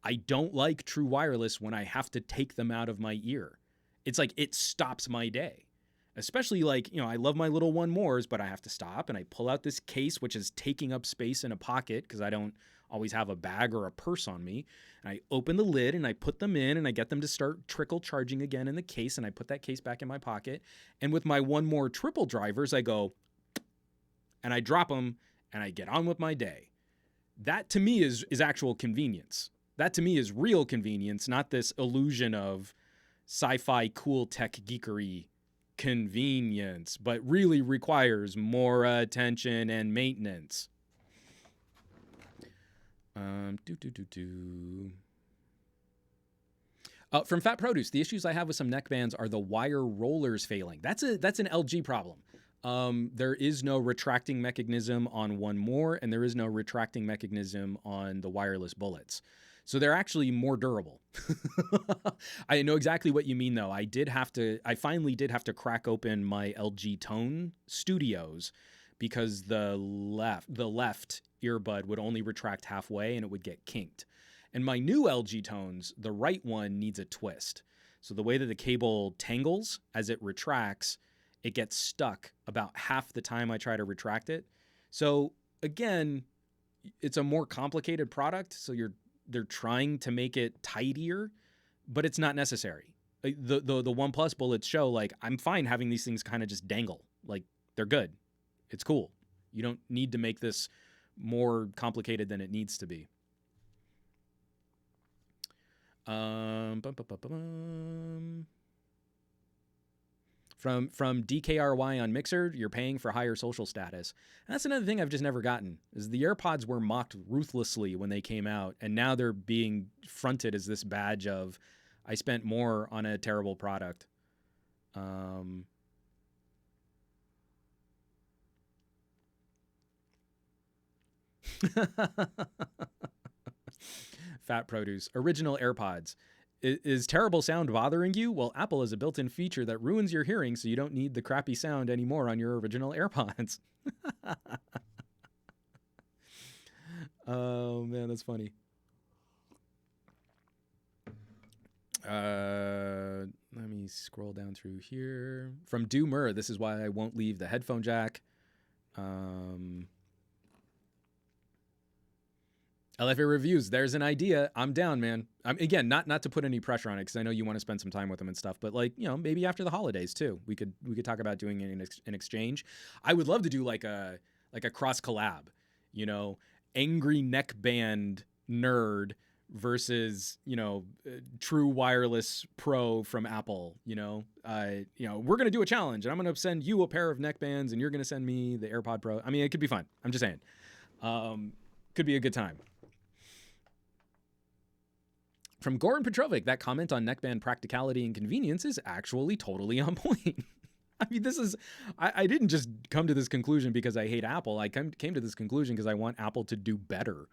I don't like true wireless when I have to take them out of my ear. It's like it stops my day. Especially like, I love my little One Mores, but I have to stop and I pull out this case, which is taking up space in a pocket because I don't always have a bag or a purse on me. And I open the lid and I put them in and I get them to start trickle charging again in the case. And I put that case back in my pocket. And with my One More triple drivers, I go and I drop them and I get on with my day. That to me is actual convenience. That to me is real convenience, not this illusion of sci-fi cool tech geekery convenience, but really requires more attention and maintenance. From Fat Produce, the issues I have with some neckbands are the wire rollers failing. That's an LG problem. There is no retracting mechanism on One More, and there is no retracting mechanism on the wireless bullets. So they're actually more durable. I know exactly what you mean, though. I finally did have to crack open my LG Tone Studios because the left earbud would only retract halfway and it would get kinked. And my new LG Tones, the right one needs a twist. So the way that the cable tangles as it retracts, it gets stuck about half the time I try to retract it. So again, it's a more complicated product. So they're trying to make it tidier, but it's not necessary. The OnePlus bullets show, like, I'm fine having these things kind of just dangle. Like, they're good. It's cool. You don't need to make this more complicated than it needs to be. From DKRY on Mixer, you're paying for higher social status. And that's another thing I've just never gotten, is the AirPods were mocked ruthlessly when they came out, and now they're being fronted as this badge of, I spent more on a terrible product. Fat Produce. Original AirPods. Is terrible sound bothering you? Well, Apple has a built-in feature that ruins your hearing, so you don't need the crappy sound anymore on your original AirPods. Oh, man, that's funny. Let me scroll down through here. From Doomer, this is why I won't leave the headphone jack. LFA reviews. There's an idea. I'm down, man. Again, not to put any pressure on it, because I know you want to spend some time with them and stuff. But, like, you know, maybe after the holidays too, we could talk about doing an exchange. I would love to do like a cross collab. You know, angry neckband nerd versus, you know, true wireless pro from Apple. You know, we're gonna do a challenge, and I'm gonna send you a pair of neckbands, and you're gonna send me the AirPod Pro. I mean, it could be fun. I'm just saying, could be a good time. From Goran Petrovic, that comment on neckband practicality and convenience is actually totally on point. I mean, I didn't just come to this conclusion because I hate Apple. I came to this conclusion because I want Apple to do better.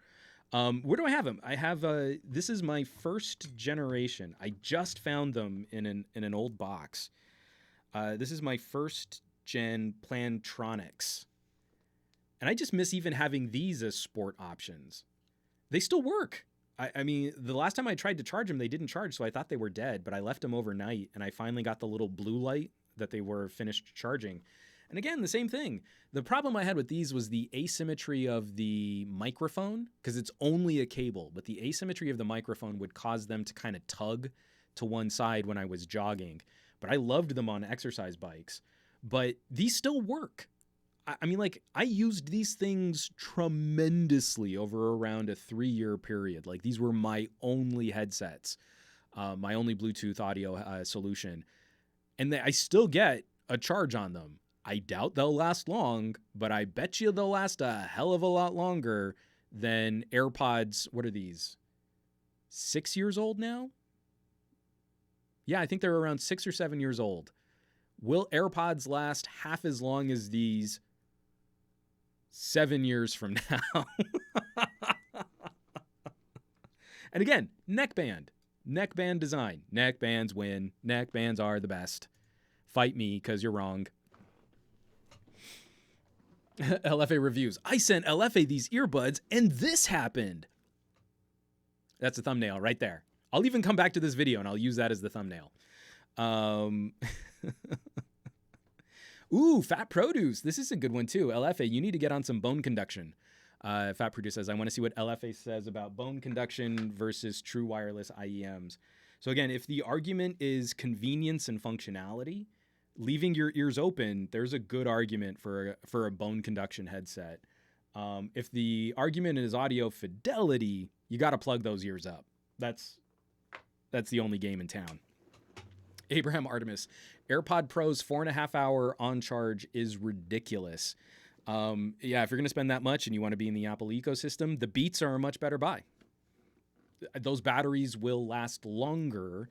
Where do I have them? I have, this is my first generation. I just found them in an old box. This is my first gen Plantronics. And I just miss even having these as sport options. They still work. I mean, the last time I tried to charge them, they didn't charge, so I thought they were dead, but I left them overnight, and I finally got the little blue light that they were finished charging. And again, the same thing. The problem I had with these was the asymmetry of the microphone, because it's only a cable, but the asymmetry of the microphone would cause them to kind of tug to one side when I was jogging. But I loved them on exercise bikes. But these still work. I mean, like, I used these things tremendously over around a 3-year period. Like, these were my only headsets, my only Bluetooth audio solution. And I still get a charge on them. I doubt they'll last long, but I bet you they'll last a hell of a lot longer than AirPods. What are these? 6 years old now? Yeah, I think they're around 6 or 7 years old. Will AirPods last half as long as these 7 years from now? And again, neckband design. Neckbands win. Neckbands are the best. Fight me because you're wrong. LFA reviews. I sent LFA these earbuds and this happened. That's a thumbnail right there. I'll even come back to this video and I'll use that as the thumbnail. Ooh, Fat Produce. This is a good one too. LFA, you need to get on some bone conduction. Fat Produce says, I want to see what LFA says about bone conduction versus true wireless IEMs. So again, if the argument is convenience and functionality, leaving your ears open, there's a good argument for a bone conduction headset. If the argument is audio fidelity, you got to plug those ears up. That's the only game in town. Abraham Artemis, AirPod Pro's 4.5 hour on charge is ridiculous. Yeah, if you're going to spend that much and you want to be in the Apple ecosystem, the Beats are a much better buy. Those batteries will last longer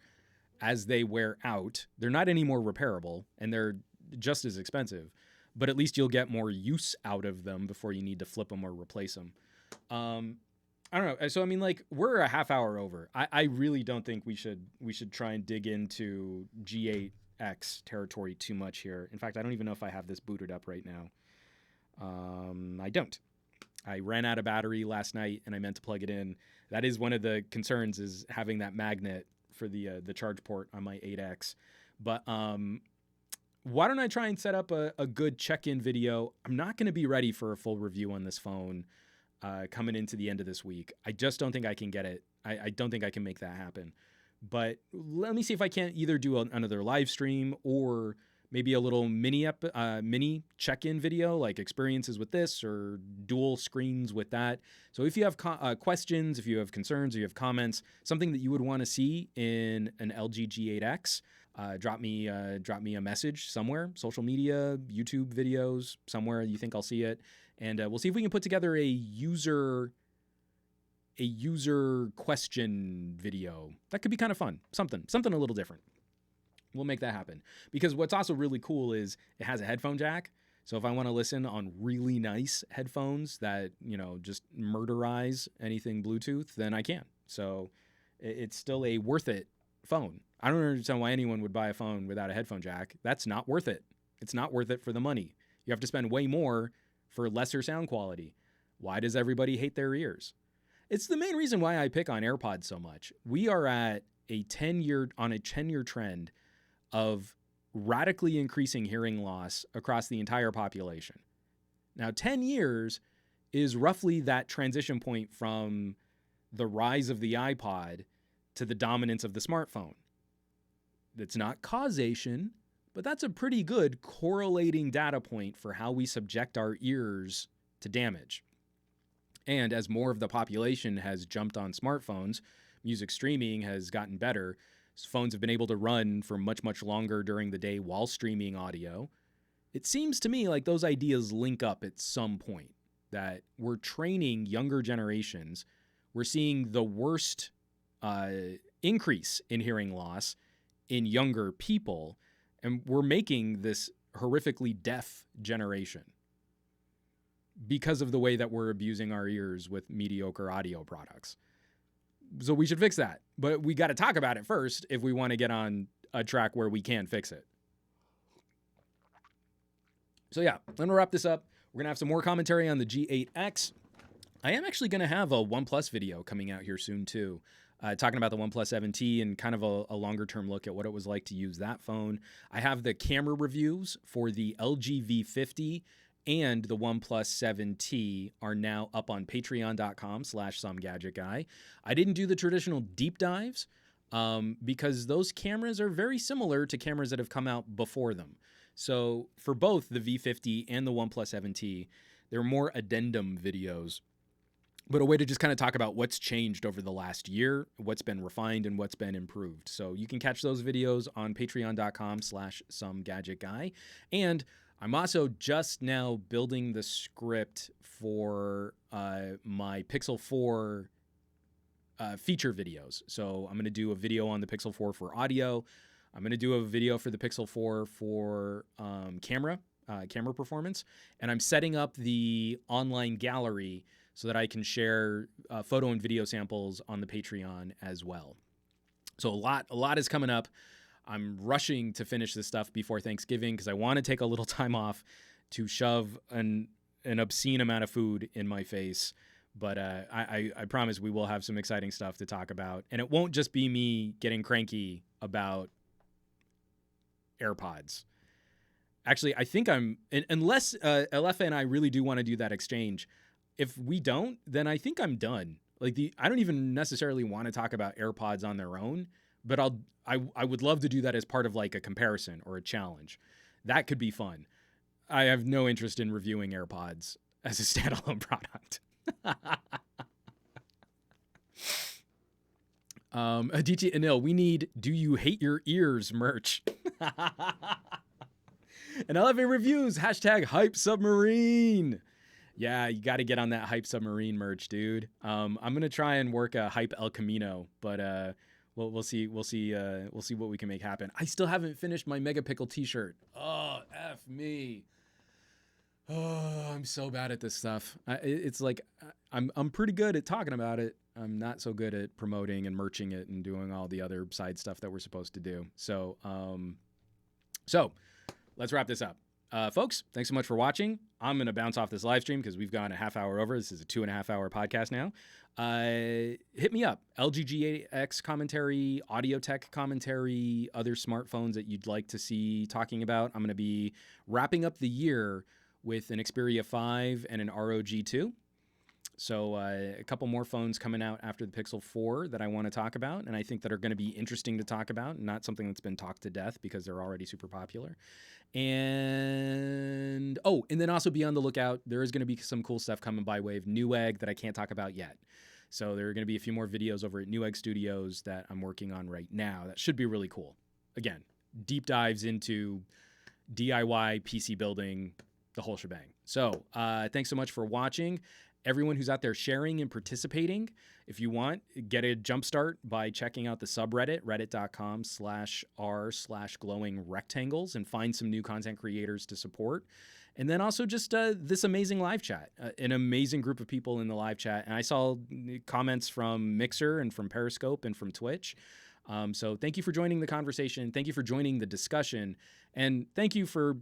as they wear out. They're not any more repairable, and they're just as expensive, but at least you'll get more use out of them before you need to flip them or replace them. I don't know. So I mean, like, we're a half hour over. I really don't think we should try and dig into G8X territory too much here. In fact, I don't even know if I have this booted up right now. I don't. I ran out of battery last night and I meant to plug it in. That is one of the concerns, is having that magnet for the charge port on my 8X. But why don't I try and set up a good check-in video? I'm not going to be ready for a full review on this phone coming into the end of this week. I just don't think I can get it. I don't think I can make that happen. But let me see if I can't either do another live stream or maybe a little mini check-in video, like experiences with this or dual screens with that. So if you have questions, if you have concerns, or you have comments, something that you would want to see in an LG G8X, drop me a message somewhere, social media, YouTube videos, somewhere you think I'll see it, and we'll see if we can put together a user question video. That could be kind of fun. Something a little different. We'll make that happen. Because what's also really cool is it has a headphone jack. So if I want to listen on really nice headphones that, just murderize anything Bluetooth, then I can. So it's still a worth it phone. I don't understand why anyone would buy a phone without a headphone jack. That's not worth it. It's not worth it for the money. You have to spend way more for lesser sound quality. Why does everybody hate their ears? It's the main reason why I pick on AirPods so much. We are at a 10-year trend of radically increasing hearing loss across the entire population. Now, 10 years is roughly that transition point from the rise of the iPod to the dominance of the smartphone. That's not causation, but that's a pretty good correlating data point for how we subject our ears to damage. And as more of the population has jumped on smartphones, music streaming has gotten better. Phones have been able to run for much, much longer during the day while streaming audio. It seems to me like those ideas link up at some point, that we're training younger generations. We're seeing the worst increase in hearing loss in younger people, and we're making this horrifically deaf generation because of the way that we're abusing our ears with mediocre audio products. So we should fix that. But we got to talk about it first if we want to get on a track where we can fix it. So yeah, I'm going to wrap this up. We're going to have some more commentary on the G8X. I am actually going to have a OnePlus video coming out here soon too, talking about the OnePlus 7T and kind of a longer term look at what it was like to use that phone. I have the camera reviews for the LG V50 and the OnePlus 7T are now up on patreon.com/SomeGadgetGuy. I didn't do the traditional deep dives because those cameras are very similar to cameras that have come out before them. So for both the V50 and the OnePlus 7T, they're more addendum videos, but a way to just kind of talk about what's changed over the last year, what's been refined, and what's been improved. So you can catch those videos on patreon.com/SomeGadgetGuy. And I'm also just now building the script for my Pixel 4 feature videos. So I'm going to do a video on the Pixel 4 for audio. I'm going to do a video for the Pixel 4 for camera performance. And I'm setting up the online gallery so that I can share photo and video samples on the Patreon as well. So a lot is coming up. I'm rushing to finish this stuff before Thanksgiving because I want to take a little time off to shove an obscene amount of food in my face. But I promise we will have some exciting stuff to talk about. And it won't just be me getting cranky about AirPods. Actually, I think unless LF and I really do want to do that exchange, if we don't, then I think I'm done. I don't even necessarily want to talk about AirPods on their own, but I would love to do that as part of like a comparison or a challenge. That could be fun. I have no interest in reviewing AirPods as a standalone product. Aditya Anil, we need "Do You Hate Your Ears" merch. And LFA reviews, #Hype Submarine. Yeah, you got to get on that Hype Submarine merch, dude. I'm gonna try and work a Hype El Camino, but we'll see what we can make happen. I still haven't finished my Mega Pickle T-shirt. Oh, F me. Oh, I'm so bad at this stuff. It's like I'm pretty good at talking about it. I'm not so good at promoting and merching it and doing all the other side stuff that we're supposed to do. So let's wrap this up. Folks, thanks so much for watching. I'm going to bounce off this live stream because we've gone a half hour over. This is a 2.5 hour podcast now. Hit me up. LG G8X commentary, audio tech commentary, other smartphones that you'd like to see talking about. I'm going to be wrapping up the year with an Xperia 5 and an ROG 2. So a couple more phones coming out after the Pixel 4 that I want to talk about, and I think that are going to be interesting to talk about, not something that's been talked to death because they're already super popular. And then also be on the lookout. There is going to be some cool stuff coming by way of Newegg that I can't talk about yet. So there are going to be a few more videos over at Newegg Studios that I'm working on right now. That should be really cool. Again, deep dives into DIY PC building, the whole shebang. So thanks so much for watching. Everyone who's out there sharing and participating, if you want, get a jump start by checking out the subreddit, reddit.com/r/glowing rectangles, and find some new content creators to support. And then also just this amazing live chat, an amazing group of people in the live chat. And I saw comments from Mixer and from Periscope and from Twitch. So thank you for joining the conversation. Thank you for joining the discussion. And thank you for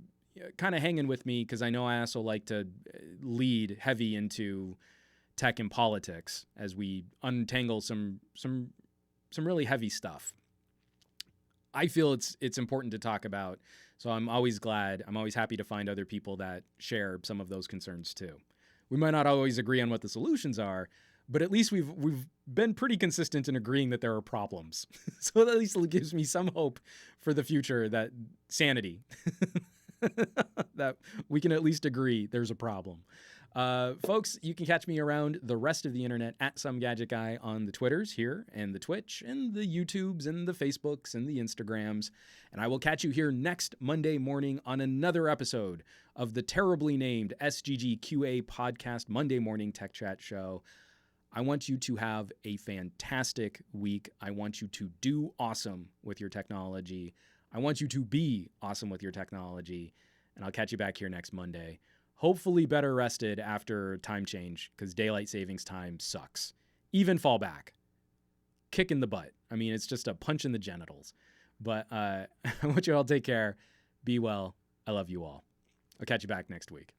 kind of hanging with me, because I know I also like to lead heavy into tech and politics as we untangle some really heavy stuff. I feel it's important to talk about, so I'm always happy to find other people that share some of those concerns too. We might not always agree on what the solutions are, but at least we've been pretty consistent in agreeing that there are problems. So at least it gives me some hope for the future, that sanity. That we can at least agree there's a problem. Folks, you can catch me around the rest of the internet at SomeGadgetGuy on the Twitters here, and the Twitch, and the YouTubes, and the Facebooks, and the Instagrams. And I will catch you here next Monday morning on another episode of the terribly named SGGQA Podcast Monday Morning Tech Chat Show. I want you to have a fantastic week. I want you to do awesome with your technology. I want you to be awesome with your technology, and I'll catch you back here next Monday. Hopefully better rested after time change, because daylight savings time sucks. Even fallback. Kick in the butt. I mean, it's just a punch in the genitals. But I want you all to take care. Be well. I love you all. I'll catch you back next week.